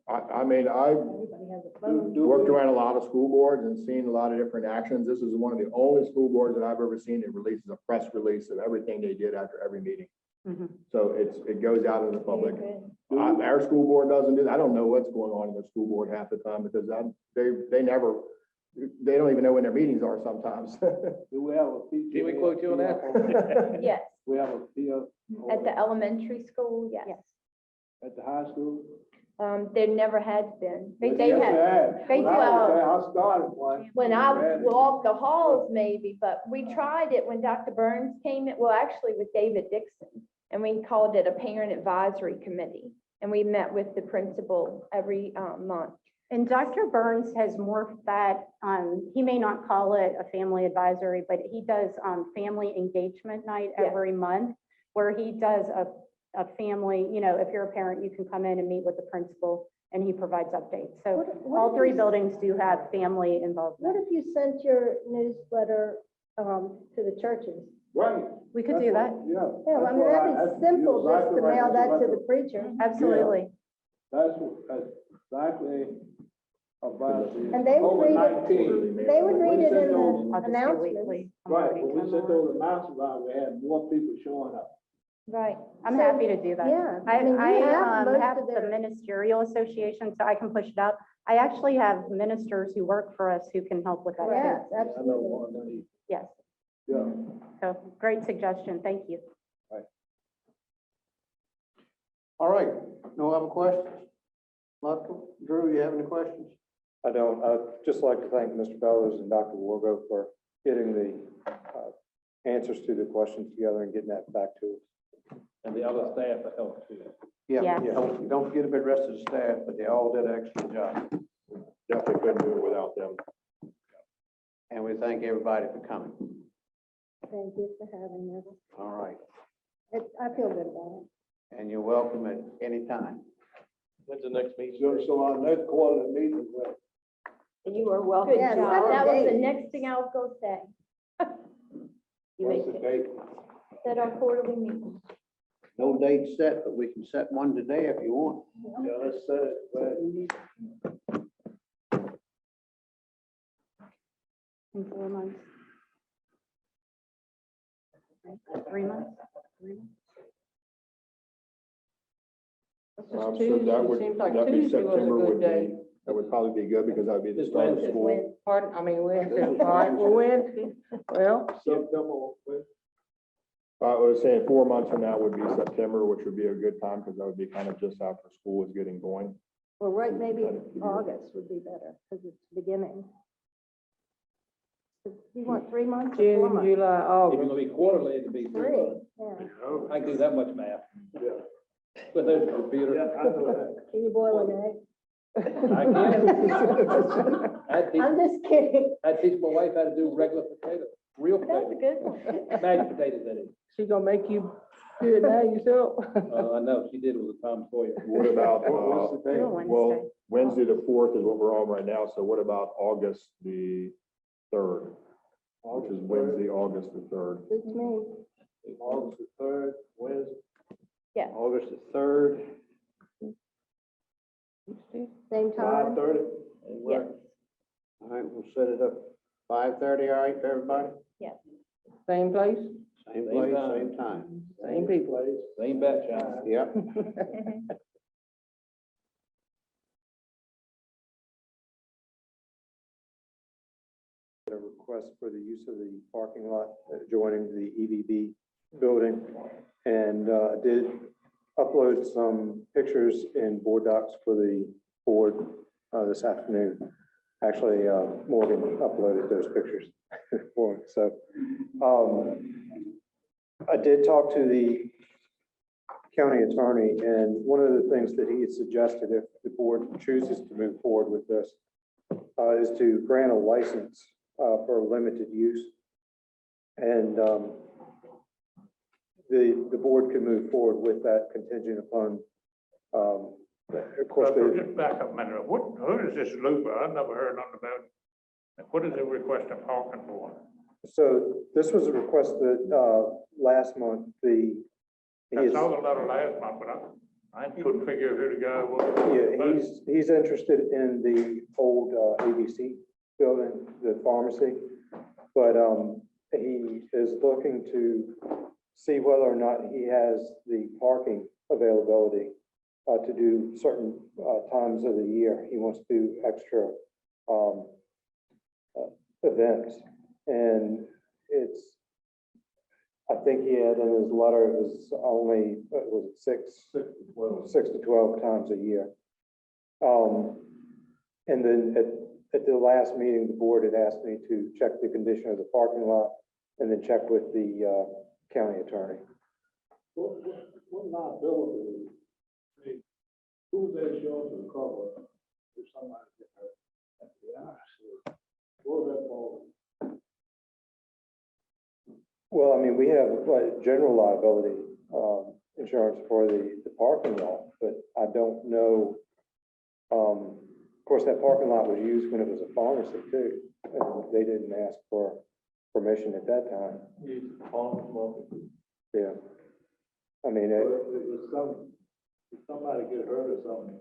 I mean, I Everybody has a phone. worked around a lot of school boards and seen a lot of different actions. This is one of the only school boards that I've ever seen that releases a press release of everything they did after every meeting. Mhm. So it goes out in the public. Our school board doesn't do that. I don't know what's going on in the school board half the time because they don't even know when their meetings are sometimes. Do we have a PTA? Can we quote you on that? Yes, We have a PO at the elementary school, yes. at the high school? There never has been. They Yes, have, they When I was do. there, I started one. When I walked the halls maybe, but we tried it when Dr. Burns came in, well, actually with David Dixon. And we called it a parent advisory committee. And we met with the principal every month. And Dr. Burns has morphed that, he may not call it a family advisory, but he does family engagement night Yeah. every month, where he does a family, you know, if you're a parent, you can come in and meet with the principal, and he provides updates. So What all if three you- buildings do have family involvement. What if you sent your newsletter to the churches? Right. We could do that, Yeah. Yeah, well, I mean, that'd be simple just to mail that to the preacher. absolutely. That's exactly about the And they would read it. COVID-19. They would read it in I'll the just do announcements. weekly. I'm Right, already when we come sent on. those announcements out, we had more people showing up. Right. I'm So, happy to do that. Yeah. I mean, you have most of the their- ministerial association, so I can push it out. I actually have ministers who work for us who can help with that Yes, too. I know absolutely. one of them. Yes, Yeah. so great suggestion, thank you. All right, no other questions? Luttrell, Drew, you have any questions? I don't. I'd just like to thank Mr. Bellows and Dr. Wargo for getting the answers to the questions together and getting that back to us. And the other staff that helped too. Yeah. Don't forget about the rest of the staff, but they all did an excellent job. Definitely couldn't do it without them. And we thank everybody for coming. Thank you for having us. All right, I feel good about it. and you're welcome at any time. When's the next meeting? So our next quarterly meeting, You are welcome. Good job. That was the Date. next thing I was gonna say. You what's make the it, date? set our quarterly meeting. No date set, but we can set one today if you want. Yeah, let's set it. In 4 months. 3 months? I'm sure that would, Seems like that'd be Tuesday was a September good would day. be, that would probably be good because that would be the This start of Wednesday. school. Pardon, I mean, Wednesday, all right, well, Wednesday, well, September, I was saying 4 months from now would be September, which would be a good time because that would be kind of just after school is getting going. Well, right, maybe August would be better because it's beginning. You want 3 months or 4 June, months? July, If it's August. gonna be quarterly, it'd be 3 Three, months. yeah. I can do that much math. Yeah. With those computer. Yeah, I know that. Can you boil an egg? I can. I'd teach, I'm just kidding. I'd teach my wife how to do regular potatoes, real That's a potatoes, good one. mashed potatoes, that is. She gonna make you do it now yourself? I know, she did it with Tom Sawyer. What about, What's the date? Do it well, Wednesday. Wednesday the 4th is what we're on right now. So what about August the 3rd? Which is Wednesday, August the 3rd. It's me. August the 3rd, Wednesday. Yes. August the 3rd. Same time. 5:30. Yes, All right, we'll set it up 5:30, all right, for everybody? yes. Same place, Same place, same time. same people. Same bet, John. Yep. A request for the use of the parking lot adjoining the EVB building. And did upload some pictures in board docs for the board this afternoon. Actually, Morgan uploaded those pictures for me. So I did talk to the county attorney, and one of the things that he had suggested, if the board chooses to move forward with this, is to grant a license for limited use. And the board could move forward with that contingent upon, of course, Just back up a minute. Who is this Luba? I've never heard nothing about it. What is it requesting parking for? so this was a request that last month, I his, saw the letter last month, but I couldn't figure out who to go. yeah, he's interested in the old ABC building, the pharmacy. But he is looking to see whether or not he has the parking availability to do certain times of the year. He wants to do extra events. And it's, I think he had in his letter, it was only, was it 6 to 12 times a year. And then at the last meeting, the board had asked me to check the condition of the parking lot and then check with the county attorney. What liability, who's that insurance will cover if somebody get hurt? At the accident? What was that for? Well, I mean, we have general liability insurance for the parking lot, but I don't know. Of course, that parking lot was used when it was a pharmacy too, and they didn't ask for permission at that time. Yeah. I mean, If somebody get hurt or something,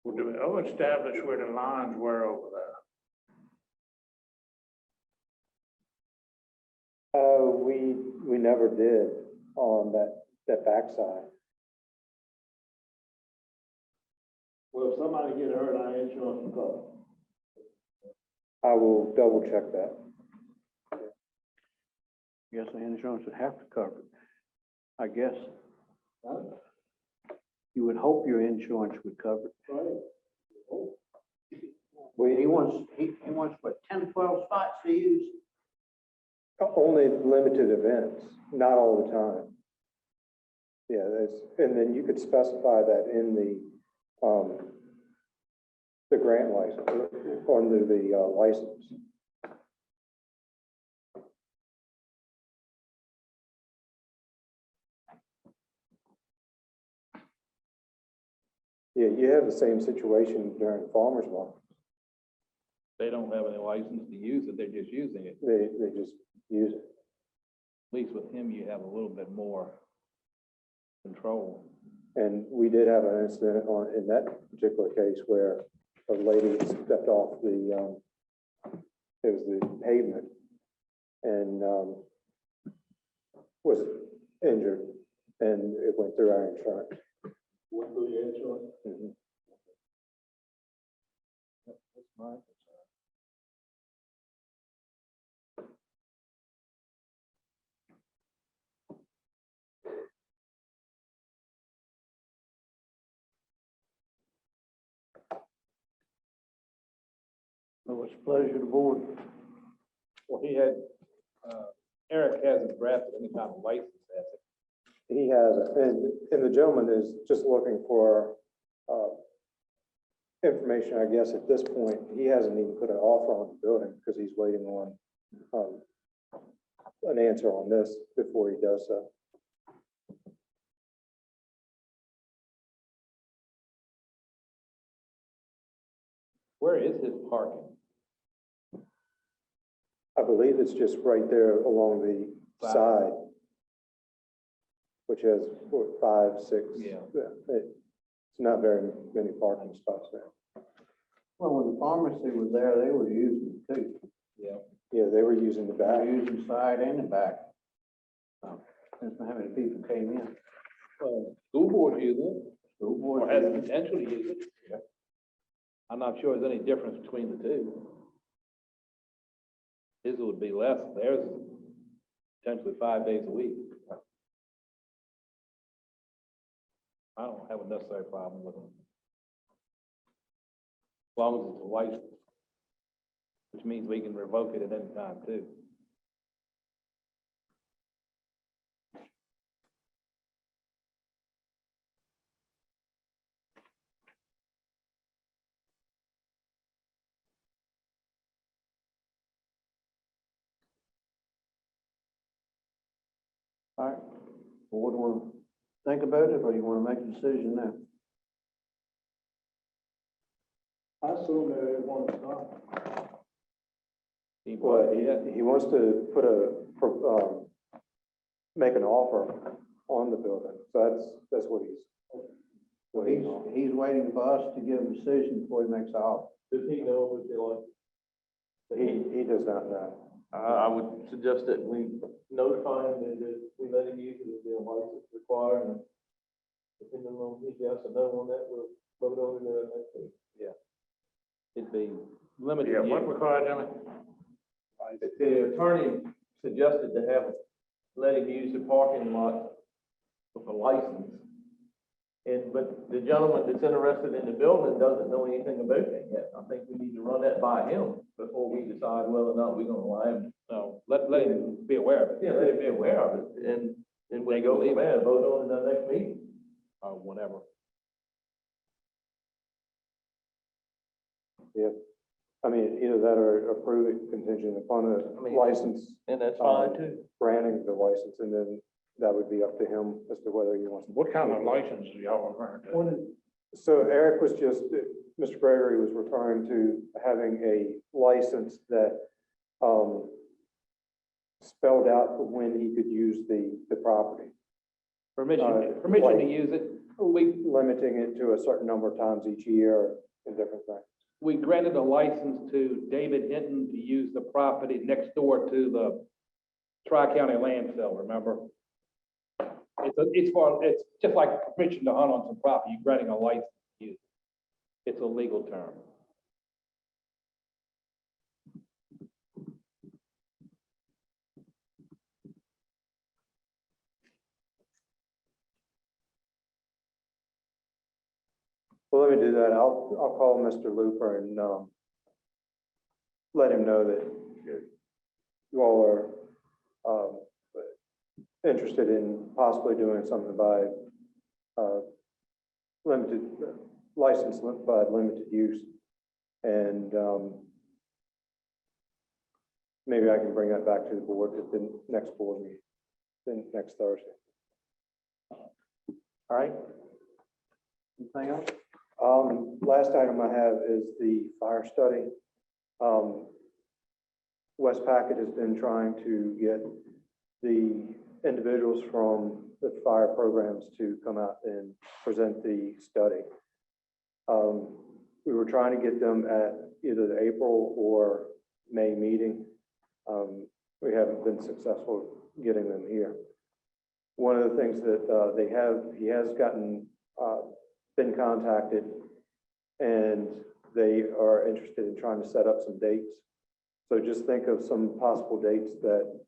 Well, do we ever establish where the lines were over there? we never did on that backside. well, if somebody get hurt, our insurance will cover. I will double check that. Guess the insurance would have to cover it. I guess Huh? you would hope your insurance would cover it. Right. He wants what, 10, 12 spots to use? Only limited events, not all the time. Yeah, and then you could specify that in the grant license, under the license. Yeah, you have the same situation during farmer's market. They don't have any license to use it, they're just using it. They just use it. At least with him, you have a little bit more control. And we did have an incident in that particular case where a lady stepped off it was the pavement and was injured, and it went through our insurance. Went through your insurance? Mhm. That's my concern. So it's a pleasure to the board. Well, he had, Eric hasn't drafted any kind of license, has he? He has, and the gentleman is just looking for information, I guess, at this point. He hasn't even put an offer on the building because he's waiting on an answer on this before he does so. Where is his parking? I believe it's just right there along the side, which has, what, 5, 6? Yeah. It's not very many parking spots there. Well, when the pharmacy was there, they were using it too. Yeah, they were using the They were back. using the side and the back. So, depends on how many people came in. School board use it, School board. or has the potential to use it. I'm not sure there's any difference between the two. His would be less, theirs is potentially 5 days a week. I don't have a necessary problem with them. As long as it's a license, which means we can revoke it at any time too. All right, board want to think about it, or you want to make a decision now? I assume that they want to stop. Well, he wants to put make an offer on the building. So that's what he's. Well, he's waiting for us to give a decision before he makes the offer. Does he know what they like? He does not know. I would suggest that we notify him that we let him use it if the license required, and depending on his yes or no on that, we'll vote on it next week. It'd be limited. Yeah, what use. required, Jimmy? The attorney suggested to have, let him use the parking lot with a license. But the gentleman that's interested in the building doesn't know anything about that yet. I think we need to run that by him before we decide whether or not we're gonna allow him. No, let him be aware of it. Yeah, let him be aware of it, and then we go from there, vote on it in the next meeting. Or whatever. Yeah. I mean, either that or approve it contingent upon a license, And that's fine too. granting the license, and then that would be up to him as to whether he wants. What kind of license are y'all referring to? So Eric was just, Mr. Gregory was referring to having a license that spelled out when he could use the property. Permission like- to use it. Limiting it to a certain number of times each year and different things. We granted a license to David Hinton to use the property next door to the Tri-County landfill, remember? It's just like permission to hunt on some property, you're granting a license to use it. It's a legal term. Well, let me do that. I'll call Mr. Looper and let him know that you all are interested in possibly doing something by limited license by limited use. And maybe I can bring that back to the board at the next board meeting, then next Thursday. All right? Anything else? Last item I have is the fire study. West Packet has been trying to get the individuals from the fire programs to come out and present the study. We were trying to get them at either the April or May meeting. We haven't been successful getting them here. One of the things that he has gotten, been contacted, and they are interested in trying to set up some dates. So just think of some possible dates that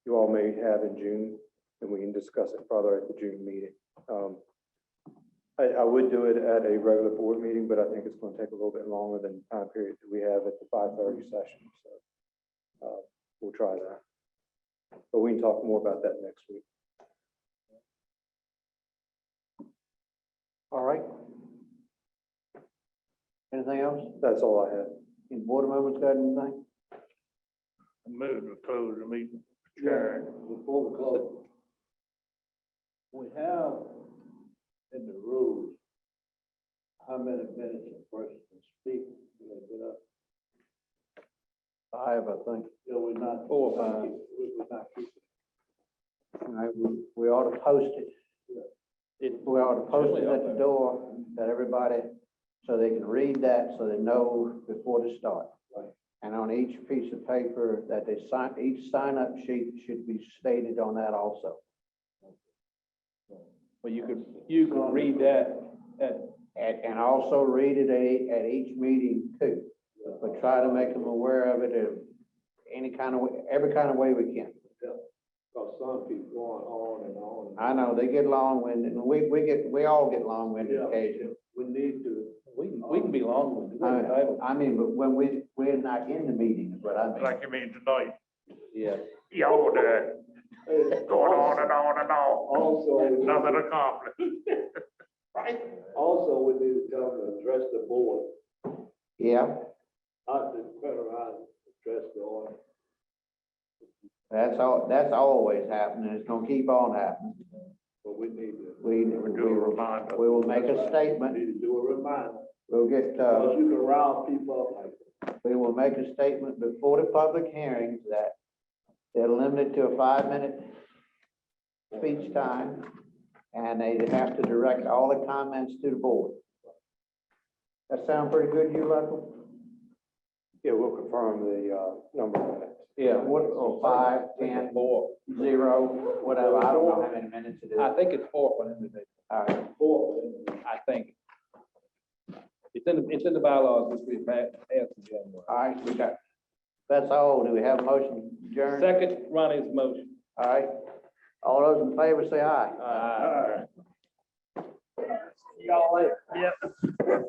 you all may have in June, and we can discuss it further at the June meeting. I would do it at a regular board meeting, but I think it's going to take a little bit longer than the time period that we have at the 5:30 session. So we'll try that. But we can talk more about that next week. All right. Anything else? That's all I have. Any board members got anything? Move to close the meeting. Yeah, before we close, we have in the rules how many minutes a person can speak when they get up. 5, I think. Yeah, we're not. 4 or 5. We're not keeping. We ought to post it. We ought to post it at the door, that everybody, so they can read that, so they know before they start. Right. And on each piece of paper that they sign, each sign-up sheet should be stated on that also. Well, you could read that at, And also read it at each meeting too. But try to make them aware of it in any kind of, every kind of way we can. Cause some keep going on and on. I know, they get long-winded, and we all get long-winded Yeah. occasionally. We need to. we can be long with it. I mean, but when we're not in the meeting is what I mean. Like you mean tonight, Yeah. y'all there, Hey, going on and on and on, Also, nothing accomplished. also, we need to tell them to address the board, Yeah, not to turn around and address the order. that's always happening, it's gonna keep on happening. But we need to. Do a reminder. We will make a We statement, need to do a reminder, we'll get, because you can round people up like that. we will make a statement before the public hearings that they're limited to a 5-minute speech time, and they have to direct all the comments to the board. That sound pretty good to you, Michael? Yeah, we'll confirm the number of minutes. Yeah, what, or 5, 10, 4. 0, whatever, I don't know how many minutes it is. I think it's 4 for them today. All right, I think. It's in the bylaws, which we passed in January. all right, we got, that's all, do we have a motion adjourned? Second, Ronnie's motion. All right, all those in favor say aye. Aye. Y'all later.